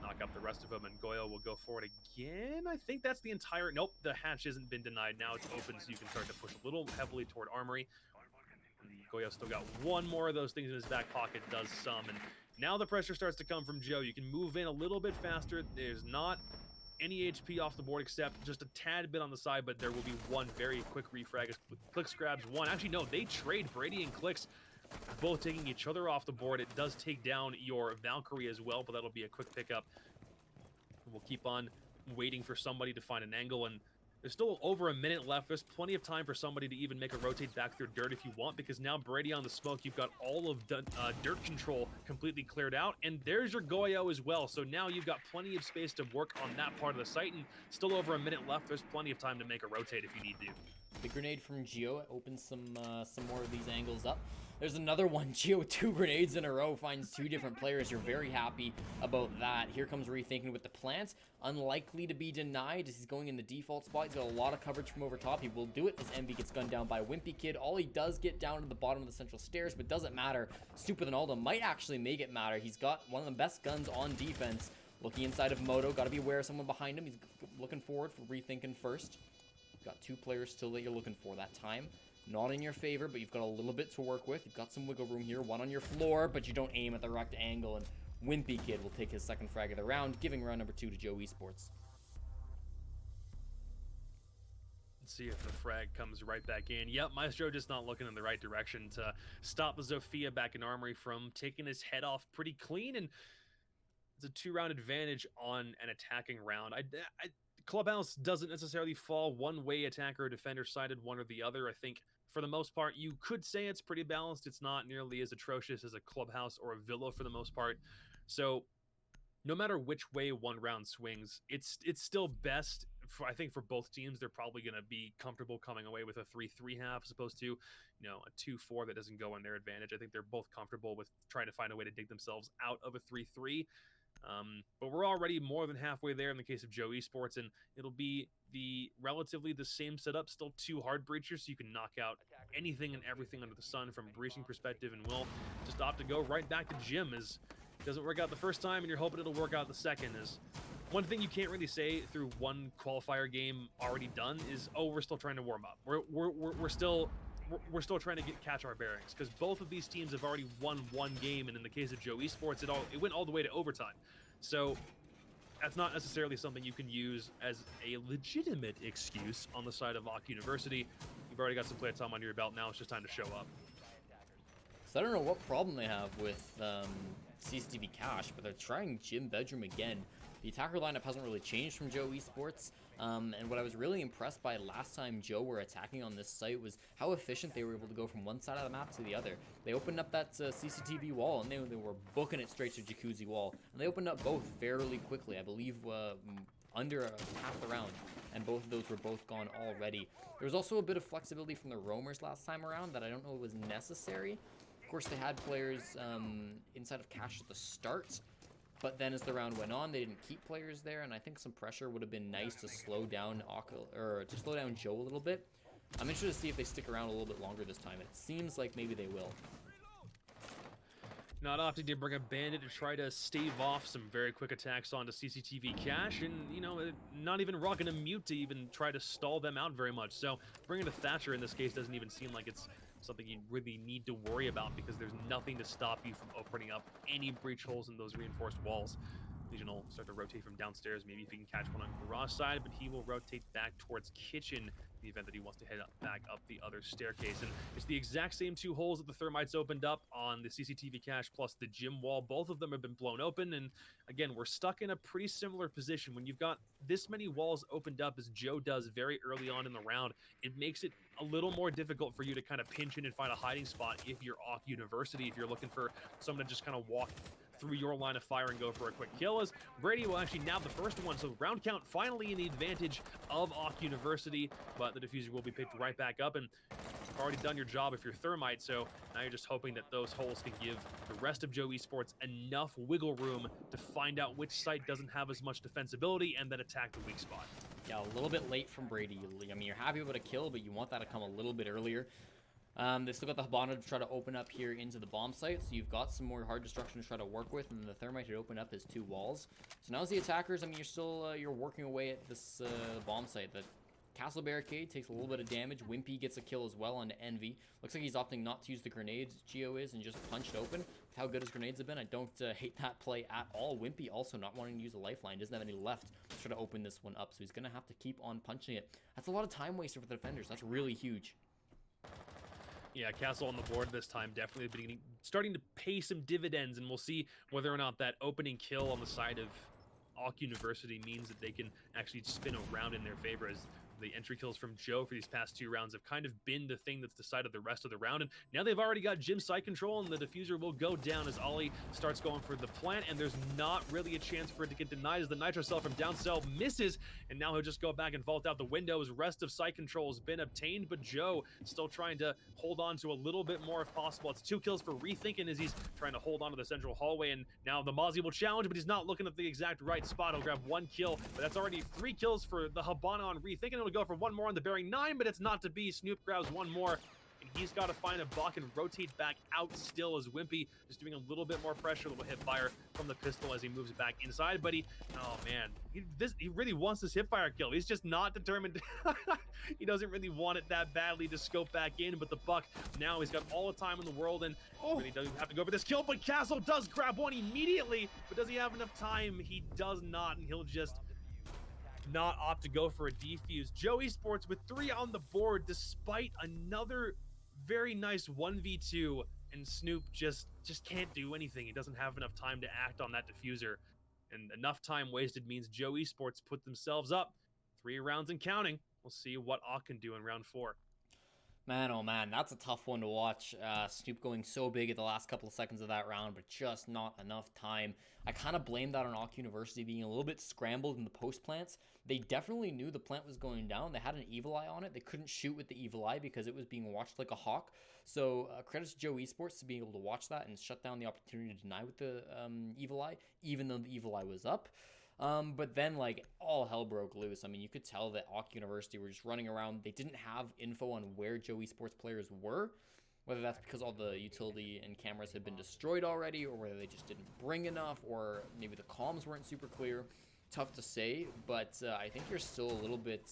knock up the rest of them, and Goyo will go forward again. I think that's the entire, nope, the hatch hasn't been denied. Now it's open, so you can start to push a little heavily toward Armory. And Goyo still got one more of those things in his back pocket, does some, and now the pressure starts to come from Joe. You can move in a little bit faster. There's not any HP off the board except just a tad bit on the side, but there will be one very quick refrag as Clicks grabs one. Actually, no, they trade. Brady and Clicks both taking each other off the board. It does take down your Valkyrie as well, but that'll be a quick pickup. We'll keep on waiting for somebody to find an angle, and there's still over a minute left. There's plenty of time for somebody to even make a rotate back through dirt if you want, because now Brady on the smoke, you've got all of dirt control completely cleared out, and there's your Goyo as well. So now you've got plenty of space to work on that part of the site, and still over a minute left. There's plenty of time to make a rotate if you need to. The grenade from Geo opens some more of these angles up. There's another one. Geo with 2 grenades in a row finds 2 different players. You're very happy about that. Here comes Rethinking with the plants. Unlikely to be denied as he's going in the default spot. He's got a lot of coverage from over top. He will do it as Envy gets gunned down by Wimpy Kid. All he does get down to the bottom of the central stairs, but doesn't matter. Stupid Ronaldo might actually make it matter. He's got one of the best guns on defense. Looking inside of Moto. Got to be aware of someone behind him. He's looking forward for Rethinking first. Got 2 players still that you're looking for. That time not in your favor, but you've got a little bit to work with. You've got some wiggle room here. One on your floor, but you don't aim at the correct angle, and Wimpy Kid will take his second frag of the round, giving round number 2 to Joe Esports. Let's see if the frag comes right back in. Yep, Maestro just not looking in the right direction to stop Zofia back in Armory from taking his head off pretty clean, and it's a 2-round advantage on an attacking round. Clubhouse doesn't necessarily fall one way, attacker or defender sided, one or the other. I think for the most part, you could say it's pretty balanced. It's not nearly as atrocious as a Clubhouse or a Villa for the most part. So no matter which way one round swings, it's still best I think for both teams, they're probably going to be comfortable coming away with a 3-3 half as opposed to, a 2-4 that doesn't go in their advantage. I think they're both comfortable with trying to find a way to dig themselves out of a 3-3. But we're already more than halfway there in the case of Joe Esports, and it'll be relatively the same setup, still 2 hard breachers, so you can knock out anything and everything under the sun from a breaching perspective, and we'll just opt to go right back to gym as it doesn't work out the first time, and you're hoping it'll work out the second. Is one thing you can't really say through one qualifier game already done is, oh, we're still trying to warm up. We're still trying to catch our bearings, because both of these teams have already won one game, and in the case of Joe Esports, it went all the way to overtime. So that's not necessarily something you can use as a legitimate excuse on the side of Locke University. You've already got some play time under your belt. Now it's just time to show up. So I don't know what problem they have with CCTV Cash, but they're trying Gym Bedroom again. The attacker lineup hasn't really changed from Joe Esports. And what I was really impressed by last time Joe were attacking on this site was how efficient they were able to go from one side of the map to the other. They opened up that CCTV wall, and they were booking it straight to Jacuzzi wall. And they opened up both fairly quickly, I believe under half the round. And both of those were both gone already. There was also a bit of flexibility from the roamers last time around that I don't know was necessary. Of course, they had players inside of Cash at the start. But then as the round went on, they didn't keep players there, and I think some pressure would have been nice to slow down Joe a little bit. I'm interested to see if they stick around a little bit longer this time. It seems like maybe they will. Not opting to bring a bandit to try to stave off some very quick attacks onto CCTV Cash, and, not even rocking a mute to even try to stall them out very much. So bringing a Thatcher in this case doesn't even seem like it's something you really need to worry about, because there's nothing to stop you from opening up any breach holes in those reinforced walls. Legion will start to rotate from downstairs, maybe if he can catch one on garage side, but he will rotate back towards kitchen in the event that he wants to head back up the other staircase. And it's the exact same 2 holes that the Thermites opened up on the CCTV Cache plus the gym wall. Both of them have been blown open, and again, we're stuck in a pretty similar position. When you've got this many walls opened up, as Joe does very early on in the round, it makes it a little more difficult for you to kind of pinch in and find a hiding spot if you're Ock University, if you're looking for someone to just kind of walk through your line of fire and go for a quick kill, as Brady will actually nab the first one. So round count finally in the advantage of Ock University, but the diffuser will be picked right back up, and you've already done your job if you're Thermite, so now you're just hoping that those holes can give the rest of Joe Esports enough wiggle room to find out which site doesn't have as much defensibility and then attack the weak spot. Yeah, a little bit late from Brady. I mean, you're happy with a kill, but you want that to come a little bit earlier. They've still got the Habana to try to open up here into the bomb site, so you've got some more hard destruction to try to work with, and the Thermite had opened up his 2 walls. So now as the attackers, I mean, you're working away at this bomb site. The Castle Barricade takes a little bit of damage. Wimpy gets a kill as well on Envy. Looks like he's opting not to use the grenades, Geo is, and just punch it open. With how good his grenades have been, I don't hate that play at all. Wimpy also not wanting to use a lifeline, doesn't have any left to try to open this one up, so he's going to have to keep on punching it. That's a lot of time wasted for the defenders. That's really huge. Yeah, Castle on the board this time, definitely starting to pay some dividends, and we'll see whether or not that opening kill on the side of Ock University means that they can actually spin around in their favor, as the entry kills from Joe for these past 2 rounds have kind of been the thing that's decided the rest of the round. And now they've already got Jim side control, and the diffuser will go down as Ollie starts going for the plant, and there's not really a chance for it to get denied as the nitro cell from down cell misses, and now he'll just go back and vault out the window as rest of side control has been obtained, but Joe still trying to hold on to a little bit more if possible. It's 2 kills for Rethinking as he's trying to hold on to the central hallway, and now the Mozzie will challenge, but he's not looking at the exact right spot. He'll grab 1 kill, but that's already 3 kills for the Habana on Rethinking. It'll go for 1 more on the Bearing 9, but it's not to be. Snoop grabs 1 more, and he's got to find a buck and rotate back out still, as Wimpy just doing a little bit more pressure, a little hip fire from the pistol as he moves back inside. But oh man, he really wants this hip fire kill. He's just not determined. He doesn't really want it that badly to scope back in, but the buck, now he's got all the time in the world, and really doesn't have to go for this kill, but Castle does grab 1 immediately. But does he have enough time? He does not, and he'll just not opt to go for a defuse. Joe Esports with 3 on the board despite another very nice 1v2, and Snoop just can't do anything. He doesn't have enough time to act on that diffuser, and enough time wasted means Joe Esports put themselves up 3 rounds and counting. We'll see what Ock can do in round 4. Man, oh man, that's a tough one to watch. Snoop going so big at the last couple of seconds of that round, but just not enough time. I kind of blame that on Hawk University being a little bit scrambled in the post plants. They definitely knew the plant was going down. They had an evil eye on it. They couldn't shoot with the evil eye because it was being watched like a hawk. So credit to Joe Esports to being able to watch that and shut down the opportunity to deny with the evil eye, even though the evil eye was up. But then, like, all hell broke loose. I mean, you could tell that Hawk University were just running around. They didn't have info on where Joe Esports players were, whether that's because all the utility and cameras had been destroyed already, or whether they just didn't bring enough, or maybe the comms weren't super clear. Tough to say, but I think you're still a little bit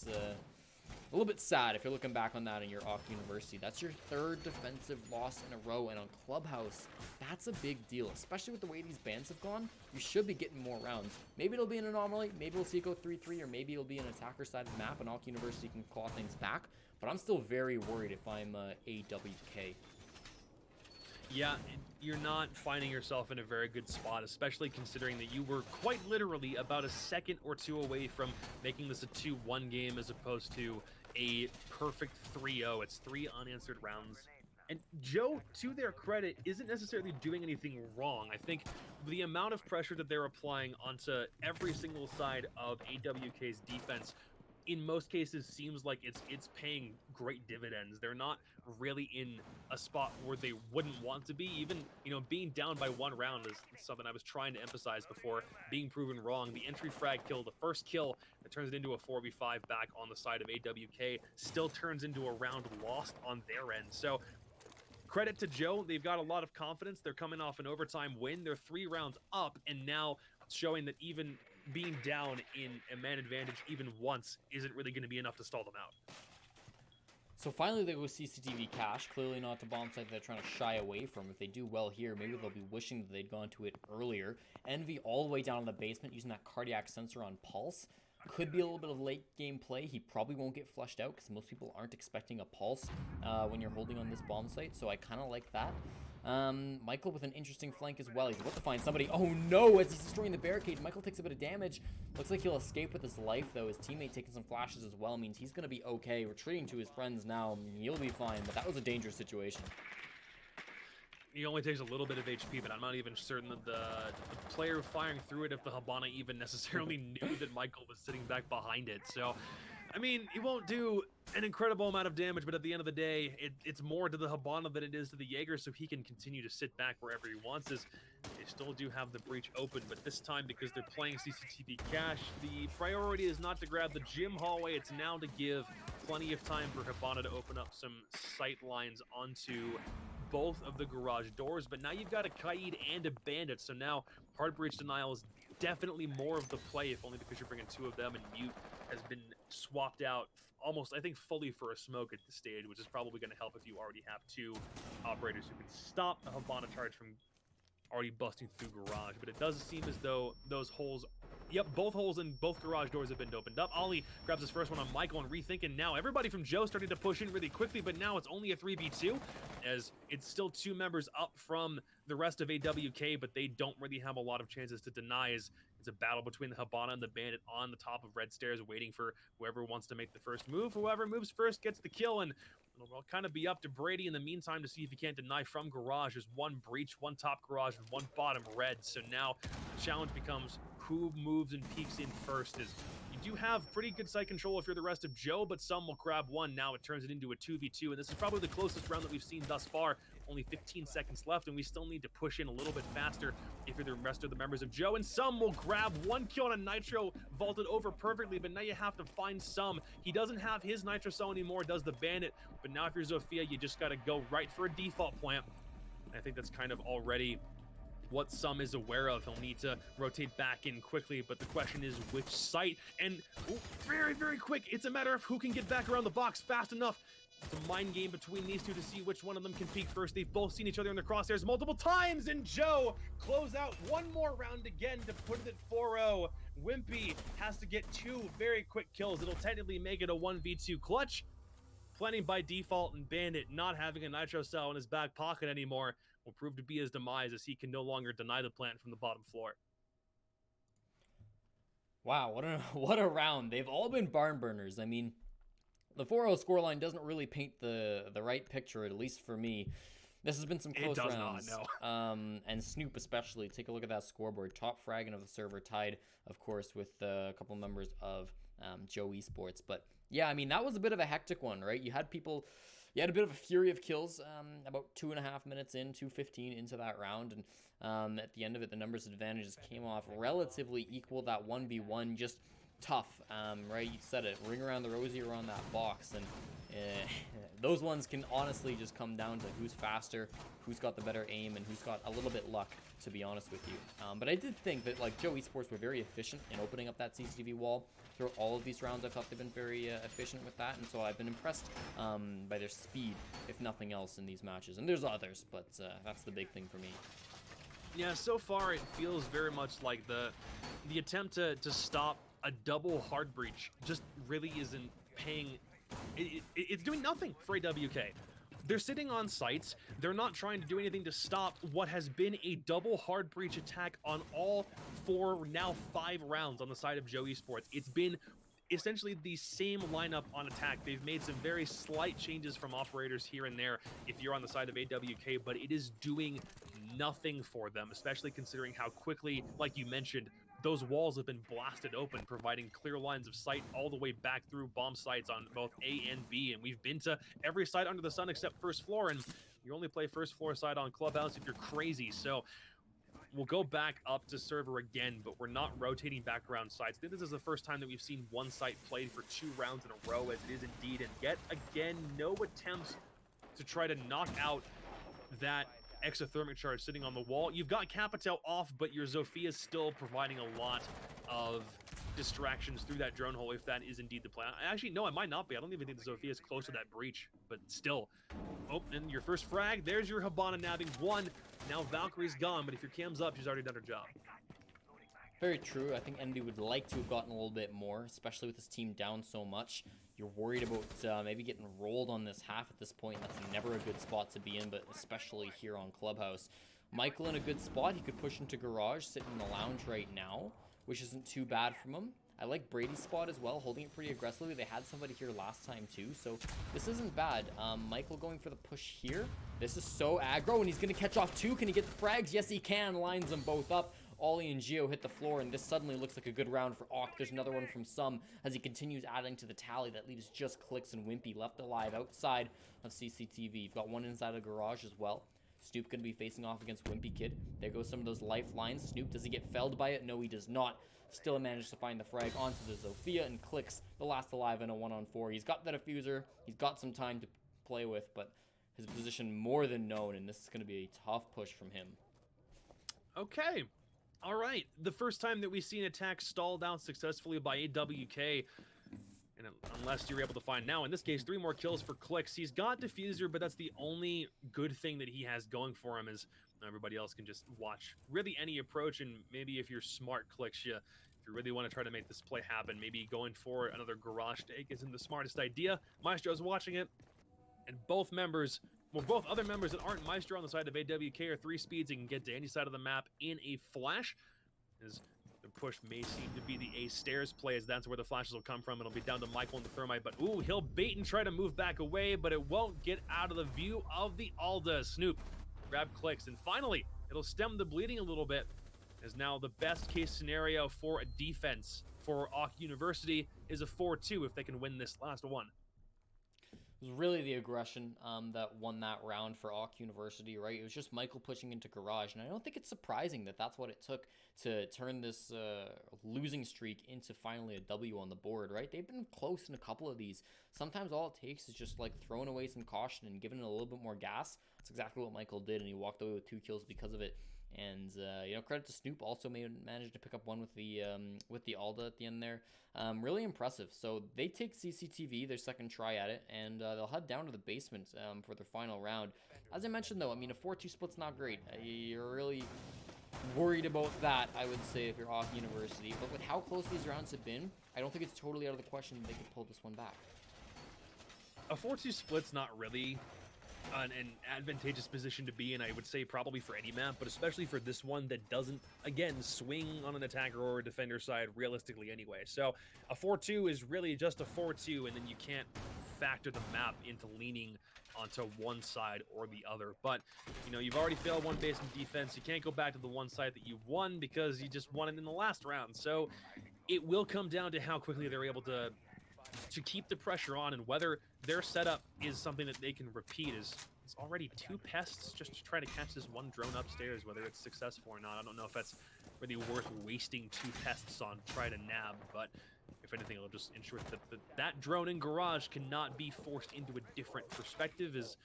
sad if you're looking back on that in your Hawk University. That's your third defensive loss in a row, and on Clubhouse, that's a big deal, especially with the way these bans have gone. You should be getting more rounds. Maybe it'll be an anomaly, maybe we'll see it go 3-3, or maybe it'll be an attacker side of the map and Hawk University can claw things back, but I'm still very worried if I'm AWK. Yeah, you're not finding yourself in a very good spot, especially considering that you were quite literally about a second or two away from making this a 2-1 game as opposed to a perfect 3-0. It's 3 unanswered rounds. And Joe, to their credit, isn't necessarily doing anything wrong. I think the amount of pressure that they're applying onto every single side of AWK's defense in most cases seems like it's paying great dividends. They're not really in a spot where they wouldn't want to be. Even, being down by 1 round is something I was trying to emphasize before being proven wrong. The entry frag kill, the first kill that turns it into a 4v5 back on the side of AWK, still turns into a round lost on their end. So credit to Joe. They've got a lot of confidence. They're coming off an overtime win. They're 3 rounds up, and now showing that even being down in a man advantage even once isn't really going to be enough to stall them out. So finally they go CCTV cache, clearly not the bomb site they're trying to shy away from. If they do well here, maybe they'll be wishing that they'd gone to it earlier. Envy all the way down in the basement using that cardiac sensor on Pulse. Could be a little bit of late game play. He probably won't get flushed out because most people aren't expecting a Pulse when you're holding on this bomb site, so I kind of like that. Michael with an interesting flank as well. He's about to find somebody. Oh no, as he's destroying the barricade, Michael takes a bit of damage. Looks like he'll escape with his life though. His teammate taking some flashes as well means he's going to be okay. Retreating to his friends now. He'll be fine, but that was a dangerous situation. He only takes a little bit of HP, but I'm not even certain that the player firing through it, if the Habana even necessarily knew that Michael was sitting back behind it. So, I mean, he won't do an incredible amount of damage, but at the end of the day, it's more to the Habana than it is to the Jaeger, so he can continue to sit back wherever he wants. As they still do have the breach open, but this time, because they're playing CCTV cache, the priority is not to grab the gym hallway. It's now to give plenty of time for Habana to open up some sight lines onto both of the garage doors. But now you've got a Kaid and a Bandit, so now hard breach denial is definitely more of the play, if only because you're bringing 2 of them, and Mute has been swapped out almost, I think, fully for a smoke at this stage, which is probably going to help if you already have 2 operators who can stop the Habana charge from already busting through garage. But it does seem as though those holes, both holes in both garage doors have been opened up. Ollie grabs his first one on Michael and rethinking now. Everybody from Joe starting to push in really quickly, but now it's only a 3v2 as it's still 2 members up from the rest of AWK, but they don't really have a lot of chances to deny as it's a battle between the Habana and the Bandit on the top of red stairs, waiting for whoever wants to make the first move. Whoever moves first gets the kill, and it'll kind of be up to Brady in the meantime to see if he can't deny from garage. There's 1 breach, 1 top garage, and 1 bottom red. So now the challenge becomes who moves and peeks in first. Is you do have pretty good site control if you're the rest of Joe, but some will grab 1. Now it turns it into a 2v2, and this is probably the closest round that we've seen thus far. Only 15 seconds left, and we still need to push in a little bit faster if you're the rest of the members of Joe. And some will grab 1 kill on a Nitro, vaulted over perfectly, but now you have to find some. He doesn't have his Nitro cell anymore, does the Bandit, but now if you're Zofia, you just got to go right for a default plant. And I think that's kind of already what Some is aware of. He'll need to rotate back in quickly, but the question is which site. And very, very quick, it's a matter of who can get back around the box fast enough. It's a mind game between these 2 to see which one of them can peek first. They've both seen each other in the crosshairs multiple times, and Joe close out 1 more round again to put it at 4-0. Wimpy has to get 2 very quick kills. It'll technically make it a 1v2 clutch. Planning by default, and Bandit not having a Nitro cell in his back pocket anymore will prove to be his demise, as he can no longer deny the plant from the bottom floor. Wow, what a round. They've all been barn burners. I mean, The 4-0 scoreline doesn't really paint the right picture, at least for me. This has been some close does rounds. not, no. And Snoop especially. Take a look at that scoreboard. Top fragging of the server, tied, of course, with a couple members of Joe Esports. But yeah, I mean, that was a bit of a hectic one, right? You had a bit of a fury of kills about 2.5 minutes in, 2:15 into that round. And at the end of it, the numbers advantages came off relatively equal. That 1v1 just tough, right? You said it, ring around the rosy around that box, and those ones can honestly just come down to who's faster, who's got the better aim, and who's got a little bit luck, to be honest with you. But I did think that like Joe Esports were very efficient in opening up that CCTV wall through all of these rounds. I thought they've been very efficient with that, and so I've been impressed by their speed, if nothing else, in these matches. And there's others, but that's the big thing for me. Yeah, so far it feels very much like the attempt to stop a double hard breach just really isn't paying. It's doing nothing for AWK. They're sitting on sites. They're not trying to do anything to stop what has been a double hard breach attack on all 4, now 5 rounds on the side of Joe Esports. It's been essentially the same lineup on attack. They've made some very slight changes from operators here and there if you're on the side of AWK, but it is doing nothing for them, especially considering how quickly, like you mentioned, those walls have been blasted open, providing clear lines of sight all the way back through bomb sites on both A and B. And we've been to every site under the sun except first floor, and you only play first floor side on Clubhouse if you're crazy. So we'll go back up to server again, but we're not rotating back around sites. I think this is the first time that we've seen one site played for 2 rounds in a row, as it is indeed. And yet again, no attempts to try to knock out that exothermic charge sitting on the wall. You've got Capital off, but your Zofia is still providing a lot of distractions through that drone hole, if that is indeed the plan. Actually, no, it might not be. I don't even think the Zofia is close to that breach, but still. Oh, and your first frag. There's your Hibana nabbing 1. Now Valkyrie's gone, but if your cam's up, she's already done her job. Very true. I think Envy would like to have gotten a little bit more, especially with his team down so much. You're worried about maybe getting rolled on this half at this point. That's never a good spot to be in, but especially here on Clubhouse. Michael in a good spot. He could push into Garage, sitting in the lounge right now, which isn't too bad from him. I like Brady's spot as well, holding it pretty aggressively. They had somebody here last time too, so this isn't bad. Michael going for the push here. This is so aggro, and he's going to catch off 2. Can he get the frags? Yes, he can. Lines them both up. Ollie and Gio hit the floor, and this suddenly looks like a good round for Ock. There's another one from Sum as he continues adding to the tally. That leaves just Clicks and Wimpy left alive outside of CCTV. You've got one inside of Garage as well. Snoop going to be facing off against Wimpy Kid. There goes some of those lifelines. Snoop, does he get felled by it? No, he does not. Still manages to find the frag onto the Zofia, and Clicks the last alive in a 1-on-4. He's got that diffuser. He's got some time to play with, but his position more than known, and this is going to be a tough push from him. Okay. All right, the first time that we've seen attack stalled out successfully by AWK, and unless you're able to find now, in this case, 3 more kills for Clicks. He's got Diffuser, but that's the only good thing that he has going for him, is everybody else can just watch really any approach, and maybe if you're smart, Clicks, if you really want to try to make this play happen, maybe going for another Garage take isn't the smartest idea. Maestro's watching it, and both other members that aren't Maestro on the side of AWK are 3 speeds and can get to any side of the map in a flash. As the push may seem to be the A stairs play, as that's where the flashes will come from. It'll be down to Michael and the Thermite, but ooh, he'll bait and try to move back away, but it won't get out of the view of the Alda. Snoop grab Clicks, and finally, it'll stem the bleeding a little bit, as now the best case scenario for a defense for Auk University is a 4-2 if they can win this last one. It was really the aggression that won that round for Auk University, right? It was just Michael pushing into Garage, and I don't think it's surprising that that's what it took to turn this losing streak into finally a W on the board, right? They've been close in a couple of these. Sometimes all it takes is just like throwing away some caution and giving it a little bit more gas. That's exactly what Michael did, and he walked away with 2 kills because of it. And credit to Snoop, also managed to pick up one with the Alda at the end there. Really impressive. So they take CCTV, their second try at it, and they'll head down to the basement for their final round. As I mentioned, though, I mean, a 4-2 split's not great. You're really worried about that, I would say, if you're Auk University. But with how close these rounds have been, I don't think it's totally out of the question they could pull this one back. A 4-2 split's not really an advantageous position to be in, I would say, probably for any map, but especially for this one that doesn't, again, swing on an attacker or a defender side realistically anyway. So a 4-2 is really just a 4-2, and then you can't factor the map into leaning onto one side or the other. But, you know, you've already failed one base in defense. You can't go back to the one side that you won because you just won it in the last round. So it will come down to how quickly they're able to keep the pressure on, and whether their setup is something that they can repeat. It's already 2 pests just to try to catch this one drone upstairs, whether it's successful or not. I don't know if that's really worth wasting 2 pests on to try to nab, but if anything, it'll just ensure that that drone in garage cannot be forced into a different perspective, as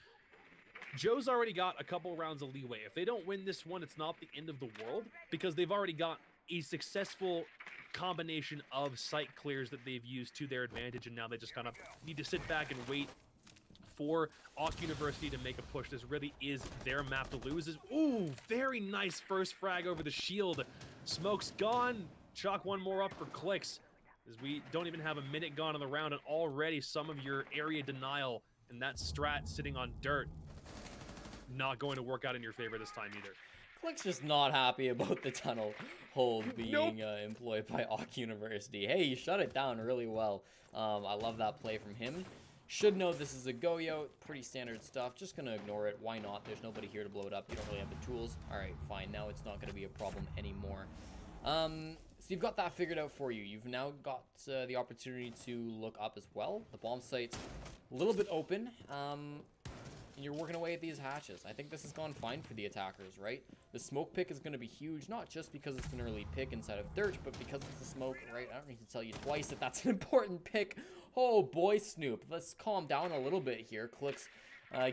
Joe's already got a couple rounds of leeway. If they don't win this one, it's not the end of the world, because they've already got a successful combination of site clears that they've used to their advantage, and now they just kind of need to sit back and wait for Auck University to make a push. This really is their map to lose. Ooh, very nice first frag over the shield. Smoke's gone. Chalk one more up for Clicks, as we don't even have a minute gone in the round, and already some of your area denial and that strat sitting on dirt not going to work out in your favor this time either. Click's just not happy about the tunnel hold being employed by Auck University. Hey, you shut it down really well. I love that play from him. Should know this is a go-yo, pretty standard stuff. Just gonna ignore it. Why not? There's nobody here to blow it up. You don't really have the tools. All right, fine. Now it's not gonna be a problem anymore. So you've got that figured out for you. You've now got the opportunity to look up as well. The bomb site's a little bit open. And you're working away at these hatches. I think this has gone fine for the attackers, right? The smoke pick is going to be huge, not just because it's an early pick inside of dirt, but because it's a smoke, right? I don't need to tell you twice that that's an important pick. Oh boy, Snoop. Let's calm down a little bit here. Clicks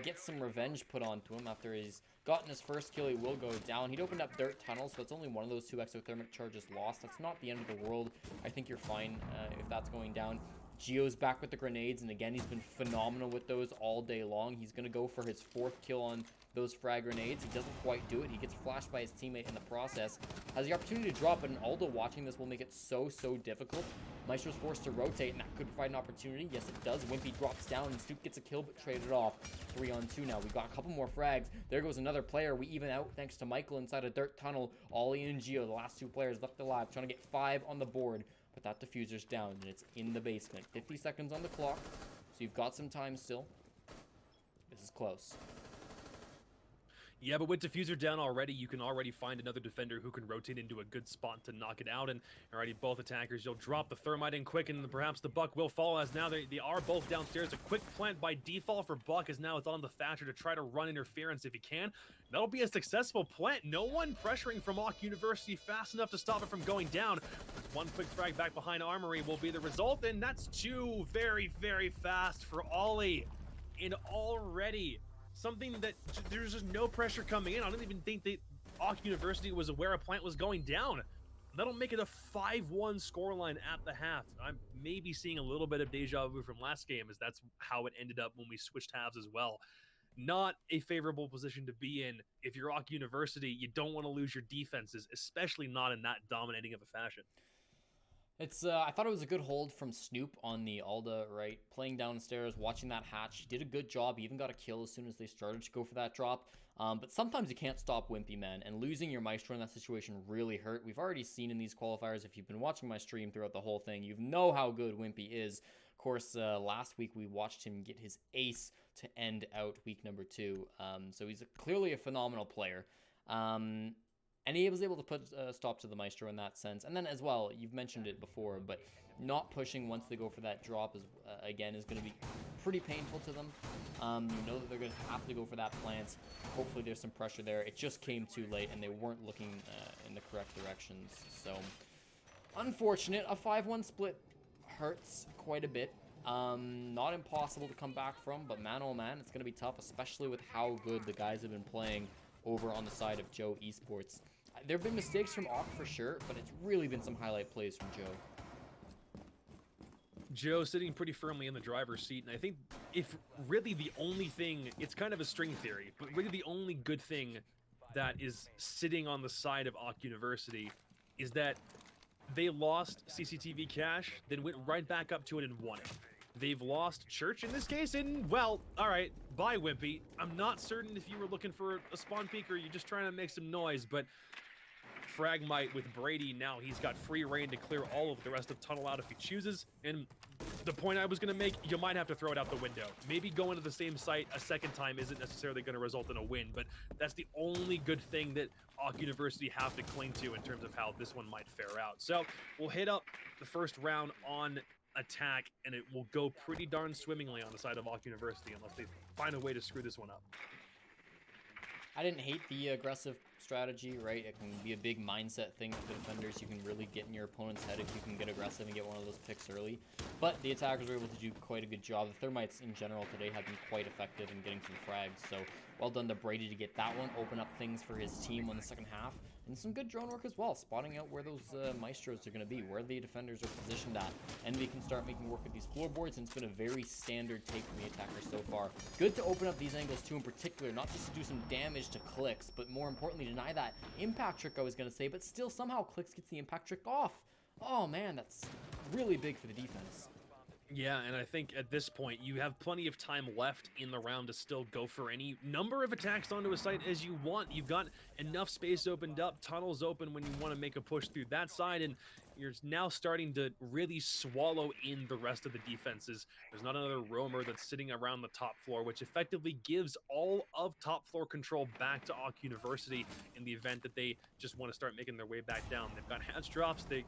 gets some revenge put onto him after he's gotten his first kill. He will go down. He'd opened up dirt tunnels, so it's only one of those 2 exothermic charges lost. That's not the end of the world. I think you're fine if that's going down. Gio's back with the grenades, and again, he's been phenomenal with those all day long. He's going to go for his 4th kill on those frag grenades. He doesn't quite do it. He gets flashed by his teammate in the process. Has the opportunity to drop it, and Aldo watching this will make it so difficult. Maestro's forced to rotate, and that could provide an opportunity. Yes, it does. Wimpy drops down, and Snoop gets a kill, but traded off. 3-on-2 now. We've got a couple more frags. There goes another player. We even out thanks to Michael inside a dirt tunnel. Ollie and Gio, the last 2 players left alive, trying to get 5 on the board. But that diffuser's down, and it's in the basement. 50 seconds on the clock, so you've got some time still. This is close. Yeah, but with diffuser down already, you can already find another defender who can rotate into a good spot to knock it out. And already both attackers, you'll drop the thermite in quick, and perhaps the Buck will fall, as now they are both downstairs. A quick plant by default for Buck, as now it's on the Thatcher to try to run interference if he can. That'll be a successful plant. No one pressuring from Auck University fast enough to stop it from going down. One quick frag back behind Armory will be the result, and that's 2 very fast for Ollie. And already something that there's just no pressure coming in. I don't even think that Auck University was aware a plant was going down. That'll make it a 5-1 scoreline at the half. I'm maybe seeing a little bit of deja vu from last game, as that's how it ended up when we switched halves as well. Not a favorable position to be in. If you're Auck University, you don't want to lose your defenses, especially not in that dominating of a fashion. It's I thought it was a good hold from Snoop on the Alda, right? Playing downstairs, watching that hatch. He did a good job. He even got a kill as soon as they started to go for that drop. But sometimes you can't stop Wimpy, man. And losing your Maestro in that situation really hurt. We've already seen in these qualifiers, if you've been watching my stream throughout the whole thing, you know how good Wimpy is. Of course, last week we watched him get his ace to end out week number 2. So he's clearly a phenomenal player. And he was able to put a stop to the Maestro in that sense. And then as well, you've mentioned it before, but not pushing once they go for that drop is again is going to be pretty painful to them. You know that they're going to have to go for that plant. Hopefully there's some pressure there. It just came too late, and they weren't looking in the correct directions. So unfortunate. A 5-1 split hurts quite a bit. Not impossible to come back from, but man oh man, it's going to be tough, especially with how good the guys have been playing over on the side of Joe Esports. There have been mistakes from Auck for sure, but it's really been some highlight plays from Joe. Joe sitting pretty firmly in the driver's seat, and I think if really the only thing, it's kind of a string theory, but really the only good thing that is sitting on the side of Auck University is that they lost CCTV cache, then went right back up to it and won it. They've lost Church in this case, and, well, all right, bye, Wimpy. I'm not certain if you were looking for a spawn peek or you're just trying to make some noise, but Fragmite with Brady. Now he's got free reign to clear all of the rest of Tunnel out if he chooses. And the point I was going to make, you might have to throw it out the window. Maybe going to the same site a second time isn't necessarily going to result in a win, but that's the only good thing that Auck University have to cling to in terms of how this one might fare out. So we'll hit up the first round on attack, and it will go pretty darn swimmingly on the side of Auck University unless they find a way to screw this one up. I didn't hate the aggressive strategy, right? It can be a big mindset thing with the defenders. You can really get in your opponent's head if you can get aggressive and get one of those picks early. But the attackers were able to do quite a good job. The Thermites in general today have been quite effective in getting some frags. So well done to Brady to get that one, open up things for his team on the second half. And some good drone work as well, spotting out where those maestros are going to be, where the defenders are positioned at. And we can start making work with these floorboards, and it's been a very standard take from the attackers so far. Good to open up these angles too in particular, not just to do some damage to Clicks, but more importantly, deny that impact trick I was going to say, but still somehow Clicks gets the impact trick off. Oh man, that's really big for the defense. Yeah, and I think at this point, you have plenty of time left in the round to still go for any number of attacks onto a site as you want. You've got enough space opened up, tunnels open when you want to make a push through that side, and you're now starting to really swallow in the rest of the defenses. There's not another roamer that's sitting around the top floor, which effectively gives all of top floor control back to Auck University in the event that they just want to start making their way back down. They've got hatch drops. They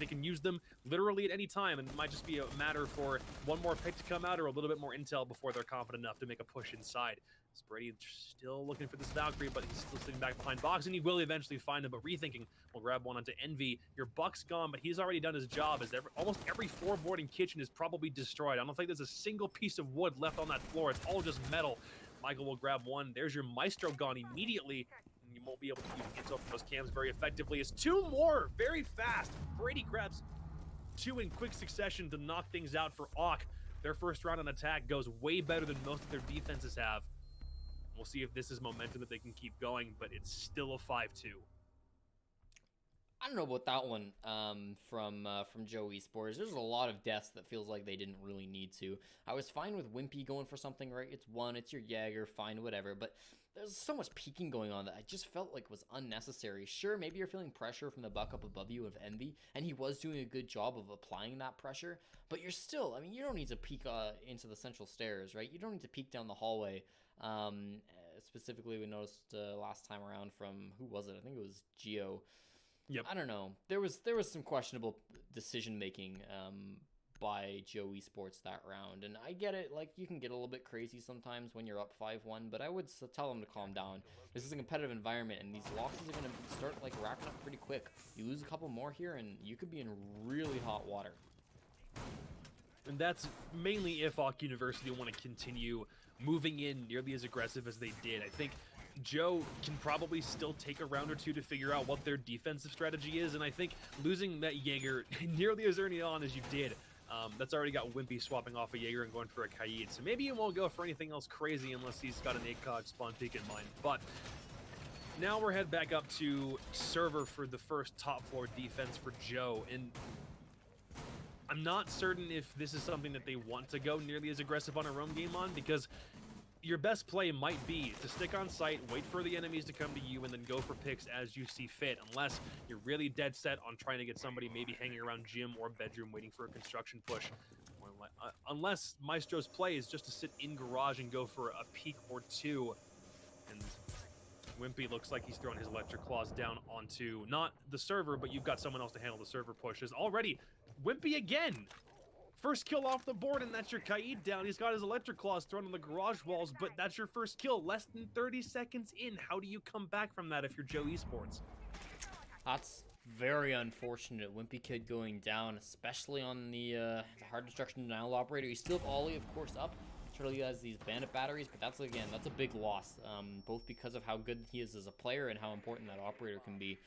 can use them literally at any time, and it might just be a matter for one more pick to come out or a little bit more intel before they're confident enough to make a push inside. Brady still looking for this Valkyrie, but he's still sitting back behind box, and he will eventually find him, but rethinking will grab one onto Envy. Your Buck's gone, but he's already done his job, as almost every floorboard and kitchen is probably destroyed. I don't think there's a single piece of wood left on that floor. It's all just metal. Michael will grab one. There's your Maestro gone immediately, and you won't be able to use intel from those cams very effectively. It's two more very fast. Brady grabs two in quick succession to knock things out for Auck. Their first round on attack goes way better than most of their defenses have. We'll see if this is momentum that they can keep going, but it's still a 5-2. I don't know about that one from Joe Esports. There's a lot of deaths that feels like they didn't really need to. I was fine with Wimpy going for something, right? It's one, it's your Jaeger, fine, whatever. But there's so much peeking going on that I just felt like was unnecessary. Sure, maybe you're feeling pressure from the buck up above you of Envy, and he was doing a good job of applying that pressure. But you're still, I mean, you don't need to peek into the central stairs, right? You don't need to peek down the hallway. Specifically, we noticed last time around from, who was it? I think it was Geo. Yep. I don't know. There was some questionable decision making by Joe Esports that round, and I get it. Like, you can get a little bit crazy sometimes when you're up 5-1, but I would tell them to calm down. This is a competitive environment, and these losses are going to start like racking up pretty quick. You lose a couple more here, and you could be in really hot water. And that's mainly if Auck University want to continue moving in nearly as aggressive as they did. I think Joe can probably still take a round or two to figure out what their defensive strategy is, and I think losing that Jaeger nearly as early on as you did, that's already got Wimpy swapping off a Jaeger and going for a Kaid, so maybe you won't go for anything else crazy unless he's got an ACOG spawn peek in mind. But now we're head back up to server for the first top floor defense for Joe, and I'm not certain if this is something that they want to go nearly as aggressive on a roam game on, because your best play might be to stick on site, wait for the enemies to come to you, and then go for picks as you see fit, unless you're really dead set on trying to get somebody maybe hanging around gym or bedroom waiting for a construction push. Unless Maestro's play is just to sit in garage and go for a peek or two. And Wimpy looks like he's throwing his electric claws down onto not the server, but you've got someone else to handle the server pushes. Already, Wimpy again! First kill off the board, and that's your Kaid down. He's got his electric claws thrown on the garage walls, but that's your first kill. Less than 30 seconds in. How do you come back from that if you're Joe Esports? That's very unfortunate. Wimpy Kid going down, especially on the hard destruction denial operator. You still have Ollie, of course, up. Charlie has these bandit batteries, but that's a big loss, both because of how good he is as a player and how important that operator can be.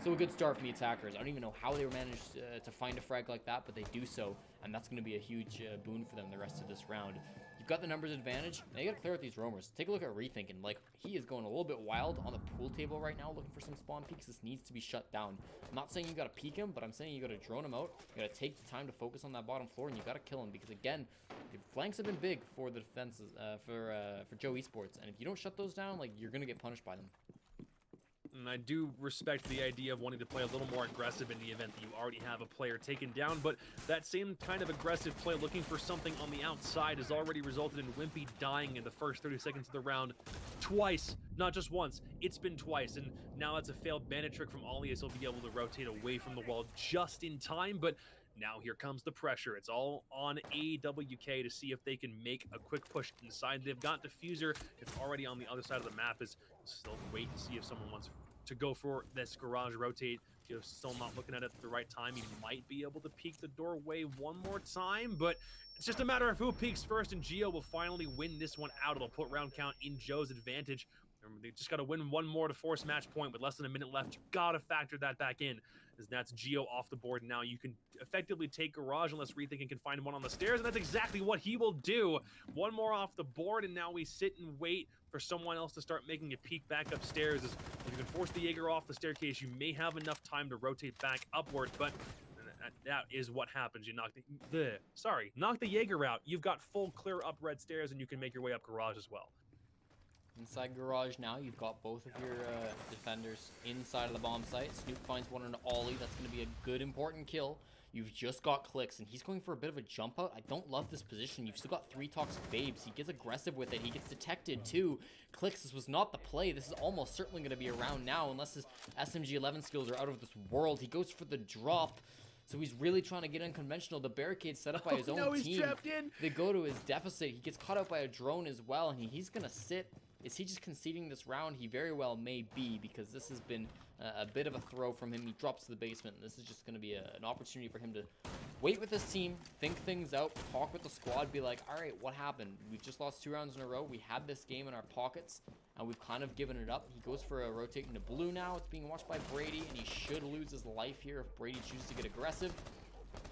So a good start from the attackers. I don't even know how they managed to find a frag like that, but they do so, and that's going to be a huge boon for them the rest of this round. You've got the numbers advantage, and you got to clear out these roamers. Take a look at Rethinking. Like, he is going a little bit wild on the pool table right now, looking for some spawn peeks. This needs to be shut down. I'm not saying you got to peek him, but I'm saying you got to drone him out. You got to take the time to focus on that bottom floor, and you got to kill him, because again, the flanks have been big for the defenses for Joe Esports, and if you don't shut those down, like, you're gonna get punished by them. and I do respect the idea of wanting to play a little more aggressive in the event that you already have a player taken down, but that same kind of aggressive play, looking for something on the outside, has already resulted in Wimpy dying in the first 30 seconds of the round twice, not just once, it's been twice, and now it's a failed bandit trick from Ollie, as he'll be able to rotate away from the wall just in time, but now here comes the pressure. It's all on AWK to see if they can make a quick push inside. They've got Diffuser. It's already on the other side of the map. Is still wait and see if someone wants to go for this garage rotate. You know, still not looking at it at the right time. He might be able to peek the doorway one more time, but it's just a matter of who peeks first, and Geo will finally win this one out. It'll put round count in Joe's advantage. They just got to win one more to force match point with less than a minute left. You got to factor that back in, as that's Geo off the board. Now you can effectively take Garage unless Rethinking can find one on the stairs, and that's exactly what he will do. One more off the board, and now we sit and wait for someone else to start making a peek back upstairs. As if you can force the Jaeger off the staircase, you may have enough time to rotate back upward, but that is what happens. You knock the Jaeger out. You've got full clear up red stairs, and you can make your way up Garage as well. Inside Garage now, you've got both of your defenders inside of the bomb site. Snoop finds one on Ollie. That's going to be a good, important kill. You've just got Clicks, and he's going for a bit of a jump out. I don't love this position. You've still got 3 Toxic Babes. He gets aggressive with it. He gets detected, too. Clicks, this was not the play. This is almost certainly going to be around now, unless his SMG-11 skills are out of this world. He goes for the drop. So he's really trying to get unconventional. The barricade set up by his own team. He's trapped in. They go to his deficit. He gets caught out by a drone as well, and he's going to sit. Is he just conceding this round? He very well may be, because this has been a bit of a throw from him. He drops to the basement, and this is just going to be an opportunity for him to wait with his team, think things out, talk with the squad, be like, all right, what happened? We've just lost 2 rounds in a row. We had this game in our pockets, and we've kind of given it up. He goes for a rotate into blue now. It's being watched by Brady, and he should lose his life here if Brady chooses to get aggressive.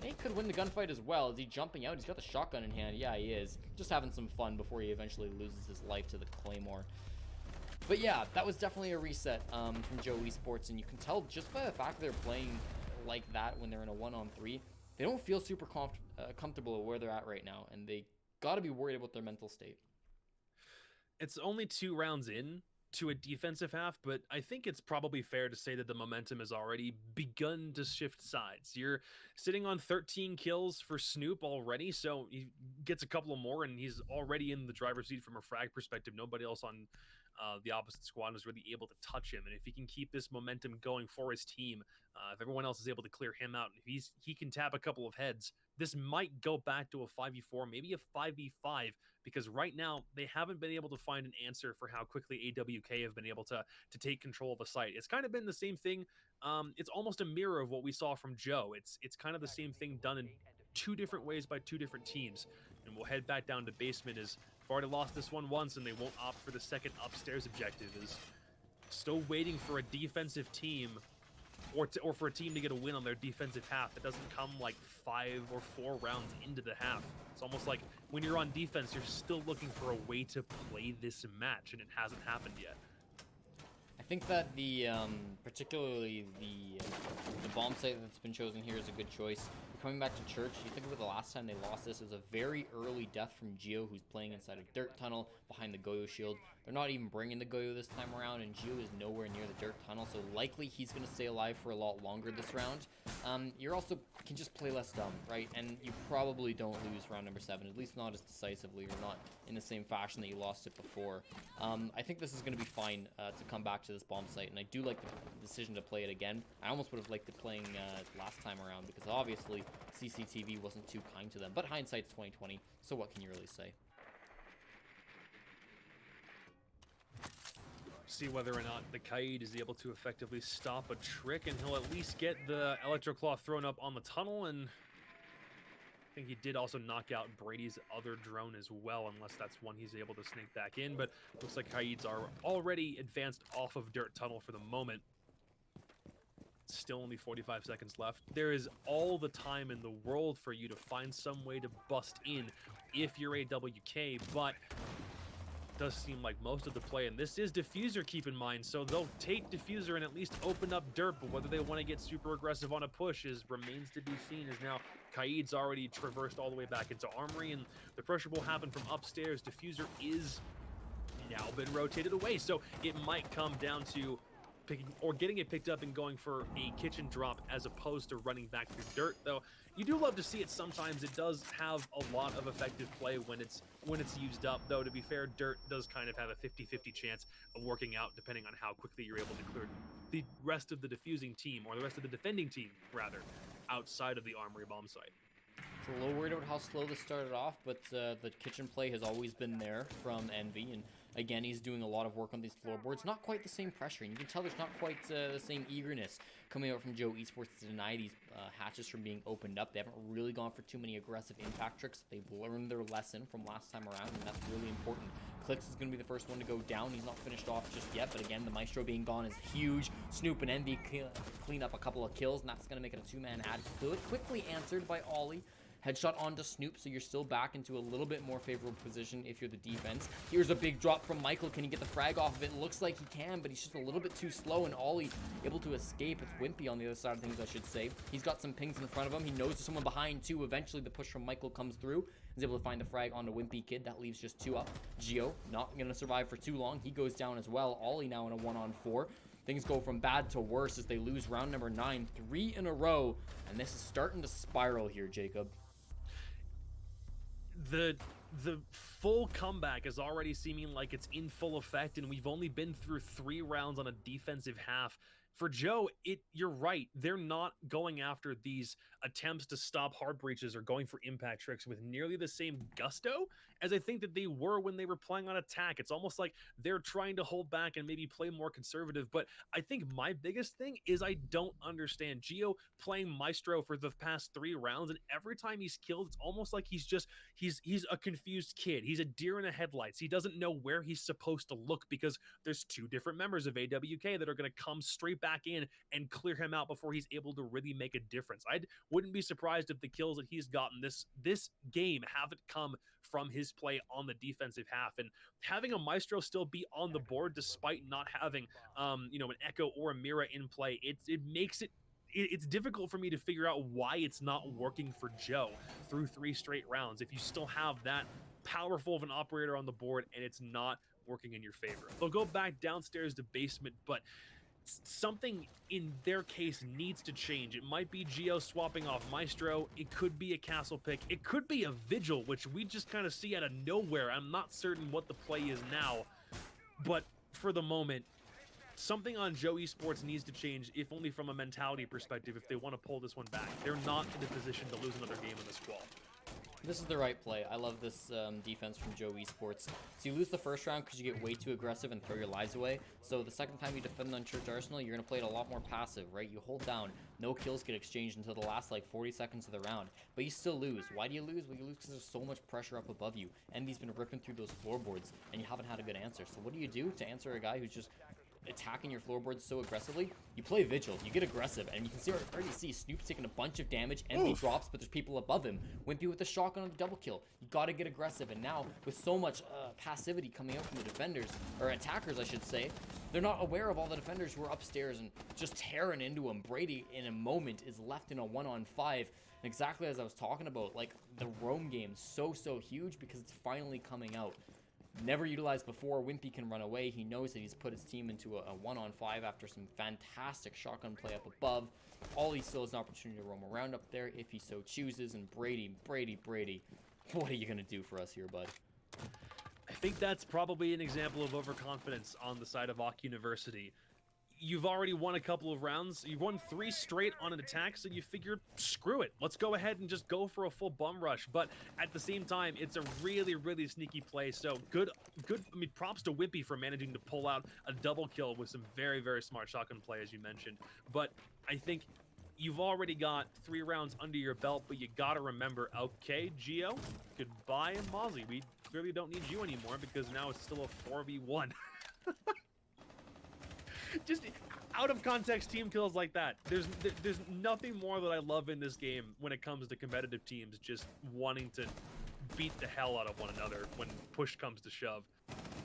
And he could win the gunfight as well. Is he jumping out? He's got the shotgun in hand. Yeah, he is. Just having some fun before he eventually loses his life to the Claymore. But yeah, that was definitely a reset from Joe Esports, and you can tell just by the fact that they're playing like that when they're in a 1-on-3, they don't feel super comfortable where they're at right now, and they got to be worried about their mental state. It's only 2 rounds in to a defensive half, but I think it's probably fair to say that the momentum has already begun to shift sides. You're sitting on 13 kills for Snoop already, so he gets a couple of more, and he's already in the driver's seat from a frag perspective. Nobody else on the opposite squad is really able to touch him, and if he can keep this momentum going for his team, if everyone else is able to clear him out, and if he can tap a couple of heads, this might go back to a 5v4, maybe a 5v5, because right now they haven't been able to find an answer for how quickly AWK have been able to take control of the site. It's kind of been the same thing. It's almost a mirror of what we saw from Joe. It's kind of the same thing done in 2 different ways by 2 different teams. And we'll head back down to basement, as they've already lost this one once, and they won't opt for the second upstairs objective. Is still waiting for a defensive team or for a team to get a win on their defensive half. That doesn't come like 5 or 4 rounds into the half. It's almost like when you're on defense, you're still looking for a way to play this match, and it hasn't happened yet. I think that the particularly the bomb site that's been chosen here is a good choice. Coming back to Church, you think about the last time they lost this, it was a very early death from Geo, who's playing inside a dirt tunnel behind the Goyo shield. They're not even bringing the Goyo this time around, and Geo is nowhere near the dirt tunnel, so likely he's going to stay alive for a lot longer this round. You also can just play less dumb, right? And you probably don't lose round number 7, at least not as decisively, or not in the same fashion that you lost it before. I think this is going to be fine to come back to this bomb site, and I do like the decision to play it again. I almost would have liked it playing last time around, because obviously CCTV wasn't too kind to them, but hindsight's 2020, so what can you really say? See whether or not the Kaid is able to effectively stop a trick, and he'll at least get the Electroclaw thrown up on the tunnel, and I think he did also knock out Brady's other drone as well, unless that's one he's able to sneak back in, but looks like Kaid's are already advanced off of dirt tunnel for the moment. Still only 45 seconds left. There is all the time in the world for you to find some way to bust in if you're AWK, but does seem like most of the play, and this is Diffuser, keep in mind, so they'll take Diffuser and at least open up dirt, but whether they want to get super aggressive on a push remains to be seen, as now Kaid's already traversed all the way back into Armory, and the pressure will happen from upstairs. Diffuser is now been rotated away, so it might come down to getting it picked up and going for a kitchen drop as opposed to running back through dirt. Though you do love to see it sometimes. It does have a lot of effective play when it's used up. Though to be fair, dirt does kind of have a 50-50 chance of working out depending on how quickly you're able to clear the rest of the defusing team, or the rest of the defending team rather, outside of the armory bomb site. So a little worried about how slow this started off, but the kitchen play has always been there from Envy, and again, he's doing a lot of work on these floorboards. Not quite the same pressure, and you can tell there's not quite the same eagerness coming out from Joe Esports to deny these hatches from being opened up. They haven't really gone for too many aggressive impact tricks. They've learned their lesson from last time around, and that's really important. Clicks is going to be the first one to go down. He's not finished off just yet, but again, the Maestro being gone is huge. Snoop and Envy clean up a couple of kills, and that's going to make it a 2-man ad. Quickly answered by Ollie. Headshot onto Snoop, so you're still back into a little bit more favorable position if you're the defense. Here's a big drop from Michael. Can he get the frag off of it? Looks like he can, but he's just a little bit too slow, and Ollie able to escape. It's Wimpy on the other side of things, I should say. He's got some pings in front of him. He knows there's someone behind, too. Eventually, the push from Michael comes through. He's able to find the frag onto Wimpy Kid. That leaves just 2 up. Geo not going to survive for too long. He goes down as well. Ollie now in a 1-on-4. Things go from bad to worse as they lose round number 9, 3 in a row, and this is starting to spiral here, Jacob. The full comeback is already seeming like it's in full effect, and we've only been through 3 rounds on a defensive half. For Joe, you're right. They're not going after these attempts to stop hard breaches or going for impact tricks with nearly the same gusto as I think that they were when they were playing on attack. It's almost like they're trying to hold back and maybe play more conservative. But I think my biggest thing is I don't understand Geo playing Maestro for the past 3 rounds, and every time he's killed, it's almost like he's a confused kid. He's a deer in the headlights. He doesn't know where he's supposed to look because there's 2 different members of AWK that are going to come straight back in and clear him out before he's able to really make a difference. I wouldn't be surprised if the kills that he's gotten this game haven't come from his play on the defensive half, and having a Maestro still be on the board despite not having an Echo or a Mira in play, it makes it's difficult for me to figure out why it's not working for Joe through 3 straight rounds if you still have that powerful of an operator on the board and it's not working in your favor. They'll go back downstairs to basement, but something in their case needs to change. It might be Geo swapping off Maestro. It could be a castle pick. It could be a Vigil, which we just kind of see out of nowhere. I'm not certain what the play is now, but for the moment, something on Joe Esports needs to change, if only from a mentality perspective, if they want to pull this one back. They're not in a position to lose another game in this qual. This is the right play. I love this defense from Joe Esports. So you lose the first round because you get way too aggressive and throw your lives away. So the second time you defend on Church Arsenal, you're going to play it a lot more passive, right? You hold down. No kills get exchanged until the last, 40 seconds of the round. But you still lose. Why do you lose? Well, you lose because there's so much pressure up above you. Envy's been ripping through those floorboards, and you haven't had a good answer. So what do you do to answer a guy who's just attacking your floorboards so aggressively? You play Vigil, you get aggressive, and you can already see Snoop's taking a bunch of damage. Envy drops, but there's people above him. Wimpy with the shotgun on the double kill. You gotta get aggressive, and now with so much passivity coming out from the defenders, or attackers I should say, they're not aware of all the defenders who are upstairs and just tearing into him. Brady in a moment is left in a 1-on-5, exactly as I was talking about. The roam game so huge because it's finally coming out. Never utilized before. Wimpy can run away. He knows that he's put his team into a 1-on-5 after some fantastic shotgun play up above. Ollie still has an opportunity to roam around up there if he so chooses. And Brady, what are you going to do for us here, bud? I think that's probably an example of overconfidence on the side of Ak University. You've already won a couple of rounds. You've won 3 straight on an attack, so you figured, screw it. Let's go ahead and just go for a full bum rush. But at the same time, it's a really sneaky play. So good. I mean, props to Wimpy for managing to pull out a double kill with some very smart shotgun play, as you mentioned. But I think you've already got 3 rounds under your belt, but you got to remember, okay, Geo, goodbye, and Mozzie. We clearly don't need you anymore because now it's still a 4v1. Just out of context team kills like that. There's nothing more that I love in this game when it comes to competitive teams just wanting to beat the hell out of one another when push comes to shove.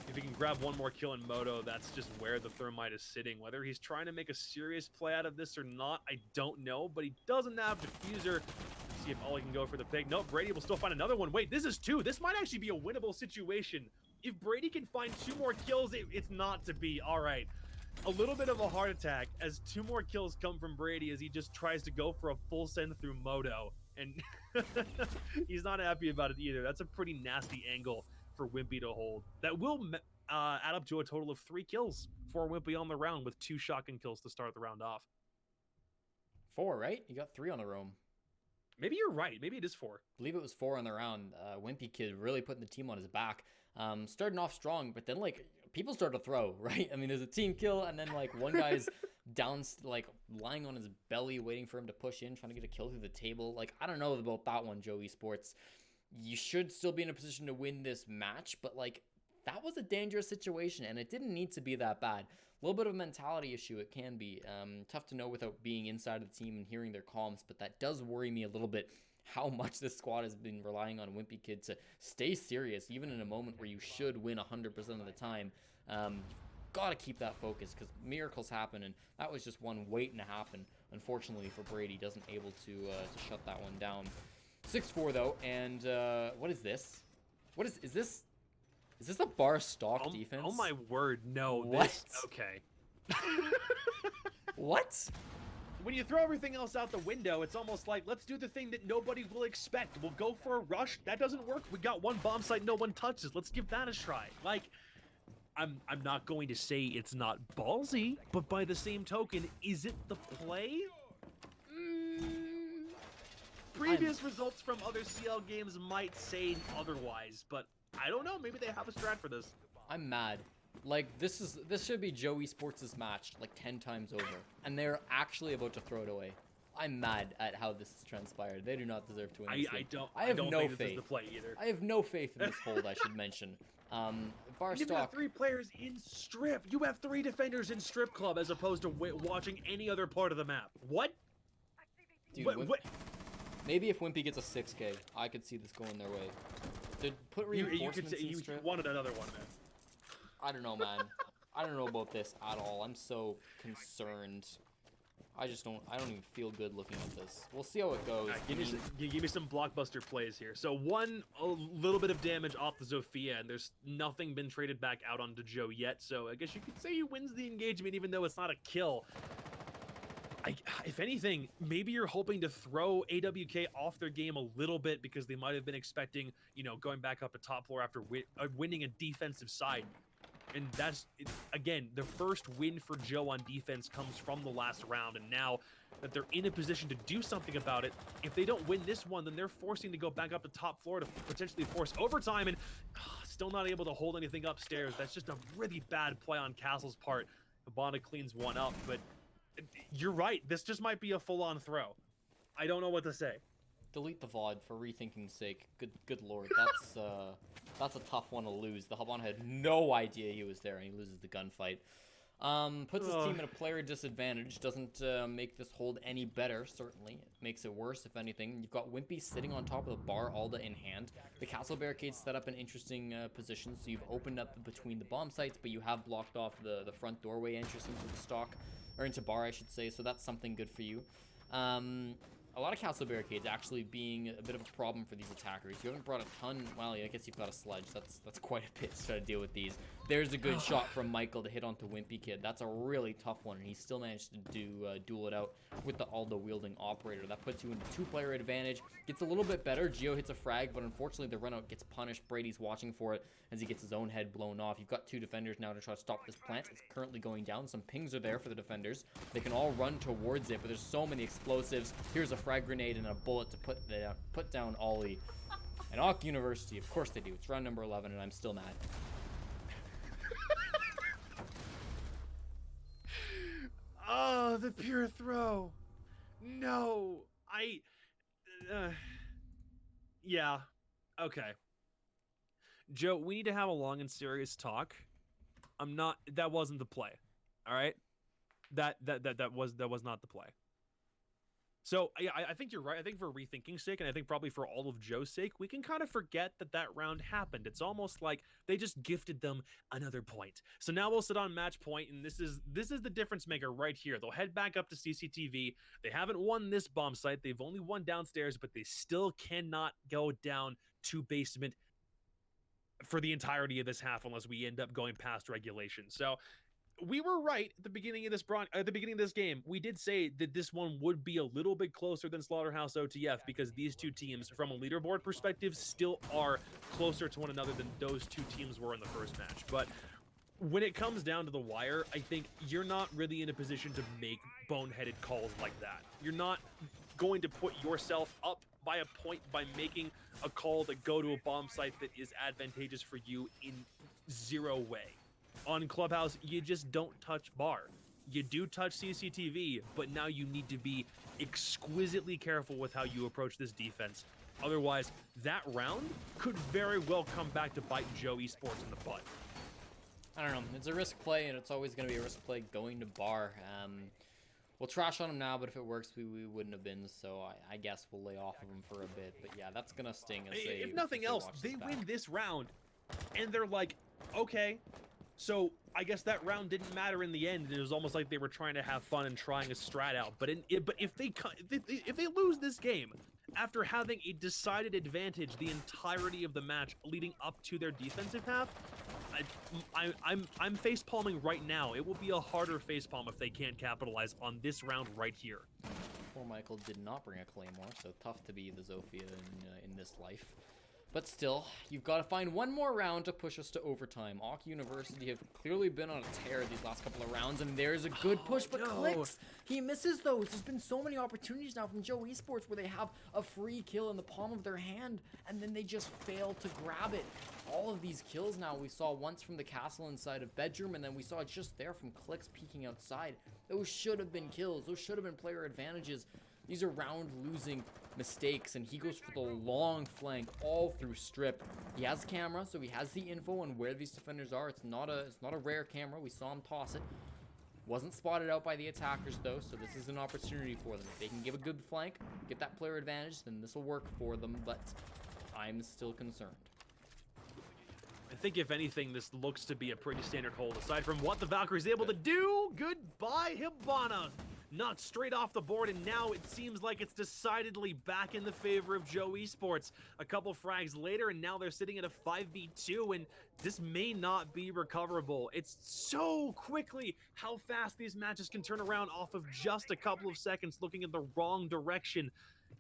If he can grab one more kill in Moto, that's just where the Thermite is sitting. Whether he's trying to make a serious play out of this or not, I don't know, but he doesn't have Diffuser. Let's see if Ollie can go for the pick. No, Brady will still find another one. Wait, this is 2. This might actually be a winnable situation. If Brady can find 2 more kills, it's not to be. All right. a little bit of a heart attack as 2 more kills come from Brady as he just tries to go for a full send through Moto. And he's not happy about it either. That's a pretty nasty angle for Wimpy to hold. That will add up to a total of 3 kills for Wimpy on the round with 2 shotgun kills to start the round off. 4, right? You got 3 on the roam. Maybe you're right. Maybe it is 4. I believe it was 4 on the round. Wimpy Kid really putting the team on his back. Starting off strong, but then like people start to throw, right? I mean, there's a team kill, and then like one guy's down, like lying on his belly, waiting for him to push in, trying to get a kill through the table. Like, I don't know about that one, Joey Sports. You should still be in a position to win this match, but like that was a dangerous situation, and it didn't need to be that bad. A little bit of a mentality issue, it can be. Tough to know without being inside of the team and hearing their comms, but that does worry me a little bit how much this squad has been relying on Wimpy Kid to stay serious, even in a moment where you should win 100% of the time. Got to keep that focus because miracles happen, and that was just one waiting to happen. Unfortunately for Brady, doesn't able to shut that one down. 6-4 though, and what is this? Is this a bar stock defense? Oh my word, no. What? Okay. What? When you throw everything else out the window, it's almost like, let's do the thing that nobody will expect. We'll go for a rush. That doesn't work. We got one bomb site no one touches. Let's give that a try. Like, I'm not going to say it's not ballsy, but by the same token, is it the play? Previous results from other CL games might say otherwise, but I don't know. Maybe they have a strat for this. I'm mad. Like, this should be Joey Sports' match like 10 times over, and they're actually about to throw it away. I'm mad at how this has transpired. They do not deserve to win this game. I don't no think faith. this is the play either. I have no faith in this hold, I should mention. Bar You've got stock. 3 players in strip. You have 3 defenders in strip club as opposed to watching any other part of the map. What? Dude, What? Maybe if Wimpy gets a 6K, I could see this going their way. To put You reinforcements could say in you strip, wanted another one, man. I don't know, man. I don't know about this at all. I'm so concerned. I don't even feel good looking at this. We'll see how it goes. Give me some blockbuster plays here. So a little bit of damage off the Zofia, and there's nothing been traded back out onto Joe yet. So I guess you could say he wins the engagement, even though it's not a kill. If anything, maybe you're hoping to throw AWK off their game a little bit because they might have been expecting, going back up to top floor after winning a defensive side. And again, the first win for Joe on defense comes from the last round, and now that they're in a position to do something about it, if they don't win this one, then they're forcing to go back up to top floor to potentially force overtime, and still not able to hold anything upstairs. That's just a really bad play on Castle's part. Abana cleans one up, but you're right. This just might be a full-on throw. I don't know what to say. Delete the VOD for rethinking's sake. Good lord, that's a tough one to lose. The Habana had no idea he was there, and he loses the gunfight. Puts his team at a player disadvantage. Doesn't make this hold any better, certainly. It makes it worse, if anything. You've got Wimpy sitting on top of the bar, Alda in hand. The castle barricades set up an interesting position, so you've opened up between the bomb sites, but you have blocked off the front doorway entrance into the stock, or into bar, I should say, so that's something good for you. A lot of castle barricades actually being a bit of a problem for these attackers. You haven't brought a ton. Well, I guess you've got a sledge. That's quite a bit to try to deal with these. There's a good shot from Michael to hit onto Wimpy Kid. That's a really tough one, and he still managed to duel it out with the Aldo wielding operator. That puts you into 2-player advantage. Gets a little bit better. Geo hits a frag, but unfortunately the runout gets punished. Brady's watching for it as he gets his own head blown off. You've got 2 defenders now to try to stop this plant. It's currently going down. Some pings are there for the defenders. They can all run towards it, but there's so many explosives. Here's a frag grenade and a bullet to put down Ollie. And Auk University, of course they do. It's round number 11, and I'm still mad. Oh, the pure throw. No, yeah, okay. Joe, we need to have a long and serious talk. That wasn't the play. All right? That was not the play. So I think you're right. I think for rethinking's sake, and I think probably for all of Joe's sake, we can kind of forget that round happened. It's almost like they just gifted them another point. So now we'll sit on match point, and this is the difference maker right here. They'll head back up to CCTV. They haven't won this bomb site. They've only won downstairs, but they still cannot go down to basement for the entirety of this half unless we end up going past regulation. So we were right at the beginning of this game. We did say that this one would be a little bit closer than Slaughterhouse OTF because these two teams, from a leaderboard perspective, still are closer to one another than those two teams were in the first match. But when it comes down to the wire, I think you're not really in a position to make boneheaded calls like that. You're not going to put yourself up by a point by making a call to go to a bomb site that is advantageous for you in zero way. On Clubhouse, you just don't touch bar. You do touch CCTV, but now you need to be exquisitely careful with how you approach this defense. Otherwise, that round could very well come back to bite Joe Esports in the butt. I don't know. It's a risk play, and it's always going to be a risk play going to bar. We'll trash on him now, but if it works, we wouldn't have been. So I guess we'll lay off of him for a bit. But yeah, that's going to sting as they, if nothing else, they win this round, and they're like, okay, so I guess that round didn't matter in the end. It was almost like they were trying to have fun and trying a strat out. But if they lose this game after having a decided advantage the entirety of the match leading up to their defensive half, I'm face palming right now. It will be a harder face palm if they can't capitalize on this round right here. Poor Michael did not bring a Claymore, so tough to be the Zofia in this life. But still, you've got to find one more round to push us to overtime. Awk University have clearly been on a tear these last couple of rounds, and there's a good push, but Clicks, he misses those. There's been so many opportunities now from Joe Esports where they have a free kill in the palm of their hand, and then they just fail to grab it. All of these kills now, we saw once from the castle inside of bedroom, and then we saw it just there from Clicks peeking outside. Those should have been kills. Those should have been player advantages. These are round-losing mistakes, and he goes for the long flank all through strip. He has camera, so he has the info on where these defenders are. It's not a rare camera. We saw him toss it. Wasn't spotted out by the attackers, though, so this is an opportunity for them. If they can give a good flank, get that player advantage, then this will work for them, but I'm still concerned. I think, if anything, this looks to be a pretty standard hold. Aside from what the Valkyrie's able to do, goodbye, Hibana. Knocked straight off the board, and now it seems like it's decidedly back in the favor of Joe Esports. A couple frags later, and now they're sitting at a 5v2, and this may not be recoverable. It's so quickly how fast these matches can turn around off of just a couple of seconds looking in the wrong direction.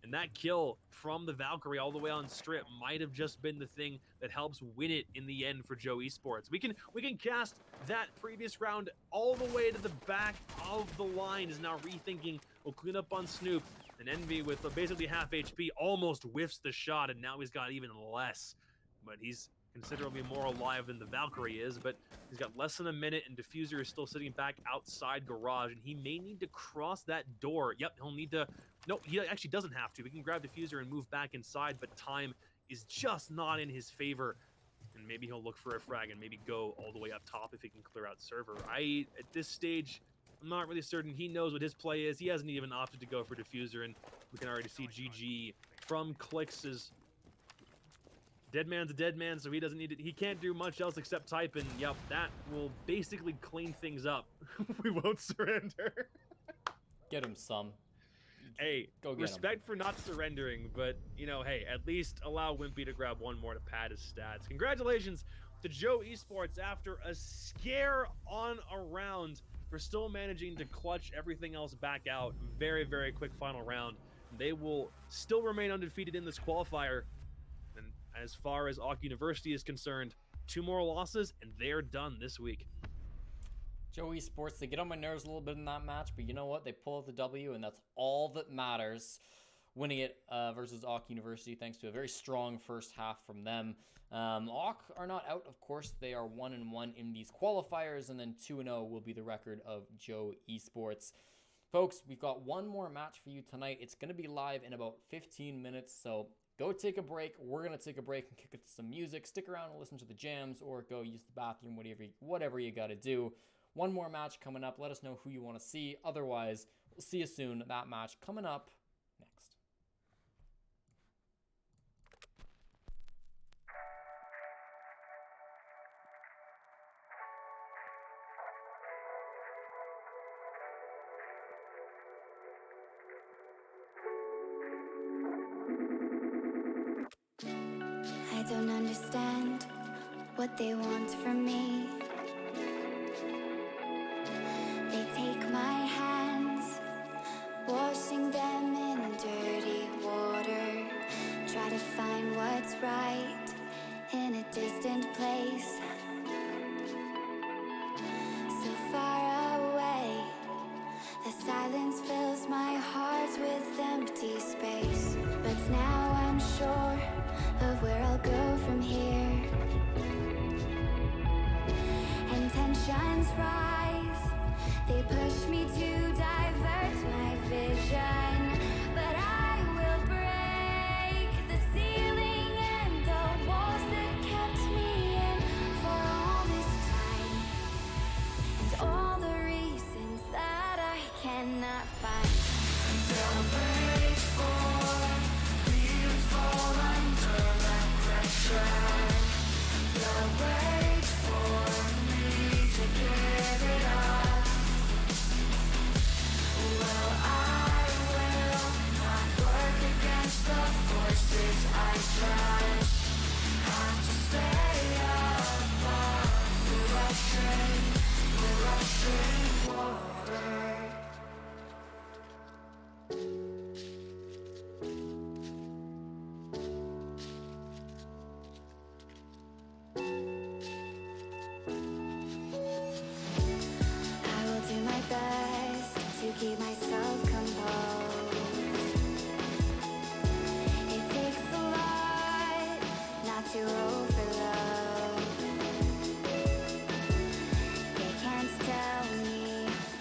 And that kill from the Valkyrie all the way on strip might have just been the thing that helps win it in the end for Joe Esports. We can cast that previous round all the way to the back of the line. Is now rethinking. We'll clean up on Snoop. And Envy with basically half HP almost whiffs the shot, and now he's got even less. But he's considerably more alive than the Valkyrie is, but he's got less than a minute, and Diffuser is still sitting back outside garage, and he may need to cross that door. Yep, he'll need to... No, he actually doesn't have to. He can grab Diffuser and move back inside, but time is just not in his favor. And maybe he'll look for a frag and maybe go all the way up top if he can clear out server. At this stage, I'm not really certain. He knows what his play is. He hasn't even opted to go for Diffuser, and we can already see GG from Clicks' dead man's a dead man, so he doesn't need it. He can't do much else except type, and yep, that will basically clean things up. We won't surrender. Get him some. Hey, Go get respect for not surrendering, but, you know, hey, at least allow Wimpy to grab one more to pad his stats. Congratulations to Joe Esports after a scare on a round for still managing to clutch everything else back out. Very, very quick final round. They will still remain undefeated in this qualifier. And as far as Awk University is concerned, 2 more losses, and they're done this week. Joe Esports, they get on my nerves a little bit in that match, but you know what? They pull out the W, and that's all that matters. Winning it versus Awk University, thanks to a very strong first half from them. Awk are not out, of course. They are 1-1 in these qualifiers, and then 2-0 will be the record of Joe Esports. Folks, we've got one more match for you tonight. It's going to be live in about 15 minutes, so go take a break. We're going to take a break and kick it to some music. Stick around and listen to the jams, or go use the bathroom, whatever you got to do. One more match coming up. Let us know who you want to see. Otherwise, we'll see you soon. That match coming up next. I don't understand what they want from me. suns rise. They push me to divert my vision, but I will break the ceiling and the walls that kept me in for all this time, and all the reasons that I cannot find. They'll wait for me to fall under that pressure. They'll wait for me to give it up. Well, I will not work against the forces I trust. Have to stay above the rushing water. I will do my best to keep myself composed. It takes a lot not to overload. They can't tell me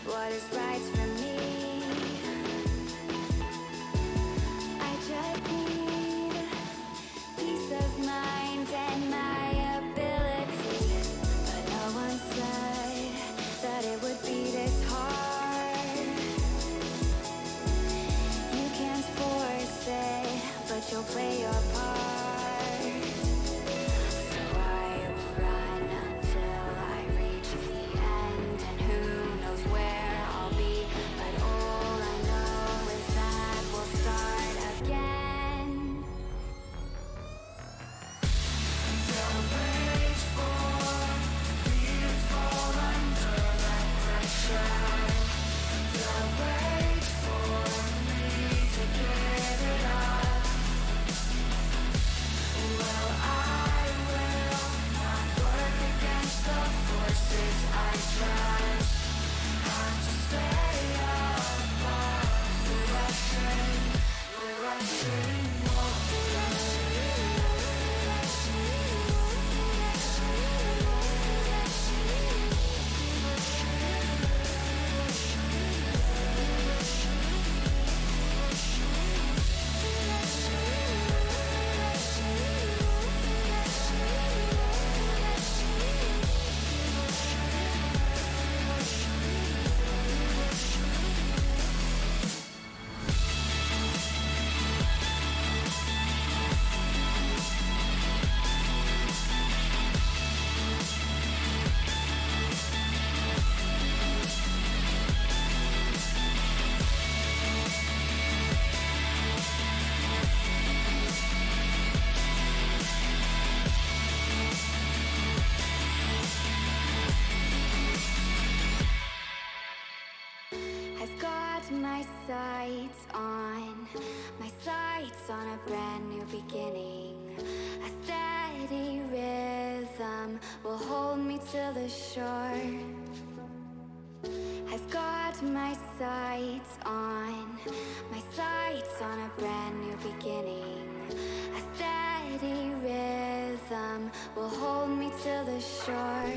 what is right for me. I just need peace of mind and my ability. But no one said that it would be this hard. You can't force it, but you'll play your part. So I will run until I reach the end, and who knows where I'll be. But all I know is that we'll start again. They'll wait for me to fall under that pressure. They'll wait for me to give it up. Well, I will not work against the forces I trust. Have to stay above the rushing I've got my sights on a brand new beginning. A steady rhythm will hold me to the shore. I've got my sights on a brand new beginning. A steady rhythm will hold me to the shore.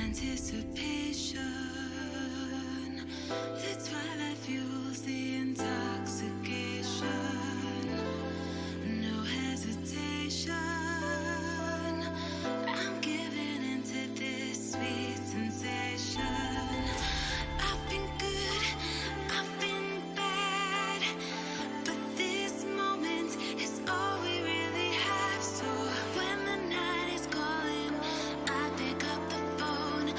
Anticipation, the twilight fuels the intoxication. No hesitation, I'm giving into this sweet sensation. I've been good, I've been bad, but this moment is all we really have. So when the night is calling, I pick up the phone.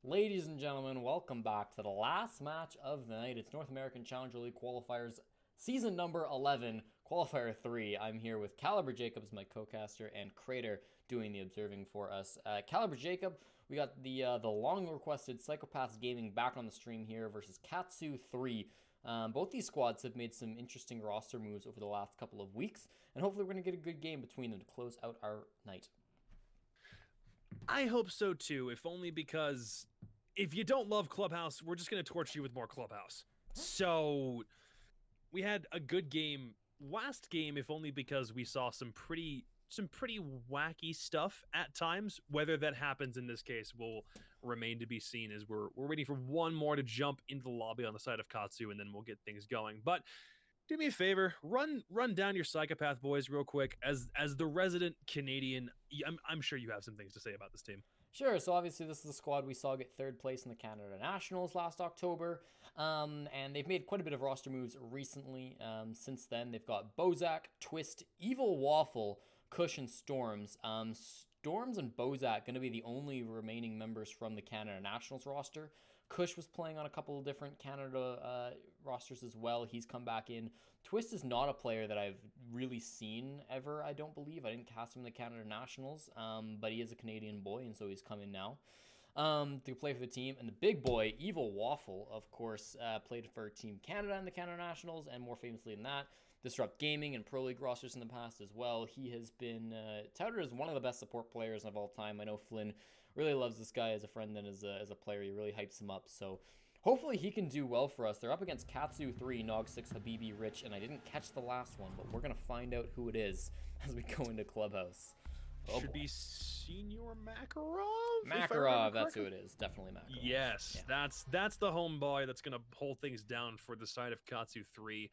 Ladies and gentlemen, welcome back to the last match of the night. It's North American Challenger League Qualifiers, season number 11, Qualifier 3. I'm here with Caliber Jacobs, my co-caster, and Crater doing the observing for us. Caliber Jacob, we got the long-requested Psychopaths Gaming back on the stream here versus Katsu 3. Both these squads have made some interesting roster moves over the last couple of weeks, and hopefully we're going to get a good game between them to close out our night. I hope so too, if only because if you don't love Clubhouse, we're just going to torch you with more Clubhouse. So we had a good game last game, if only because we saw some pretty wacky stuff at times. Whether that happens in this case will remain to be seen, as we're waiting for one more to jump into the lobby on the side of Katsu, and then we'll get things going. But do me a favor, run down your Psychopath boys real quick. As the resident Canadian, I'm sure you have some things to say about this team. Sure, so obviously this is the squad we saw get third place in the Canada Nationals last October, and they've made quite a bit of roster moves recently. Since then, they've got Bozak, Twist, Evil Waffle, Kush, and Storms. Storms and Bozak going to be the only remaining members from the Canada Nationals roster. Kush was playing on a couple of different Canada rosters as well. He's come back in. Twist is not a player that I've really seen ever, I don't believe. I didn't cast him in the Canada Nationals, but he is a Canadian boy, and so he's come in now to play for the team. And the big boy, Evil Waffle, of course, played for Team Canada in the Canada Nationals, and more famously than that, Disrupt Gaming and Pro League rosters in the past as well. He has been touted as one of the best support players of all time. I know Flynn really loves this guy as a friend and as a player. He really hypes him up. So hopefully he can do well for us. They're up against Katsu 3, Nog 6, Habibi, Rich, and I didn't catch the last one, but we're going to find out who it is as we go into Clubhouse. Should be Senior Makarov? Makarov, that's who it is. Definitely Makarov. Yes, yeah. That's the homeboy that's going to hold things down for the side of Katsu 3.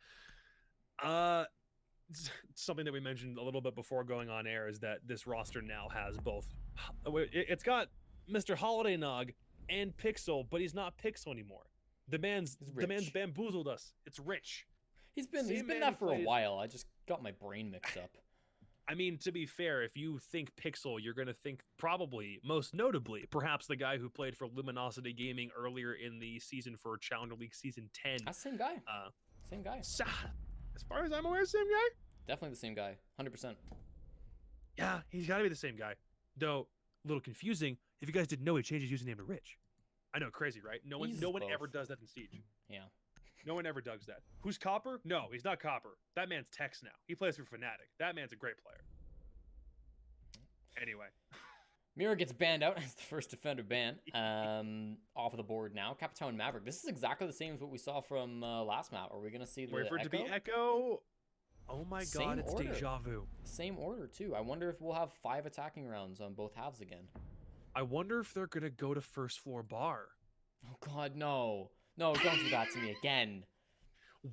Something that we mentioned a little bit before going on air is that this roster now has both. It's got Mr. Holiday Nog and Pixel, but he's not Pixel anymore. The man's bamboozled us. It's Rich. He's been that for a while. I just got my brain mixed up. I mean, to be fair, if you think Pixel, you're going to think probably, most notably, perhaps the guy who played for Luminosity Gaming earlier in the season for Challenger League Season 10. That's the same guy. Same guy. As far as I'm aware, same guy? Definitely the same guy. 100%. Yeah, he's got to be the same guy. Though, a little confusing. If you guys didn't know, he changed his username to Rich. I know, crazy, right? No one ever does that in Siege. Yeah. No one ever does that. Who's Copper? No, he's not Copper. That man's Tex now. He plays for Fnatic. That man's a great player. Anyway. Mira gets banned out as the first defender ban. Off of the board now. Capitan Maverick. This is exactly the same as what we saw from last map. Are we going to see the Wait for it Echo? to be Echo. Oh my Same god, it's order. deja vu. Same order, too. I wonder if we'll have 5 attacking rounds on both halves again. I wonder if they're going to go to first floor bar. Oh, God, no. No, don't do that to me again.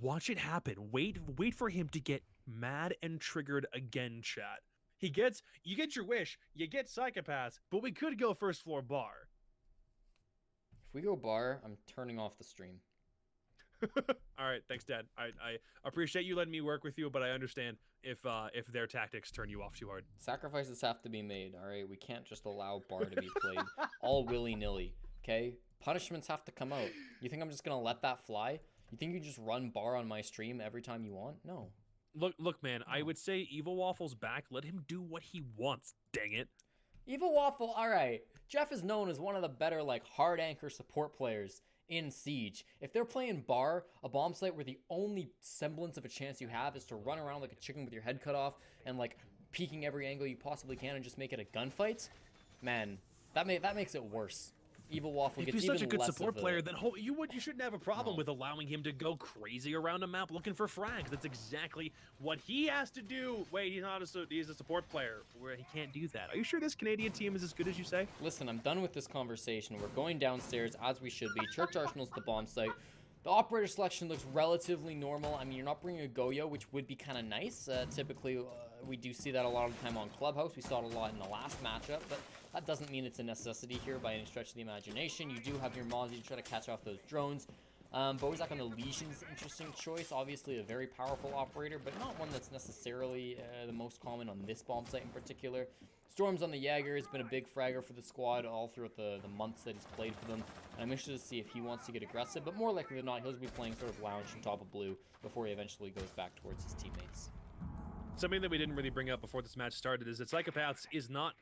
Watch it happen. Wait for him to get mad and triggered again, chat. You get your wish, you get Psychopaths, but we could go first floor bar. If we go bar, I'm turning off the stream. All right, thanks, Dad. I appreciate you letting me work with you, but I understand if their tactics turn you off too hard. Sacrifices have to be made, all right? We can't just allow bar to be played all willy-nilly, okay? Punishments have to come out. You think I'm just going to let that fly? You think you can just run bar on my stream every time you want? No. Look, man, I would say Evil Waffle's back. Let him do what he wants, dang it. Evil Waffle, all right. Jeff is known as one of the better, hard anchor support players in Siege. If they're playing bar, a bomb site where the only semblance of a chance you have is to run around like a chicken with your head cut off and, peeking every angle you possibly can and just make it a gunfight, man, that makes it worse. Evil Waffle gets if he's even such a good less support of a- player, then you shouldn't have a problem with allowing him to go crazy around a map looking for frags. That's exactly what he has to do. Wait, he's a support player where he can't do that. Are you sure this Canadian team is as good as you say? Listen, I'm done with this conversation. We're going downstairs as we should be. Church Arsenal's the bomb site. The operator selection looks relatively normal. I mean, you're not bringing a Goyo, which would be kind of nice. Typically, we do see that a lot of the time on Clubhouse. We saw it a lot in the last matchup, but that doesn't mean it's a necessity here by any stretch of the imagination. You do have your Mozzie to try to catch off those drones. Bozak on the Legion's interesting choice. Obviously a very powerful operator, but not one that's necessarily the most common on this bomb site in particular. Storms on the Jaeger has been a big fragger for the squad all throughout the months that he's played for them. And I'm interested to see if he wants to get aggressive, but more likely than not, he'll be playing sort of lounge on top of blue before he eventually goes back towards his teammates. Something that we didn't really bring up before this match started is that Psychopaths is not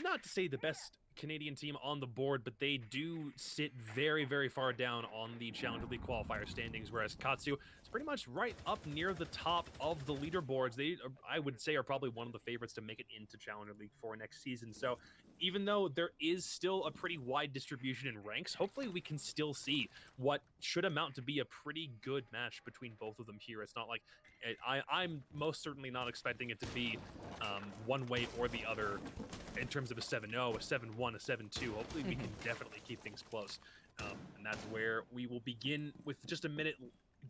to say the best Canadian team on the board, but they do sit very, very far down on the Challenger League qualifier standings, whereas Katsu is pretty much right up near the top of the leaderboards. They, I would say, are probably one of the favorites to make it into Challenger League for next season. So even though there is still a pretty wide distribution in ranks, hopefully we can still see what should amount to be a pretty good match between both of them here. It's not like I'm most certainly not expecting it to be one way or the other in terms of a 7-0, a 7-1, a 7-2. Hopefully we can definitely keep things close. And that's where we will begin with just a minute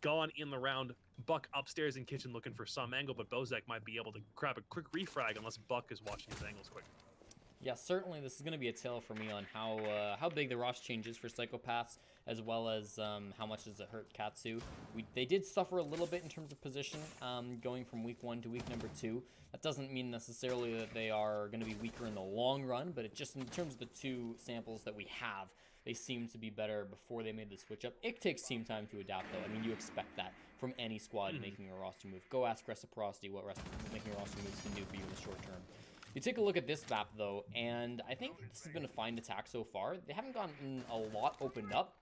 gone in the round. Buck upstairs in kitchen looking for some angle, but Bozak might be able to grab a quick refrag unless Buck is watching his angles quick. Yeah, certainly this is going to be a tell for me on how big the roster changes for Psychopaths, as well as how much does it hurt Katsu. They did suffer a little bit in terms of position going from week 1 to week number 2. That doesn't mean necessarily that they are going to be weaker in the long run, but it just in terms of the two samples that we have, they seem to be better before they made the switch up. It takes team time to adapt, though. I mean, you expect that from any squad making a roster move. Go ask Reciprocity what making a roster moves can do for you in the short term. You take a look at this map, though, and I think this has been a fine attack so far. They haven't gotten a lot opened up.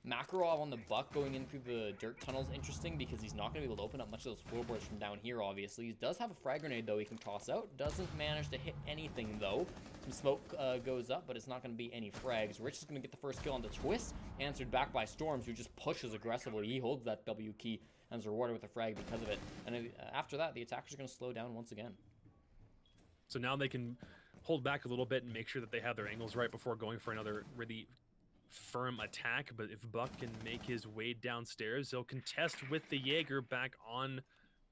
Makarov on the Buck going in through the dirt tunnel is interesting because he's not going to be able to open up much of those floorboards from down here, obviously. He does have a frag grenade, though, he can toss out. Doesn't manage to hit anything, though. Some smoke goes up, but it's not going to be any frags. Rich is going to get the first kill on the twist, answered back by Storms, who just pushes aggressively. He holds that W key and is rewarded with a frag because of it. And after that, the attackers are going to slow down once again. So now they can hold back a little bit and make sure that they have their angles right before going for another really firm attack. But if Buck can make his way downstairs, he'll contest with the Jaeger back on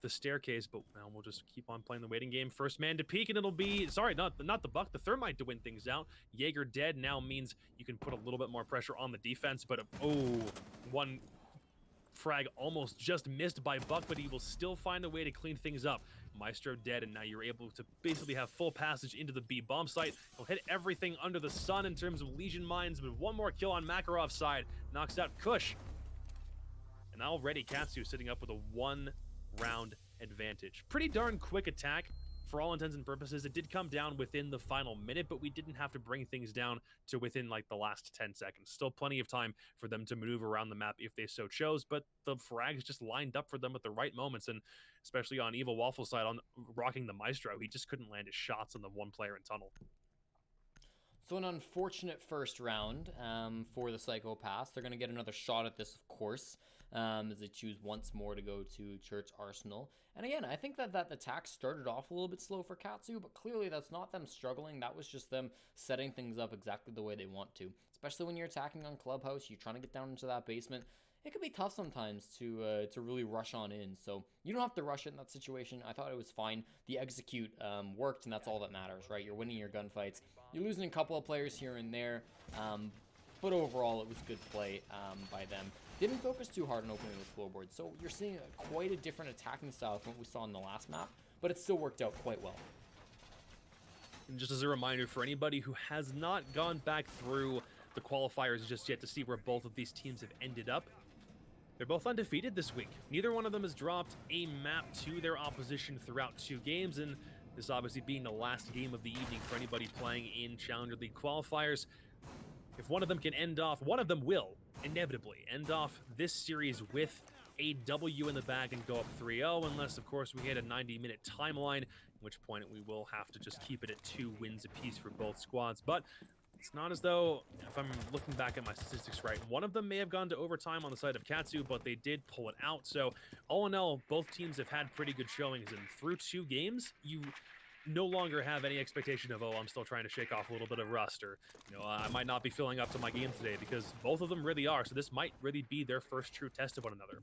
the staircase. But now we'll just keep on playing the waiting game. First man to peek, and it'll be, sorry, not the Buck, the Thermite to win things out. Jaeger dead now means you can put a little bit more pressure on the defense. But one frag almost just missed by Buck, but he will still find a way to clean things up. Maestro dead, and now you're able to basically have full passage into the B bomb site. He'll hit everything under the sun in terms of Legion mines, but one more kill on Makarov's side knocks out Kush. And already Katsu sitting up with a 1-round advantage. Pretty darn quick attack. For all intents and purposes, it did come down within the final minute, but we didn't have to bring things down to within like the last 10 seconds. Still plenty of time for them to maneuver around the map if they so chose, but the frags just lined up for them at the right moments, and especially on Evil Waffle's side, on rocking the Maestro, he just couldn't land his shots on the one player in tunnel. So an unfortunate first round for the Psychopaths. They're going to get another shot at this, of course, as they choose once more to go to Church Arsenal. And again, I think that attack started off a little bit slow for Katsu, but clearly that's not them struggling. That was just them setting things up exactly the way they want to. Especially when you're attacking on Clubhouse, you're trying to get down into that basement. It can be tough sometimes to really rush on in. So you don't have to rush it in that situation. I thought it was fine. The execute worked, and that's all that matters, right? You're winning your gunfights. You're losing a couple of players here and there, but overall it was good play by them. Didn't focus too hard on opening those floorboards, so you're seeing quite a different attacking style from what we saw in the last map, but it still worked out quite well. And just as a reminder for anybody who has not gone back through the qualifiers just yet to see where both of these teams have ended up, they're both undefeated this week. Neither one of them has dropped a map to their opposition throughout 2 games, and this obviously being the last game of the evening for anybody playing in Challenger League qualifiers. If one of them can end off, one of them will inevitably end off this series with a W in the bag and go up 3-0, unless, of course, we hit a 90-minute timeline, at which point we will have to just keep it at 2 wins apiece for both squads. But it's not as though, if I'm looking back at my statistics right, one of them may have gone to overtime on the side of Katsu, but they did pull it out. So all in all, both teams have had pretty good showings, and through 2 games, you no longer have any expectation of, I'm still trying to shake off a little bit of rust, or, I might not be feeling up to my game today, because both of them really are. So this might really be their first true test of one another.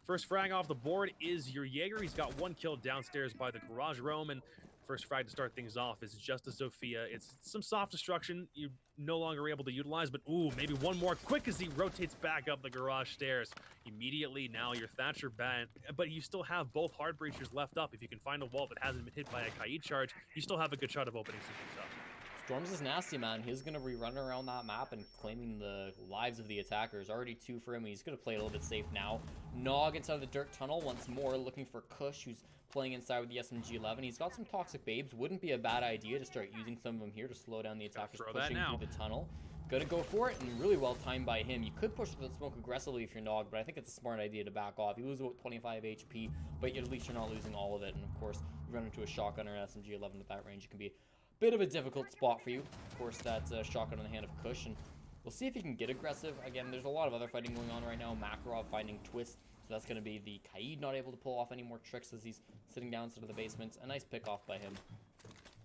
First frag off the board is your Jaeger. He's got 1 kill downstairs by the garage roam, and first frag to start things off is just a Zofia. It's some soft destruction. You no longer able to utilize, but ooh, maybe one more quick as he rotates back up the garage stairs. Immediately now your Thatcher ban, but you still have both hard breachers left up. If you can find a wall that hasn't been hit by a Kaid charge, you still have a good shot of opening some things up. Storms is nasty, man. He's going to be running around that map and claiming the lives of the attackers. Already 2 for him. He's going to play a little bit safe now. Nog inside the dirt tunnel once more, looking for Kush, who's playing inside with the SMG-11. He's got some toxic babes. Wouldn't be a bad idea to start using some of them here to slow down the attackers pushing through the tunnel. Gonna go for it, and really well timed by him. You could push the smoke aggressively if you're Nog, but I think it's a smart idea to back off. You lose about 25 HP, but at least you're not losing all of it. And of course, you run into a shotgun or an SMG-11 at that range, it can be bit of a difficult spot for you. Of course, that's a shotgun in the hand of Kush, and we'll see if he can get aggressive. Again, there's a lot of other fighting going on right now. Makarov finding Twist, so that's going to be the Kaid not able to pull off any more tricks as he's sitting down into the basement. A nice pick off by him.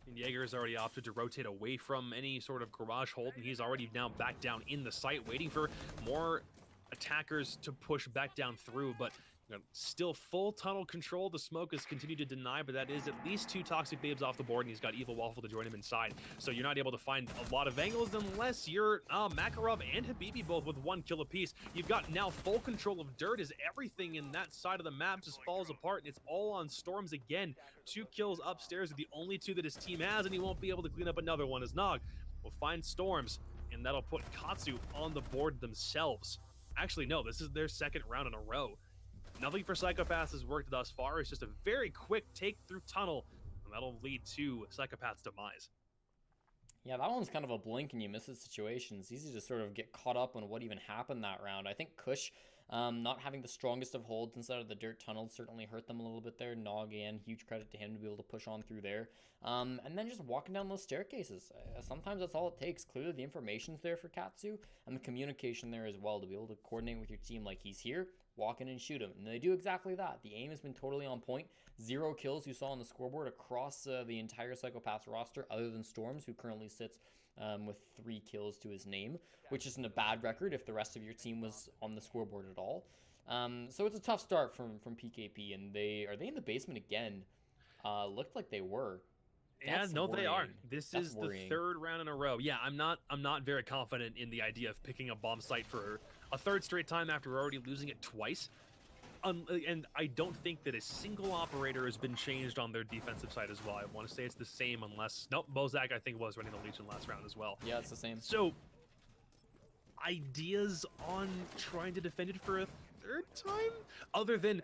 And Jaeger has already opted to rotate away from any sort of garage hold, and he's already now back down in the site, waiting for more attackers to push back down through, but still full tunnel control. The smoke has continued to deny, but that is at least 2 toxic babes off the board, and he's got Evil Waffle to join him inside. So you're not able to find a lot of angles unless you're Makarov and Habibi both with 1 kill apiece. You've got now full control of dirt as everything in that side of the map just falls apart, and it's all on Storms again. 2 kills upstairs are the only 2 that his team has, and he won't be able to clean up another one as Nog will find Storms, and that'll put Katsu on the board themselves. Actually, no, this is their 2nd round in a row. Nothing for Psychopaths has worked thus far. It's just a very quick take through tunnel, and that'll lead to Psychopath's demise. Yeah, that one's kind of a blink and you miss it situation. It's easy to sort of get caught up on what even happened that round. I think Kush not having the strongest of holds inside of the dirt tunnel certainly hurt them a little bit there. Nog, again, huge credit to him to be able to push on through there. And then just walking down those staircases. Sometimes that's all it takes. Clearly the information's there for Katsu and the communication there as well to be able to coordinate with your team like he's here, walk in and shoot him. And they do exactly that. The aim has been totally on point. 0 kills you saw on the scoreboard across the entire Psychopaths roster other than Storms, who currently sits with 3 kills to his name, which isn't a bad record if the rest of your team was on the scoreboard at all. So it's a tough start from PKP, and are they in the basement again? Looked like they were. That's no, worrying. They are. That's is worrying. The 3rd round in a row. Yeah, I'm not very confident in the idea of picking a bomb site for a 3rd straight time after already losing it twice. And I don't think that a single operator has been changed on their defensive side as well. I want to say it's the same unless... Nope, Bozak, I think, was running the Legion last round as well. Yeah, it's the same. So, ideas on trying to defend it for a 3rd time? Other than,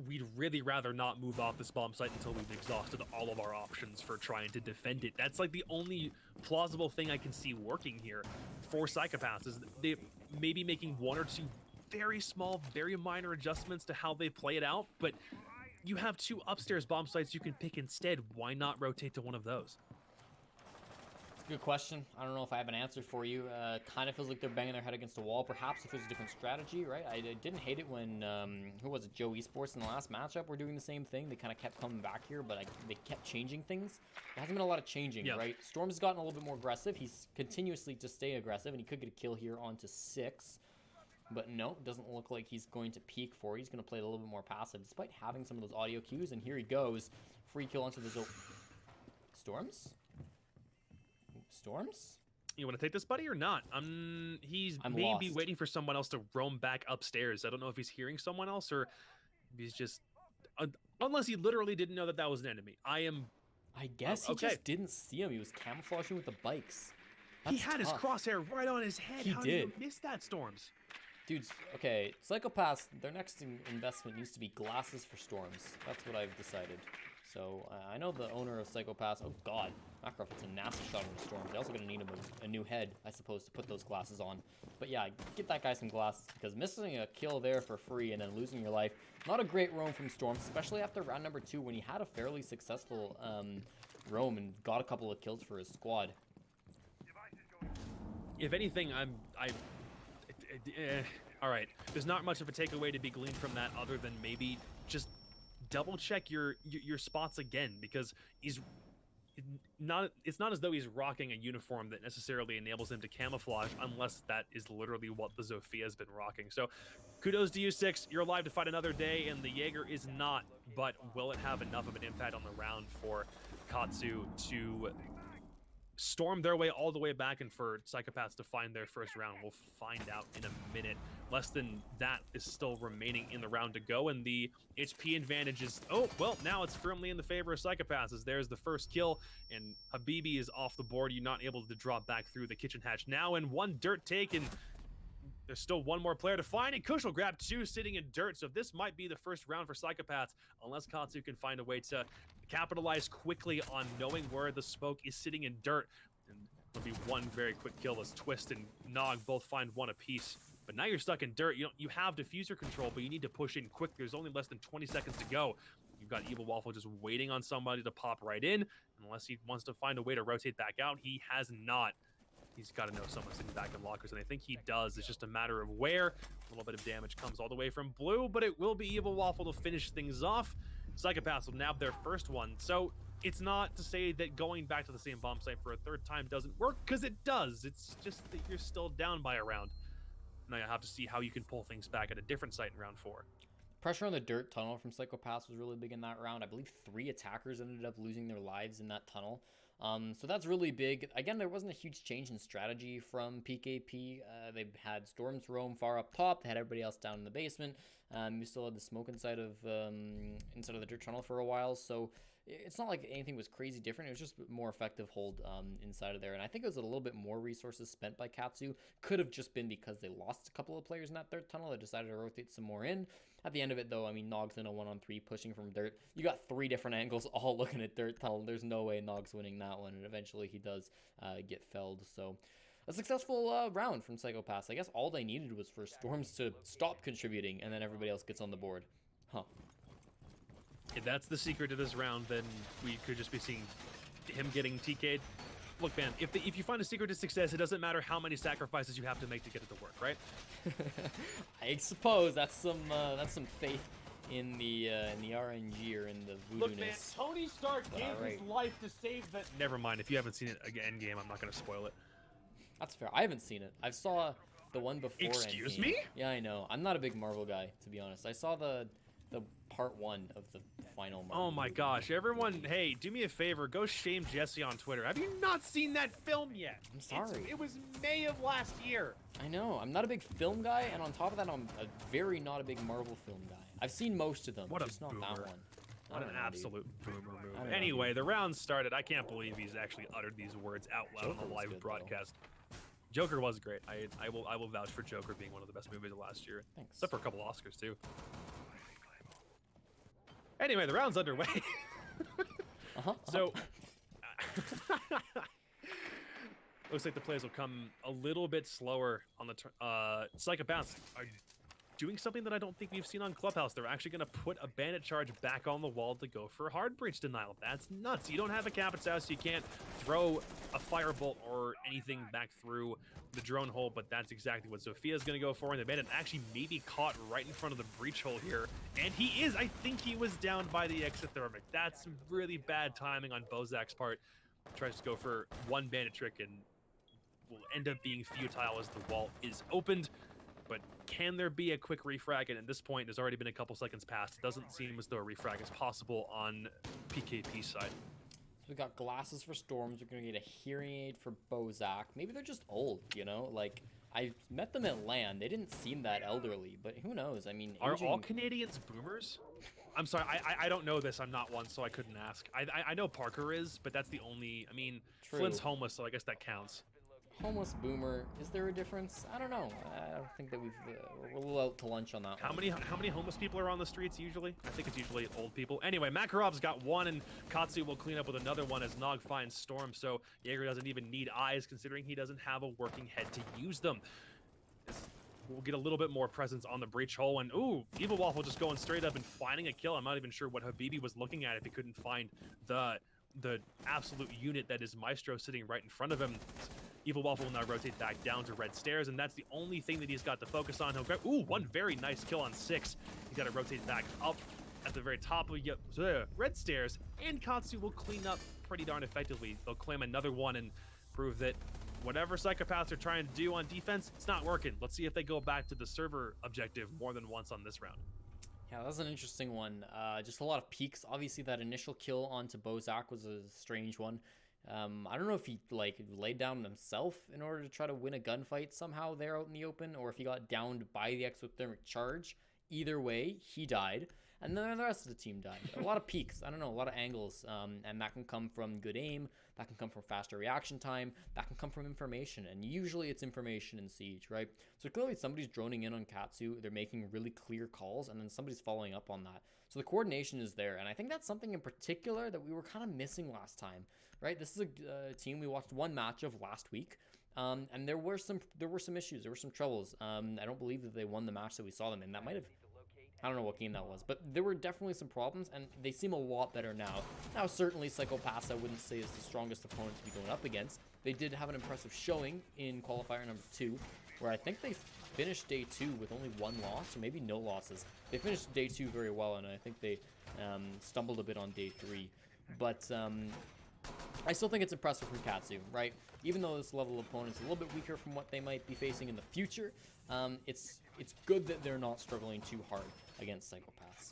we'd really rather not move off this bomb site until we've exhausted all of our options for trying to defend it. That's like the only plausible thing I can see working here for Psychopaths, is they maybe making 1 or 2 very small, very minor adjustments to how they play it out, but you have 2 upstairs bomb sites you can pick instead. Why not rotate to one of those? It's a good question. I don't know if I have an answer for you. Kind of feels like they're banging their head against a wall. Perhaps if there's a different strategy, right? I didn't hate it when, who was it, Joe Esports in the last matchup were doing the same thing. They kind of kept coming back here, but they kept changing things. There hasn't been a lot of changing, right? Storms has gotten a little bit more aggressive. He's continuously to stay aggressive, and he could get a kill here onto 6. But no, it doesn't look like he's going to peek for it. He's going to play it a little bit more passive, despite having some of those audio cues. And here he goes. Free kill onto the Storms? Storms? You want to take this, buddy, or not? He's maybe waiting for someone else to roam back upstairs. I don't know if he's hearing someone else or if he's just... unless he literally didn't know that that was an enemy. I guess he just didn't see him. He was camouflaging with the bikes. He had his crosshair right on his head. How did you miss that, Storms? Dudes, okay, Psychopaths, their next investment needs to be glasses for Storms. That's what I've decided. So, I know the owner of Psychopaths, oh god, Makarov, it's a nasty shot on the Storms. They're also going to need him a new head, I suppose, to put those glasses on. But yeah, get that guy some glasses, because missing a kill there for free and then losing your life, not a great roam from Storms, especially after round number 2 when he had a fairly successful roam and got a couple of kills for his squad. If anything, all right, there's not much of a takeaway to be gleaned from that other than maybe just double check your spots again, because it's not as though he's rocking a uniform that necessarily enables him to camouflage, unless that is literally what the Zofia has been rocking. So kudos to you, 6. You're alive to fight another day, and the Jaeger is not, but will it have enough of an impact on the round for Katsu to storm their way all the way back and for Psychopaths to find their first round? We'll find out in a minute. Less than that is still remaining in the round to go, and the HP advantage is, oh, well, now it's firmly in the favor of Psychopaths, as there's the first kill, and Habibi is off the board. You're not able to drop back through the kitchen hatch now, and one dirt taken. There's still one more player to find, and Kush will grab 2 sitting in dirt, so this might be the first round for Psychopaths, unless Katsu can find a way to capitalize quickly on knowing where the smoke is sitting in dirt. And there'll be one very quick kill as Twist and Nog both find one apiece. But now you're stuck in dirt. You have diffuser control, but you need to push in quick. There's only less than 20 seconds to go. You've got Evil Waffle just waiting on somebody to pop right in. Unless he wants to find a way to rotate back out, he has not. He's got to know someone's sitting back in lockers, and I think he does. It's just a matter of where. A little bit of damage comes all the way from blue, but it will be Evil Waffle to finish things off. Psychopaths will nab their first one. So it's not to say that going back to the same bomb site for a third time doesn't work, because it does. It's just that you're still down by a round. Now you have to see how you can pull things back at a different site in round 4. Pressure on the dirt tunnel from Psychopaths was really big in that round. I believe 3 attackers ended up losing their lives in that tunnel. So that's really big. Again, there wasn't a huge change in strategy from PKP. They had Storms roam far up top. They had everybody else down in the basement. You still had the smoke inside of the dirt tunnel for a while. So it's not like anything was crazy different. It was just more effective hold inside of there. And I think it was a little bit more resources spent by Katsu. Could have just been because they lost a couple of players in that third tunnel. They decided to rotate some more in. At the end of it, though, I mean, Nog's in a 1-on-3 pushing from dirt. You got 3 different angles all looking at dirt tunnel. There's no way Nog's winning that one. And eventually he does get felled. So a successful round from Psychopaths. I guess all they needed was for Storms to stop contributing, and then everybody else gets on the board. Huh. If that's the secret to this round, then we could just be seeing him getting TK'd. Look, man, if you find a secret to success, it doesn't matter how many sacrifices you have to make to get it to work, right? I suppose that's some faith in the RNG or in the voodoo-ness. Look, man, Tony Stark gave his life to save the... Never mind, if you haven't seen it again, game, I'm not going to spoil it. That's fair. I haven't seen it. I saw the one before. Excuse Endgame. me? Yeah, I know. I'm not a big Marvel guy, to be honest. I saw the part 1 of the final Marvel Oh my movie. gosh, everyone, hey, do me a favor, go shame Jesse on Twitter. Have you not seen that film yet? I'm sorry. It was May of last year. I know. I'm not a big film guy, and on top of that, I'm not a big Marvel film guy. I've seen most of them, What a just not that boomer. one. I What don't an know, dude. absolute boomer I move. don't know, Anyway, dude. the round started. I can't believe he's actually uttered these words out loud Joker on the was live good, though. broadcast. Joker was great. I will vouch for Joker being one of the best movies of last year. Thanks. Except for a couple Oscars too. Anyway, the round's underway. So looks like the plays will come a little bit slower on the Psychopaths are doing something that I don't think we've seen on Clubhouse. They're actually going to put a bandit charge back on the wall to go for a hard breach denial. That's nuts. You don't have a Capit's house. You can't throw a firebolt or anything back through the drone hole, but that's exactly what Sophia's going to go for. And the bandit actually may be caught right in front of the breach hole here. And he is. I think he was down by the exothermic. That's some really bad timing on Bozak's part. Tries to go for one bandit trick and will end up being futile as the wall is opened. But can there be a quick refrag? And at this point, there's already been a couple seconds passed. It doesn't seem as though a refrag is possible on PKP side. So we got glasses for Storms. We're gonna get a hearing aid for Bozak. Maybe they're just old, you know? Like, I met them at LAN. They didn't seem that elderly, but who knows? I mean, Are aging... all Canadians boomers? I'm sorry, I don't know this. I'm not one, so I couldn't ask. I know Parker is, but that's the only... I mean, True. Flint's homeless, so I guess that counts. Homeless boomer, is there a difference? I don't know. I don't think that we're a little out to lunch on that How one. many homeless people are on the streets usually? I think it's usually old people. Anyway, Makarov's got one, and Katsu will clean up with another one as Nog finds Storm, so Jaeger doesn't even need eyes, considering he doesn't have a working head to use them. We'll get a little bit more presence on the breach hole, and ooh, Evil Waffle just going straight up and finding a kill. I'm not even sure what Habibi was looking at if he couldn't find the absolute unit that is Maestro sitting right in front of him. Evil Waffle will now rotate back down to red stairs, and that's the only thing that he's got to focus on. He'll grab, ooh, one very nice kill on 6. He's got to rotate back up at the very top of red stairs, and Katsu will clean up pretty darn effectively. They'll claim another one and prove that whatever Psychopaths are trying to do on defense, it's not working. Let's see if they go back to the server objective more than once on this round. Yeah, that was an interesting one. Just a lot of peaks. Obviously, that initial kill onto Bozak was a strange one. I don't know if he like laid down himself in order to try to win a gunfight somehow there out in the open, or if he got downed by the exothermic charge. Either way, he died, and then the rest of the team died. A lot of peaks, I don't know, a lot of angles, and that can come from good aim, that can come from faster reaction time, that can come from information, and usually it's information in Siege, right? So clearly somebody's droning in on Katsu, they're making really clear calls, and then somebody's following up on that. So the coordination is there, and I think that's something in particular that we were kind of missing last time, right? This is a team we watched one match of last week, and there were some issues, there were some troubles. I don't believe that they won the match that we saw them in. That might have, I don't know what game that was, but there were definitely some problems, and they seem a lot better now. Now, certainly, Psychopaths I wouldn't say is the strongest opponent to be going up against. They did have an impressive showing in Qualifier number 2, where I think they finished day 2 with only 1 loss, or maybe no losses. They finished day 2 very well, and I think they stumbled a bit on day 3. But I still think it's impressive for Katsu, right? Even though this level of opponent's a little bit weaker from what they might be facing in the future, it's good that they're not struggling too hard against Psychopaths.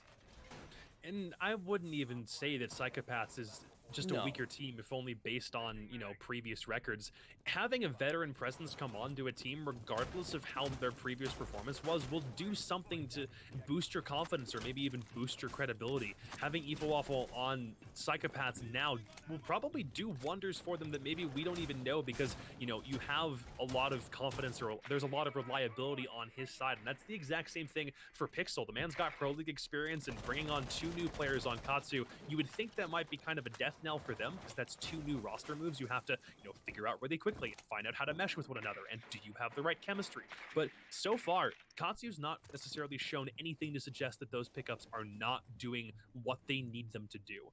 And I wouldn't even say that Psychopaths is just a weaker team, if only based on, you know, previous records. Having a veteran presence come onto a team, regardless of how their previous performance was, will do something to boost your confidence or maybe even boost your credibility. Having Waffle on Psychopaths now will probably do wonders for them that maybe we don't even know, because, you know, you have a lot of confidence, or there's a lot of reliability on his side, and that's the exact same thing for Pixel. The man's got Pro League experience, and bringing on 2 new players on Katsu, you would think that might be kind of a death knell for them, because that's 2 new roster moves you have to, you know, figure out really quickly and find out how to mesh with one another, and do you have the right chemistry? But so far, Katsu's not necessarily shown anything to suggest that those pickups are not doing what they need them to do.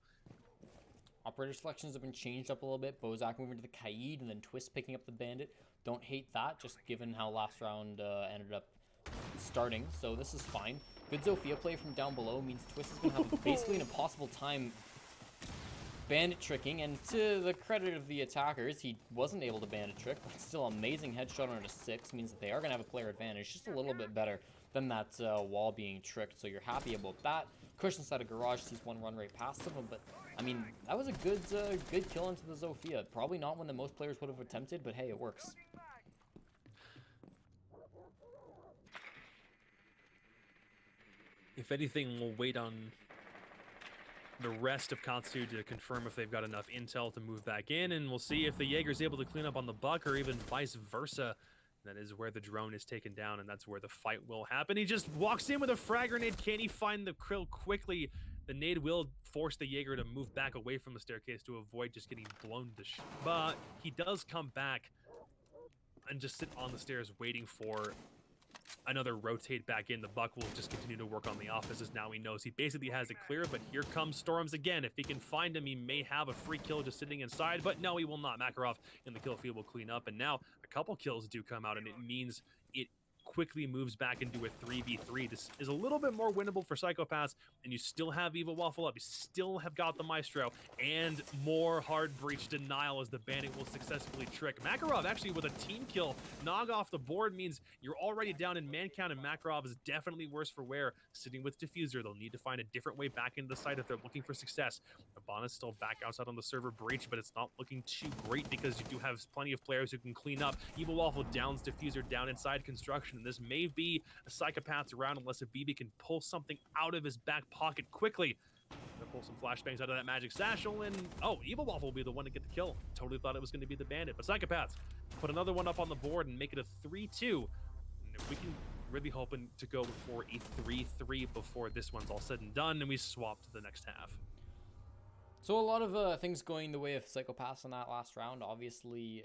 Operator selections have been changed up a little bit. Bozak moving to the Kaid, and then Twist picking up the Bandit. Don't hate that, just given how last round ended up starting, so this is fine. Good Zofia play from down below means Twist is going to have basically an impossible time bandit tricking, and to the credit of the attackers, he wasn't able to bandit trick, but still amazing headshot on a 6 means that they are going to have a player advantage, just a little bit better than that wall being tricked, so you're happy about that. Kush inside a garage sees one run right past him, but I mean, that was a good kill into the Zofia. Probably not one that most players would have attempted, but hey, it works. If anything, we'll wait on the rest of Katsu to confirm if they've got enough intel to move back in, and we'll see if the Jaeger's able to clean up on the Buck, or even vice versa. That is where the drone is taken down, and that's where the fight will happen. He just walks in with a frag grenade. Can he find the Krill quickly? The nade will force the Jaeger to move back away from the staircase to avoid just getting blown to but he does come back and just sit on the stairs waiting for another rotate back in. The Buck will just continue to work on the offices. Now he knows he basically has it clear, but here comes Storms again. If he can find him, he may have a free kill just sitting inside, but no, he will not. Makarov in the kill field will clean up, and now a couple kills do come out, and it means it quickly moves back into a 3v3. This is a little bit more winnable for Psychopaths, and you still have Evil Waffle up. You still have got the Maestro, and more hard breach denial as the Bandit will successfully trick. Makarov actually with a team kill. Nog off the board means you're already down in man count, and Makarov is definitely worse for wear. Sitting with Diffuser, they'll need to find a different way back into the site if they're looking for success. Abana's still back outside on the server breach, but it's not looking too great because you do have plenty of players who can clean up. Evil Waffle downs Diffuser down inside construction, and this may be a Psychopath's round unless a BB can pull something out of his back pocket quickly. Gonna pull some flashbangs out of that magic satchel, and oh, Evil Waffle will be the one to get the kill. Totally thought it was going to be the Bandit, but Psychopaths put another one up on the board and make it a 3-2. And we can really hoping to go for a 3-3 before this one's all said and done, and we swap to the next half. So a lot of things going the way of Psychopaths in that last round. Obviously,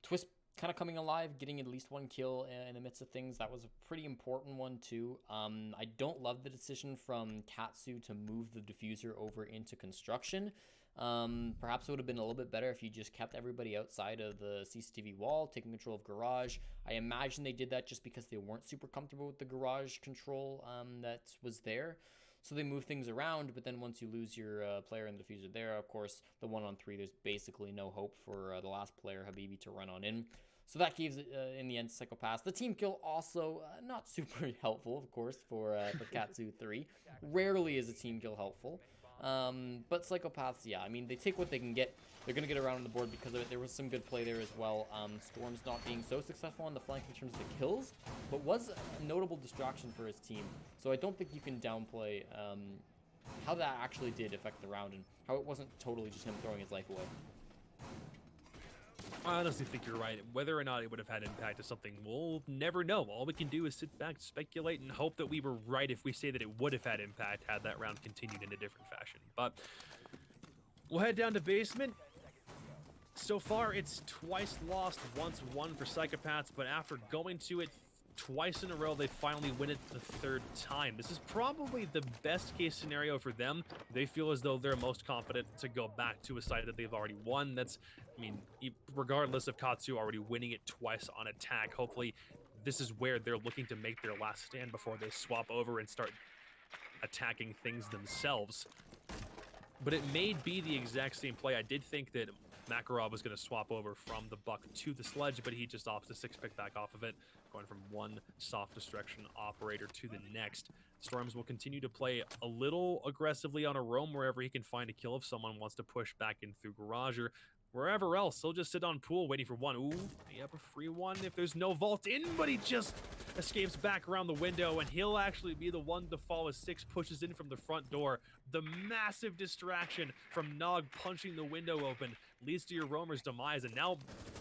Twist kind of coming alive, getting at least 1 kill in the midst of things. That was a pretty important one too. I don't love the decision from Katsu to move the Diffuser over into construction. Perhaps it would have been a little bit better if you just kept everybody outside of the CCTV wall, taking control of garage. I imagine they did that just because they weren't super comfortable with the garage control that was there. So they move things around, but then once you lose your player in the Diffuser there, of course, the 1-on-3, there's basically no hope for the last player, Habibi, to run on in. So that gives it, in the end, Psychopaths. The team kill also not super helpful, of course, for Katsu 3. Rarely is a team kill helpful. But Psychopaths, yeah, I mean, they take what they can get. They're going to get around on the board because of it. There was some good play there as well. Storm's not being so successful on the flank in terms of the kills, but was a notable distraction for his team. So I don't think you can downplay how that actually did affect the round and how it wasn't totally just him throwing his life away. I honestly think you're right. Whether or not it would have had impact is something we'll never know. All we can do is sit back, speculate, and hope that we were right if we say that it would have had impact had that round continued in a different fashion. But we'll head down to basement. So far, it's twice lost, once won for Psychopaths, but after going to it twice in a row, they finally win it the third time. This is probably the best case scenario for them. They feel as though they're most confident to go back to a side that they've already won. That's, I mean, regardless of Katsu already winning it twice on attack, hopefully this is where they're looking to make their last stand before they swap over and start attacking things themselves. But it may be the exact same play. I did think that Makarov was going to swap over from the Buck to the Sledge, but he just opts to 6-pick back off of it, going from one soft destruction operator to the next. Storms will continue to play a little aggressively on a roam wherever he can find a kill if someone wants to push back in through Garage or wherever else. He'll just sit on pool waiting for one. Ooh, yep, a free one if there's no vault in, but he just escapes back around the window, and he'll actually be the one to fall as 6 pushes in from the front door. The massive distraction from Nog punching the window open leads to your roamer's demise, and now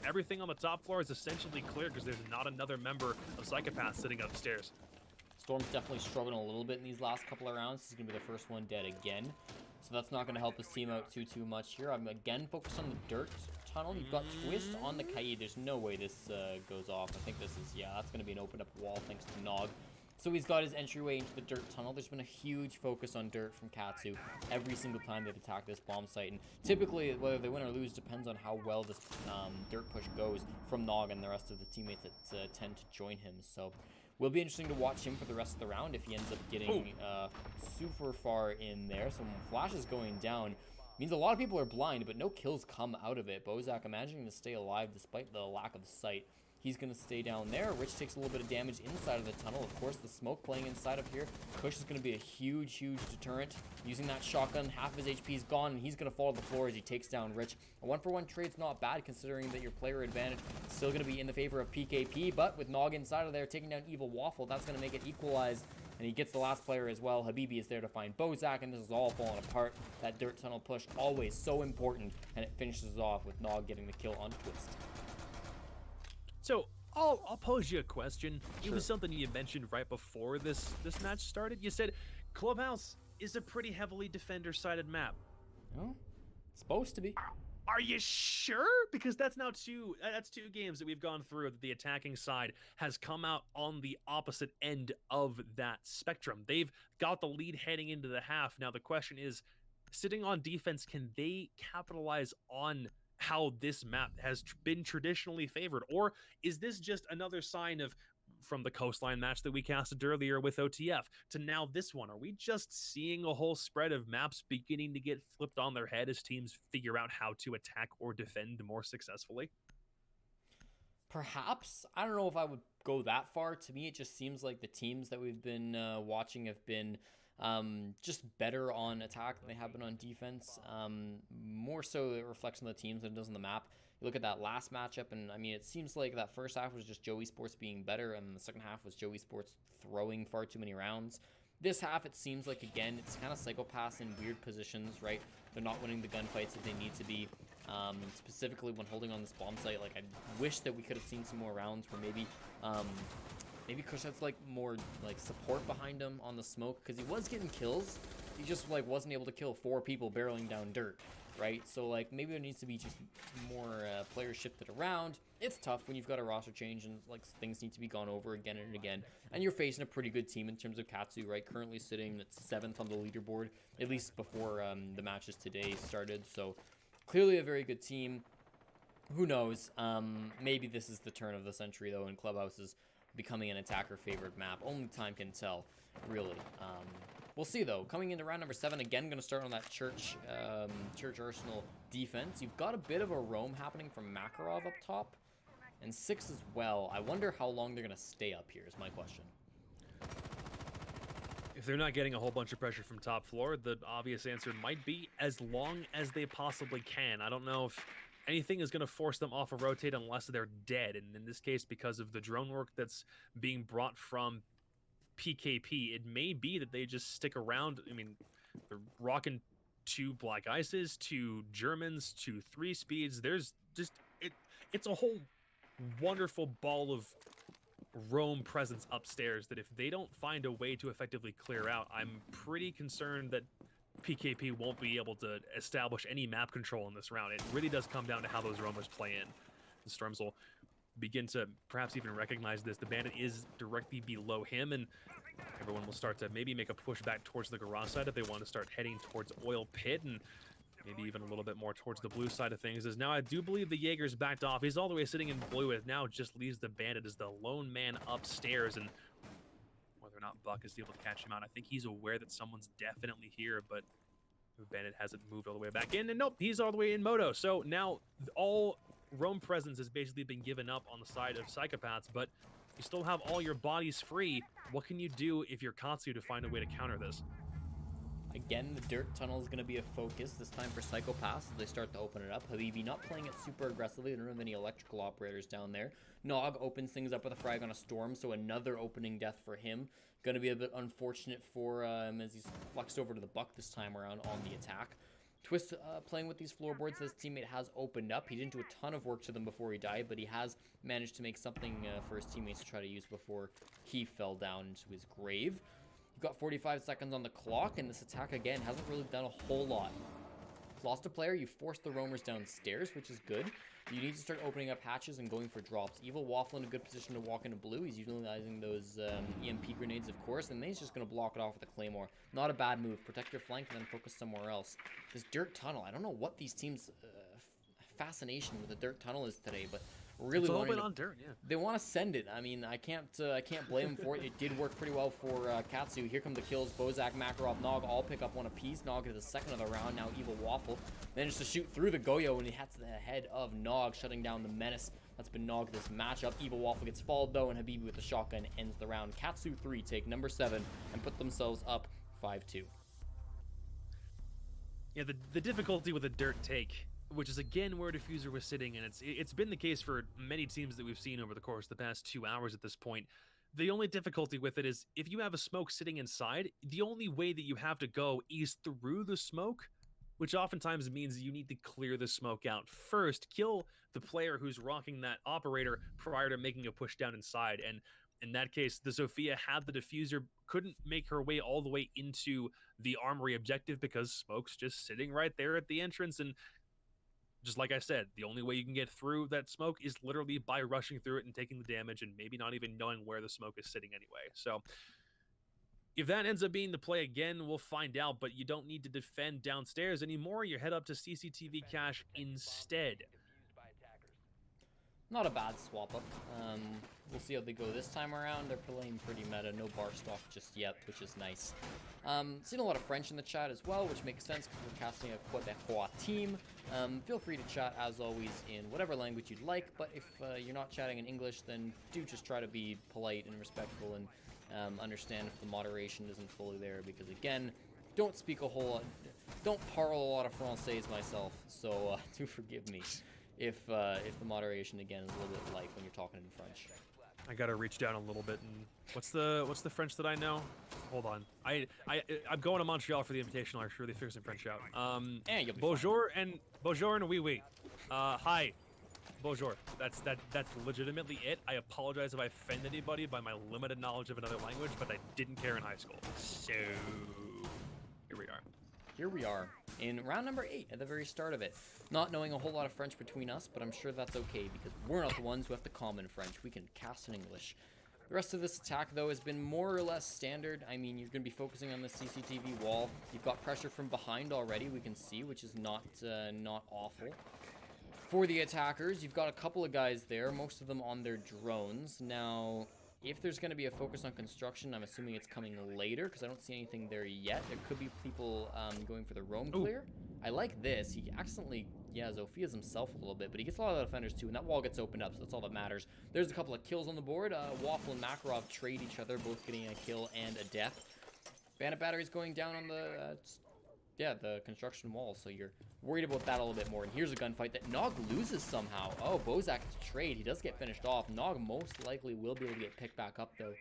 everything on the top floor is essentially clear because there's not another member of Psychopath sitting upstairs. Storm's definitely struggling a little bit in these last couple of rounds. This is going to be the first one dead again. So that's not going to help his team out too much here. I'm again focused on the dirt tunnel. You've got Twist on the Kaid. There's no way this goes off. I think this is, yeah, that's going to be an opened up wall thanks to Nog. So he's got his entryway into the dirt tunnel. There's been a huge focus on dirt from Katsu every single time they've attacked this bomb site. And typically, whether they win or lose depends on how well this dirt push goes from Nog and the rest of the teammates that tend to join him. So will be interesting to watch him for the rest of the round if he ends up getting super far in there. So when Flash is going down, means a lot of people are blind, but no kills come out of it. Bozak managing to stay alive despite the lack of sight. He's going to stay down there. Rich takes a little bit of damage inside of the tunnel. Of course, the smoke playing inside of here. Kush is going to be a huge deterrent. Using that shotgun, half of his HP is gone, and he's going to fall to the floor as he takes down Rich. A 1-for-1 trade's not bad, considering that your player advantage is still going to be in the favor of PKP, but with Nog inside of there taking down Evil Waffle, that's going to make it equalize, and he gets the last player as well. Habibi is there to find Bozak, and this is all falling apart. That dirt tunnel push, always so important, and it finishes off with Nog getting the kill on Twist. So I'll pose you a question. It Sure. was something you mentioned right before this match started. You said Clubhouse is a pretty heavily defender-sided map. Oh, it's supposed to be. Are you sure? Because that's now two games that we've gone through that the attacking side has come out on the opposite end of that spectrum. They've got the lead heading into the half. Now the question is, sitting on defense, can they capitalize on how this map has been traditionally favored? Or is this just another sign of, from the coastline match that we casted earlier with OTF to now this one? Are we just seeing a whole spread of maps beginning to get flipped on their head as teams figure out how to attack or defend more successfully? Perhaps. I don't know if I would go that far. To me, it just seems like the teams that we've been watching have been just better on attack than they have been on defense. More so it reflects on the teams than it does on the map. You look at that last matchup, and I mean, it seems like that first half was just Joey Sports being better, and the second half was Joey Sports throwing far too many rounds. This half, it seems like, again, it's kind of Psychopaths in weird positions, right? They're not winning the gunfights that they need to be. Specifically when holding on this bomb site, like, I wish that we could have seen some more rounds where maybe Kush has like more like support behind him on the smoke, because he was getting kills. He just like wasn't able to kill 4 people barreling down dirt, right? So like maybe there needs to be just more players shifted around. It's tough when you've got a roster change and like things need to be gone over again and again. And you're facing a pretty good team in terms of Katsu, right? Currently sitting at 7th on the leaderboard, at least before the matches today started. So clearly a very good team. Who knows? Maybe this is the turn of the century though, in Clubhouse's becoming an attacker favored map. Only time can tell, really. We'll see though. Coming into round number 7, again going to start on that Church Arsenal defense. You've got a bit of a roam happening from Makarov up top, and 6 as well. I wonder how long they're going to stay up here is my question. If they're not getting a whole bunch of pressure from top floor, the obvious answer might be as long as they possibly can. I don't know if anything is going to force them off a rotate unless they're dead. And in this case, because of the drone work that's being brought from PKP, it may be that they just stick around. I mean, they're rocking 2 Black Ices, 2 Germans, 2 3 speeds. There's just, it's a whole wonderful ball of roam presence upstairs that if they don't find a way to effectively clear out, I'm pretty concerned that PKP won't be able to establish any map control in this round. It really does come down to how those roamers play in. The Storms will begin to perhaps even recognize this. The Bandit is directly below him, and everyone will start to maybe make a push back towards the garage side if they want to start heading towards Oil Pit, and maybe even a little bit more towards the blue side of things. As now I do believe the Jaeger's backed off. He's all the way sitting in blue. It now just leaves the Bandit as the lone man upstairs, and whether or not Buck is able to catch him out, I think he's aware that someone's definitely here, but the Bandit hasn't moved all the way back in, and nope, he's all the way in Moto. So now all roam presence has basically been given up on the side of Psychopaths, but you still have all your bodies free. What can you do if you're Katsu to find a way to counter this? Again, the dirt tunnel is going to be a focus, this time for Psychopaths as they start to open it up. Habibi not playing it super aggressively. They don't have any electrical operators down there. Nog opens things up with a frag on a Storm, so another opening death for him. Going to be a bit unfortunate for him as he's flexed over to the Buck this time around on the attack. Twist playing with these floorboards. His teammate has opened up. He didn't do a ton of work to them before he died, but he has managed to make something for his teammates to try to use before he fell down into his grave. You've got 45 seconds on the clock, and this attack, again, hasn't really done a whole lot. Lost a player, you forced the roamers downstairs, which is good. You need to start opening up hatches and going for drops. Evil Waffle in a good position to walk into blue. He's utilizing those EMP grenades, of course, and then he's just going to block it off with a Claymore. Not a bad move. Protect your flank and then focus somewhere else. This dirt tunnel, I don't know what these teams' fascination with the dirt tunnel is today, but really it's a little bit to, on dirt, yeah. they want to send it. I mean, I can't blame them for it. It did work pretty well for Katsu. Here come the kills. Bozak, Makarov, Nog all pick up one apiece. Nog is the second of the round. Now Evil Waffle managed to shoot through the Goyo, and he hits the head of Nog, shutting down the menace that's been Nog this matchup. Evil Waffle gets followed though, and Habibi with the shotgun ends the round. Katsu 3 take number 7 and put themselves up 5-2. Yeah, the difficulty with a dirt take, which is again where Diffuser was sitting, and it's been the case for many teams that we've seen over the course of the past 2 hours at this point. The only difficulty with it is if you have a smoke sitting inside, the only way that you have to go is through the smoke, which oftentimes means you need to clear the smoke out first, kill the player who's rocking that operator prior to making a push down inside. And in that case, the Sophia had the diffuser, couldn't make her way all the way into the armory objective because smoke's just sitting right there at the entrance. And just like I said, the only way you can get through that smoke is literally by rushing through it and taking the damage and maybe not even knowing where the smoke is sitting anyway. So if that ends up being the play again, we'll find out, but you don't need to defend downstairs anymore. You head up to CCTV cache instead. Not a bad swap up. We'll see how they go this time around. They're playing pretty meta, no bar stock just yet, which is nice. Seen a lot of French in the chat as well, which makes sense because we're casting a Côte d'Ivoire team. Feel free to chat as always in whatever language you'd like, but if you're not chatting in English, then do just try to be polite and respectful and understand if the moderation isn't fully there, because again, don't speak a whole lot, don't parle a lot of Francais myself, so do forgive me if the moderation again is a little bit light when you're talking in French. I gotta reach down a little bit. And what's the French that I know? Hold on. I'm going to Montreal for the Invitational. I should really figure some French out. You'll be Bonjour and oui oui. Hi. Bonjour. That's legitimately it. I apologize if I offend anybody by my limited knowledge of another language, but I didn't care in high school. So here we are. Here we are in round number 8 at the very start of it. Not knowing a whole lot of French between us, but I'm sure that's okay because we're not the ones who have to common French. We can cast in English. The rest of this attack, though, has been more or less standard. I mean, you're going to be focusing on the CCTV wall. You've got pressure from behind already, we can see, which is not awful. For the attackers, you've got a couple of guys there, most of them on their drones. Now, if there's going to be a focus on construction, I'm assuming it's coming later because I don't see anything there yet. There could be people going for the roam clear. I like this. He accidentally, Zophia's himself a little bit, but he gets a lot of defenders too, and that wall gets opened up, so that's all that matters. There's a couple of kills on the board. Waffle and Makarov trade each other, both getting a kill and a death. Bandit battery's going down on the the construction wall, so you're worried about that a little bit more. And here's a gunfight that Nog loses somehow. Oh, Bozak to trade. He does get finished off. Nog most likely will be able to get picked back up, though,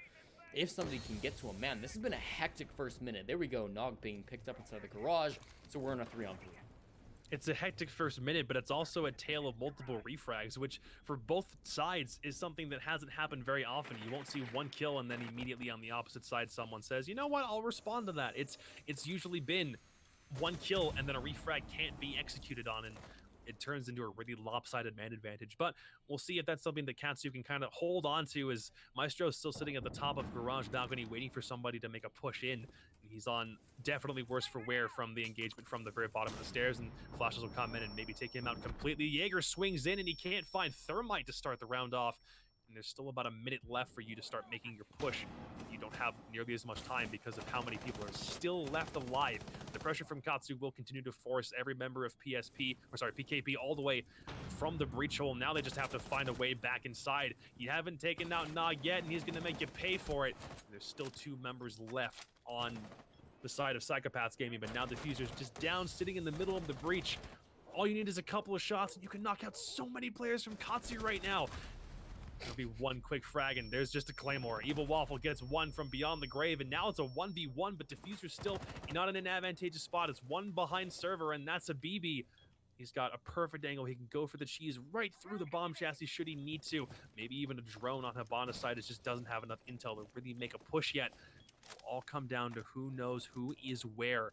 if somebody can get to him. Man, this has been a hectic first minute. There we go. Nog being picked up inside the garage, so we're in a 3-on-3. It's a hectic first minute, but it's also a tale of multiple refrags, which for both sides is something that hasn't happened very often. You won't see one kill and then immediately on the opposite side someone says, you know what, I'll respond to that. It's usually been one kill and then a refrag can't be executed on, and it turns into a really lopsided man advantage. But we'll see if that's something that Katsu can kind of hold on to, as Maestro's still sitting at the top of garage balcony waiting for somebody to make a push in. He's on definitely worse for wear from the engagement from the very bottom of the stairs, and flashes will come in and maybe take him out completely. Jaeger swings in and he can't find Thermite to start the round off. And there's still about a minute left for you to start making your push. You don't have nearly as much time because of how many people are still left alive. The pressure from Katsu will continue to force every member of PKP all the way from the breach hole. Now they just have to find a way back inside. You haven't taken out Nog yet, and he's going to make you pay for it. There's still 2 members left on the side of Psychopaths Gaming, but now Diffuser's just down, sitting in the middle of the breach. All you need is a couple of shots, and you can knock out so many players from Katsu right now. It'll be one quick frag, and there's just a Claymore. Evil Waffle gets one from beyond the grave, and now it's a 1v1, but Diffuser's still not in an advantageous spot. It's one behind server, and that's a BB. He's got a perfect angle. He can go for the cheese right through the bomb chassis should he need to. Maybe even a drone on Hibana's side. It just doesn't have enough intel to really make a push yet. It'll all come down to who knows who is where.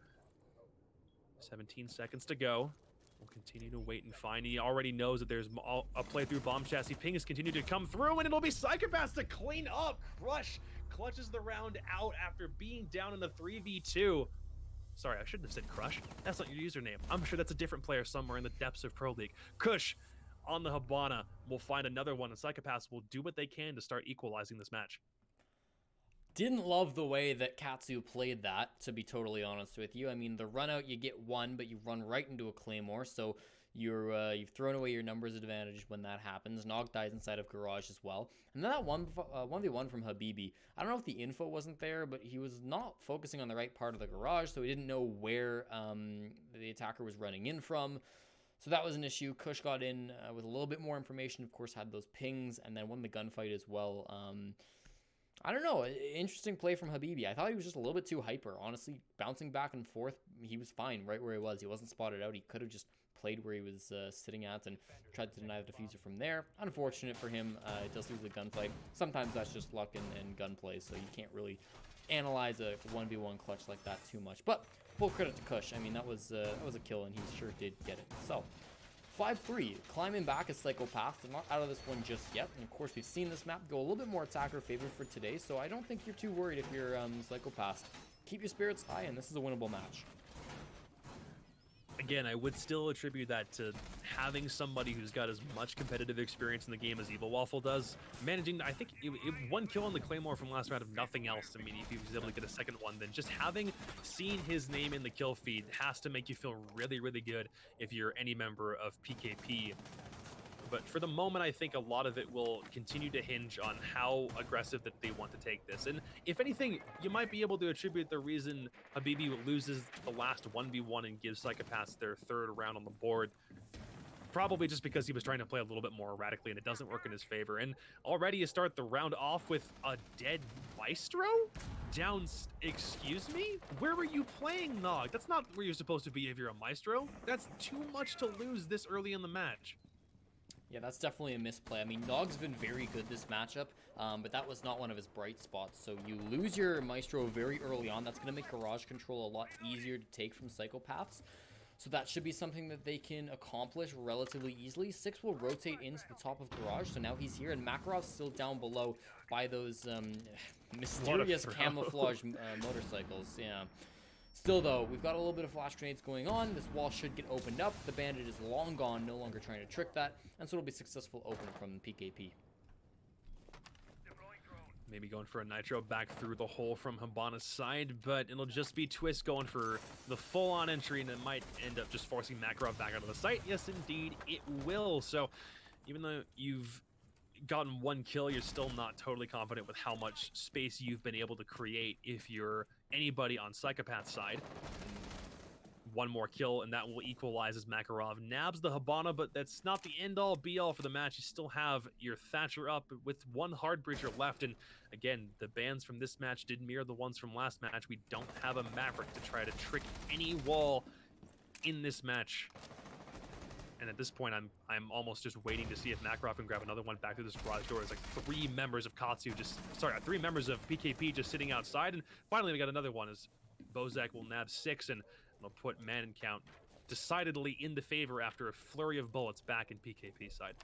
17 seconds to go. We'll continue to wait and find. He already knows that there's a playthrough bomb chassis. Pings continue to come through, and it'll be Psychopaths to clean up. Crush clutches the round out after being down in the 3v2. Sorry, I shouldn't have said Crush. That's not your username. I'm sure that's a different player somewhere in the depths of Pro League. Kush on the Hibana will find another one, and Psychopaths will do what they can to start equalizing this match. Didn't love the way that Katsu played that, to be totally honest with you. I mean, the run out, you get one, but you run right into a Claymore, so you've thrown away your numbers advantage when that happens. Nog dies inside of garage as well. And then that 1v1 from Habibi. I don't know if the info wasn't there, but he was not focusing on the right part of the garage, so he didn't know where the attacker was running in from. So that was an issue. Kush got in with a little bit more information, of course, had those pings, and then won the gunfight as well. I don't know. Interesting play from Habibi. I thought he was just a little bit too hyper. Honestly, bouncing back and forth, he was fine right where he was. He wasn't spotted out. He could have just played where he was sitting at and tried to deny the diffuser from there. Unfortunate for him. It does lose the gunfight. Sometimes that's just luck and gunplay, so you can't really analyze a 1v1 clutch like that too much. But full credit to Kush. I mean, that was a kill, and he sure did get it. So 5-3, climbing back as Psychopath. They're not out of this one just yet. And of course, we've seen this map go a little bit more attacker favored for today, so I don't think you're too worried if you're Psychopath. Keep your spirits high, and this is a winnable match. Again, I would still attribute that to having somebody who's got as much competitive experience in the game as Evil Waffle does. Managing, I think, one kill on the Claymore from last round of nothing else. I mean, if he was able to get a second one, then just having seen his name in the kill feed has to make you feel really, really good if you're any member of PKP. But for the moment, I think a lot of it will continue to hinge on how aggressive that they want to take this. And if anything, you might be able to attribute the reason Habibi loses the last 1v1 and gives Psychopaths their 3rd round on the board, probably just because he was trying to play a little bit more erratically, and it doesn't work in his favor. And already you start the round off with a dead Maestro? Excuse me? Where were you playing, Nog? That's not where you're supposed to be if you're a Maestro. That's too much to lose this early in the match. Yeah, that's definitely a misplay. I mean, Nog's been very good this matchup, but that was not one of his bright spots. So you lose your Maestro very early on. That's going to make Garage Control a lot easier to take from Psychopaths. So that should be something that they can accomplish relatively easily. 6 will rotate into the top of Garage, so now he's here, and Makarov's still down below by those mysterious camouflage motorcycles. Yeah. Still, though, we've got a little bit of flash grenades going on. This wall should get opened up. The bandit is long gone, no longer trying to trick that, and so it'll be successful open from PKP. Maybe going for a nitro back through the hole from Hibana's side, but it'll just be Twist going for the full-on entry, and it might end up just forcing Makarov back out of the site. Yes, indeed, it will. So even though you've gotten one kill, you're still not totally confident with how much space you've been able to create if you're anybody on Psychopath's side. One more kill, and that will equalize as Makarov nabs the Hibana, but that's not the end-all, be-all for the match. You still have your Thatcher up with one hard breacher left, and again, the bans from this match did mirror the ones from last match. We don't have a Maverick to try to trick any wall in this match. And at this point, I'm almost just waiting to see if Makarov can grab another one back through this garage door. It's like three members of PKP just sitting outside, and finally we got another one as Bozak will nab 6, and it'll put man and count decidedly in the favor after a flurry of bullets back in PKP side.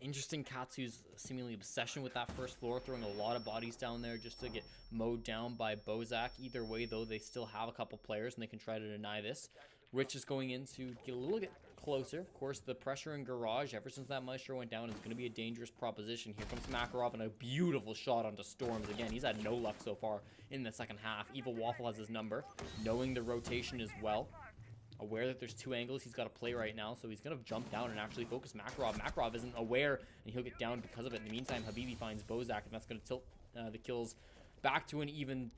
Interesting Katsu's seemingly obsession with that first floor, throwing a lot of bodies down there just to get mowed down by Bozak. Either way, though, they still have a couple players and they can try to deny this. Rich is going in to get a little bit closer. Of course, the pressure in garage ever since that Maestro went down is going to be a dangerous proposition. Here comes Makarov and a beautiful shot onto Storms. Again, he's had no luck so far in the second half. Evil Waffle has his number, knowing the rotation as well. Aware that there's two angles he's got to play right now, so he's going to jump down and actually focus Makarov. Makarov isn't aware, and he'll get down because of it. In the meantime, Habibi finds Bozak, and that's going to tilt the kills back to an even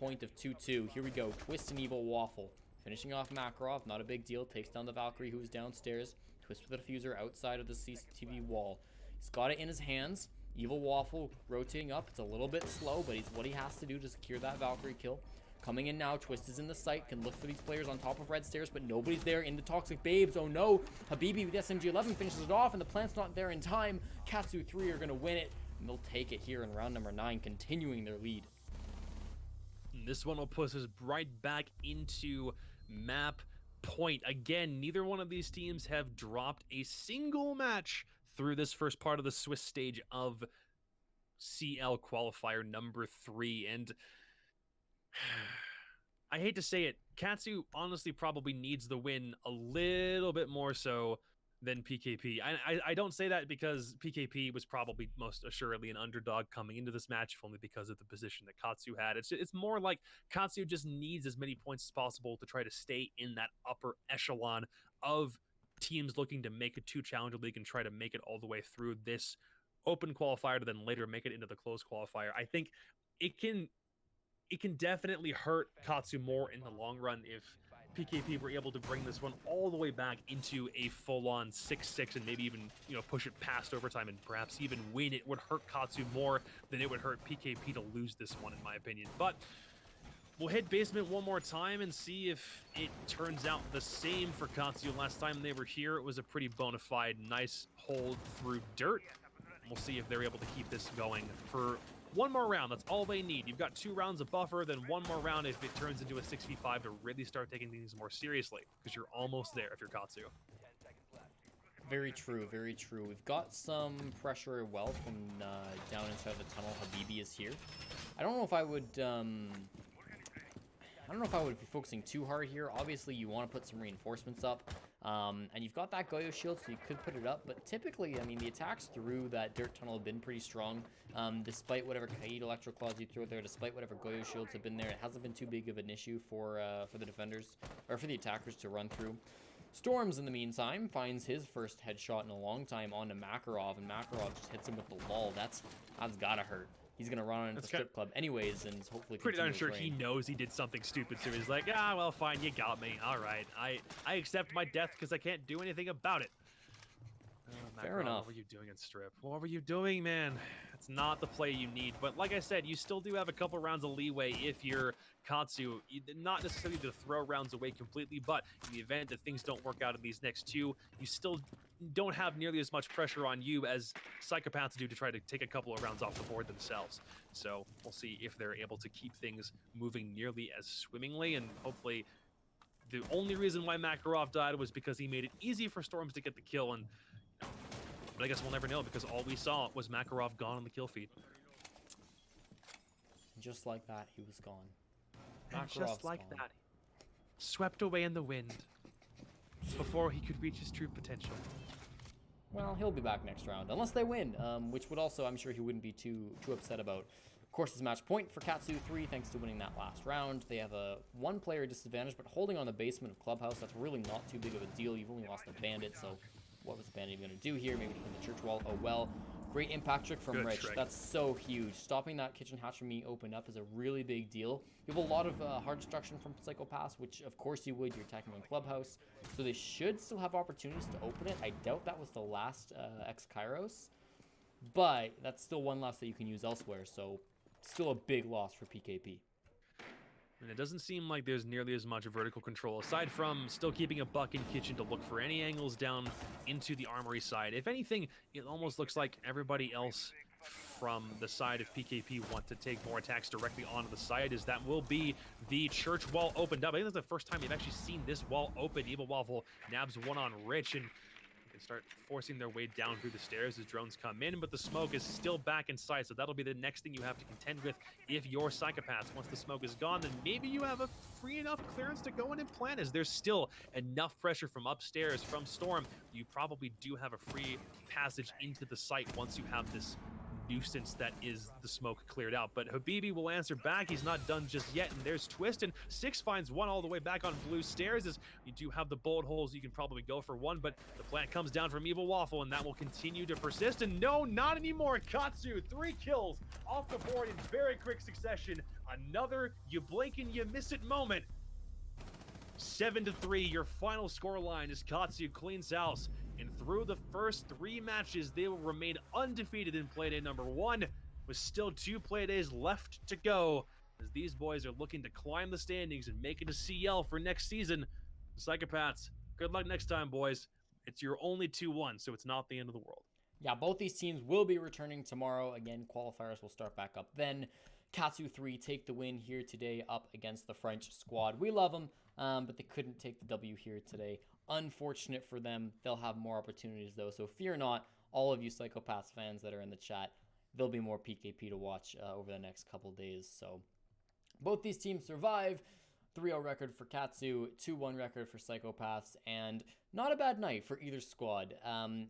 point of 2-2. Here we go. Twist and Evil Waffle. Finishing off Makarov, not a big deal. Takes down the Valkyrie who's downstairs. Twist with a diffuser outside of the CCTV wall. He's got it in his hands. Evil Waffle rotating up. It's a little bit slow, but it's what he has to do to secure that Valkyrie kill. Coming in now, Twist is in the site, can look for these players on top of red stairs, but nobody's there in the Toxic Babes. Oh no, Habibi with SMG-11 finishes it off, and the plant's not there in time. Katsu 3 are going to win it, and they'll take it here in round number 9, continuing their lead. This one will push us right back into map point. Again, neither one of these teams have dropped a single match through this first part of the Swiss stage of CL Qualifier number 3, and I hate to say it, Katsu honestly probably needs the win a little bit more so than PKP. I don't say that because PKP was probably most assuredly an underdog coming into this match, if only because of the position that Katsu had. It's more like Katsu just needs as many points as possible to try to stay in that upper echelon of teams looking to make a 2 Challenger League and try to make it all the way through this open qualifier to then later make it into the closed qualifier. I think it can definitely hurt Katsu more in the long run if PKP were able to bring this one all the way back into a full-on 6-6 and maybe even, push it past overtime and perhaps even win. It would hurt Katsu more than it would hurt PKP to lose this one, in my opinion. But we'll hit basement one more time and see if it turns out the same for Katsu. Last time they were here, it was a pretty bona fide, nice hold through dirt. We'll see if they're able to keep this going for one more round. That's all they need. You've got 2 rounds of buffer, then one more round if it turns into a 6v5 to really start taking things more seriously, because you're almost there if you're Katsu. Very true, very true. We've got some pressure well from down inside the tunnel. Habibi is here. I don't know if I would be focusing too hard here. Obviously, you want to put some reinforcements up. And you've got that Goyo shield, so you could put it up. But typically, I mean, the attacks through that dirt tunnel have been pretty strong. Despite whatever Kaid Electroclaws you throw there, despite whatever Goyo shields have been there, it hasn't been too big of an issue for the defenders, or for the attackers to run through. Storms, in the meantime, finds his first headshot in a long time onto Makarov, and Makarov just hits him with the lull. That's gotta hurt. He's gonna run on into the strip club anyways, and hopefully pretty darn sure his he reign. knows he did something stupid, so he's like, well, fine, you got me. All right, I accept my death because I can't do anything about it. Fair enough. What were you doing in strip? What were you doing, man? It's not the play you need. But like I said, you still do have a couple rounds of leeway if you're Katsu. Not necessarily to throw rounds away completely, but in the event that things don't work out in these next 2, you still don't have nearly as much pressure on you as Psychopaths do to try to take a couple of rounds off the board themselves. So we'll see if they're able to keep things moving nearly as swimmingly, and hopefully the only reason why Makarov died was because he made it easy for Storms to get the kill, and but I guess we'll never know because all we saw was Makarov gone on the kill feed. Just like that, he was gone. And just like gone. that, swept away in the wind before he could reach his true potential. Well, he'll be back next round, unless they win, which would also, I'm sure he wouldn't be too upset about. Of course, it's match point for Katsu 3, thanks to winning that last round. They have a 1-player disadvantage, but holding on the basement of Clubhouse, that's really not too big of a deal. You've only lost a bandit, so what was the bandit going to do here? Maybe defend the church wall. Oh well. Great impact trick from Good Rich. trick. That's so huge. Stopping that kitchen hatch from being opened up is a really big deal. You have a lot of hard destruction from Psychopaths, which of course you would. You're attacking on Clubhouse. So they should still have opportunities to open it. I doubt that was the last X-Kairos. But that's still one loss that you can use elsewhere. So still a big loss for PKP. And it doesn't seem like there's nearly as much vertical control, aside from still keeping a buck in kitchen to look for any angles down into the armory side. If anything, it almost looks like everybody else from the side of PKP want to take more attacks directly onto the side, as that will be the church wall opened up. I think that's the first time you've actually seen this wall open. Evil Waffle nabs one on Rich, and can start forcing their way down through the stairs as drones come in, but the smoke is still back in sight, so that'll be the next thing you have to contend with if you're Psychopaths. Once the smoke is gone, then maybe you have a free enough clearance to go in and plant, as there's still enough pressure from upstairs from Storm. You probably do have a free passage into the site once you have this nuisance that is the smoke cleared out. But Habibi will answer back. He's not done just yet, and there's Twist, and Six finds one all the way back on blue stairs, as you do have the bullet holes. You can probably go for one, but the plant comes down from Evil Waffle, and that will continue to persist. And no, not anymore. Katsu, 3 kills off the board in very quick succession. Another you blink and you miss it moment. 7-3, your final score line as Katsu cleans house. And through the first 3 matches, they will remain undefeated in Playday number 1, with still 2 Playdays left to go, as these boys are looking to climb the standings and make it a CL for next season. Psychopaths, good luck next time, boys. It's your only 2-1, so it's not the end of the world. Yeah, both these teams will be returning tomorrow. Again, qualifiers will start back up then. Katsu 3 take the win here today up against the French squad. We love them, but they couldn't take the W here today. Unfortunate for them. They'll have more opportunities, though, so fear not, all of you Psychopaths fans that are in the chat. There'll be more PKP to watch over the next couple days. So both these teams survive. 3-0 record for Katsu, 2-1 record for Psychopaths, and not a bad night for either squad.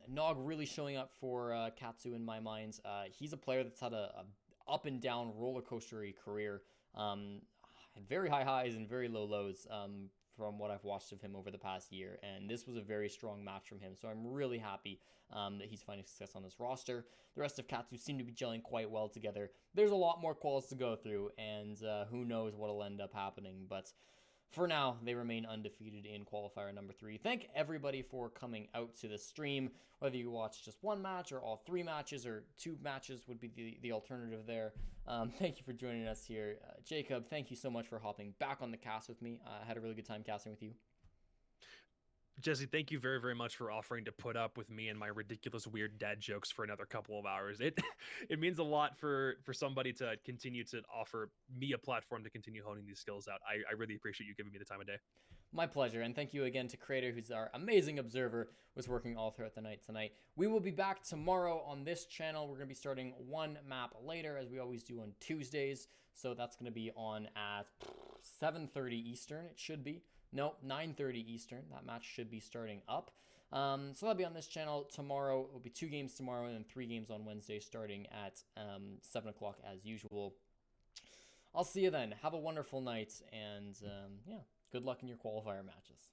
Nog really showing up for Katsu in my mind. He's a player that's had a up and down roller coastery career. Very high highs and very low lows from what I've watched of him over the past year, and this was a very strong match from him, so I'm really happy that he's finding success on this roster. The rest of Katsu seem to be gelling quite well together. There's a lot more quals to go through, and who knows what'll end up happening, but for now, they remain undefeated in qualifier number 3. Thank everybody for coming out to the stream, whether you watch just 1 match or all 3 matches or 2 matches would be the alternative there. Thank you for joining us here. Jacob, thank you so much for hopping back on the cast with me. I had a really good time casting with you. Jesse, thank you very, very much for offering to put up with me and my ridiculous, weird dad jokes for another couple of hours. It means a lot for somebody to continue to offer me a platform to continue honing these skills out. I really appreciate you giving me the time of day. My pleasure, and thank you again to Creator, who's our amazing observer, was working all throughout the night tonight. We will be back tomorrow on this channel. We're going to be starting 1 map later, as we always do on Tuesdays, so that's going to be on at 7:30 Eastern, it should be. No, 9:30 Eastern. That match should be starting up. So that'll be on this channel tomorrow. It will be 2 games tomorrow and then 3 games on Wednesday starting at 7 o'clock as usual. I'll see you then. Have a wonderful night, and yeah, good luck in your qualifier matches.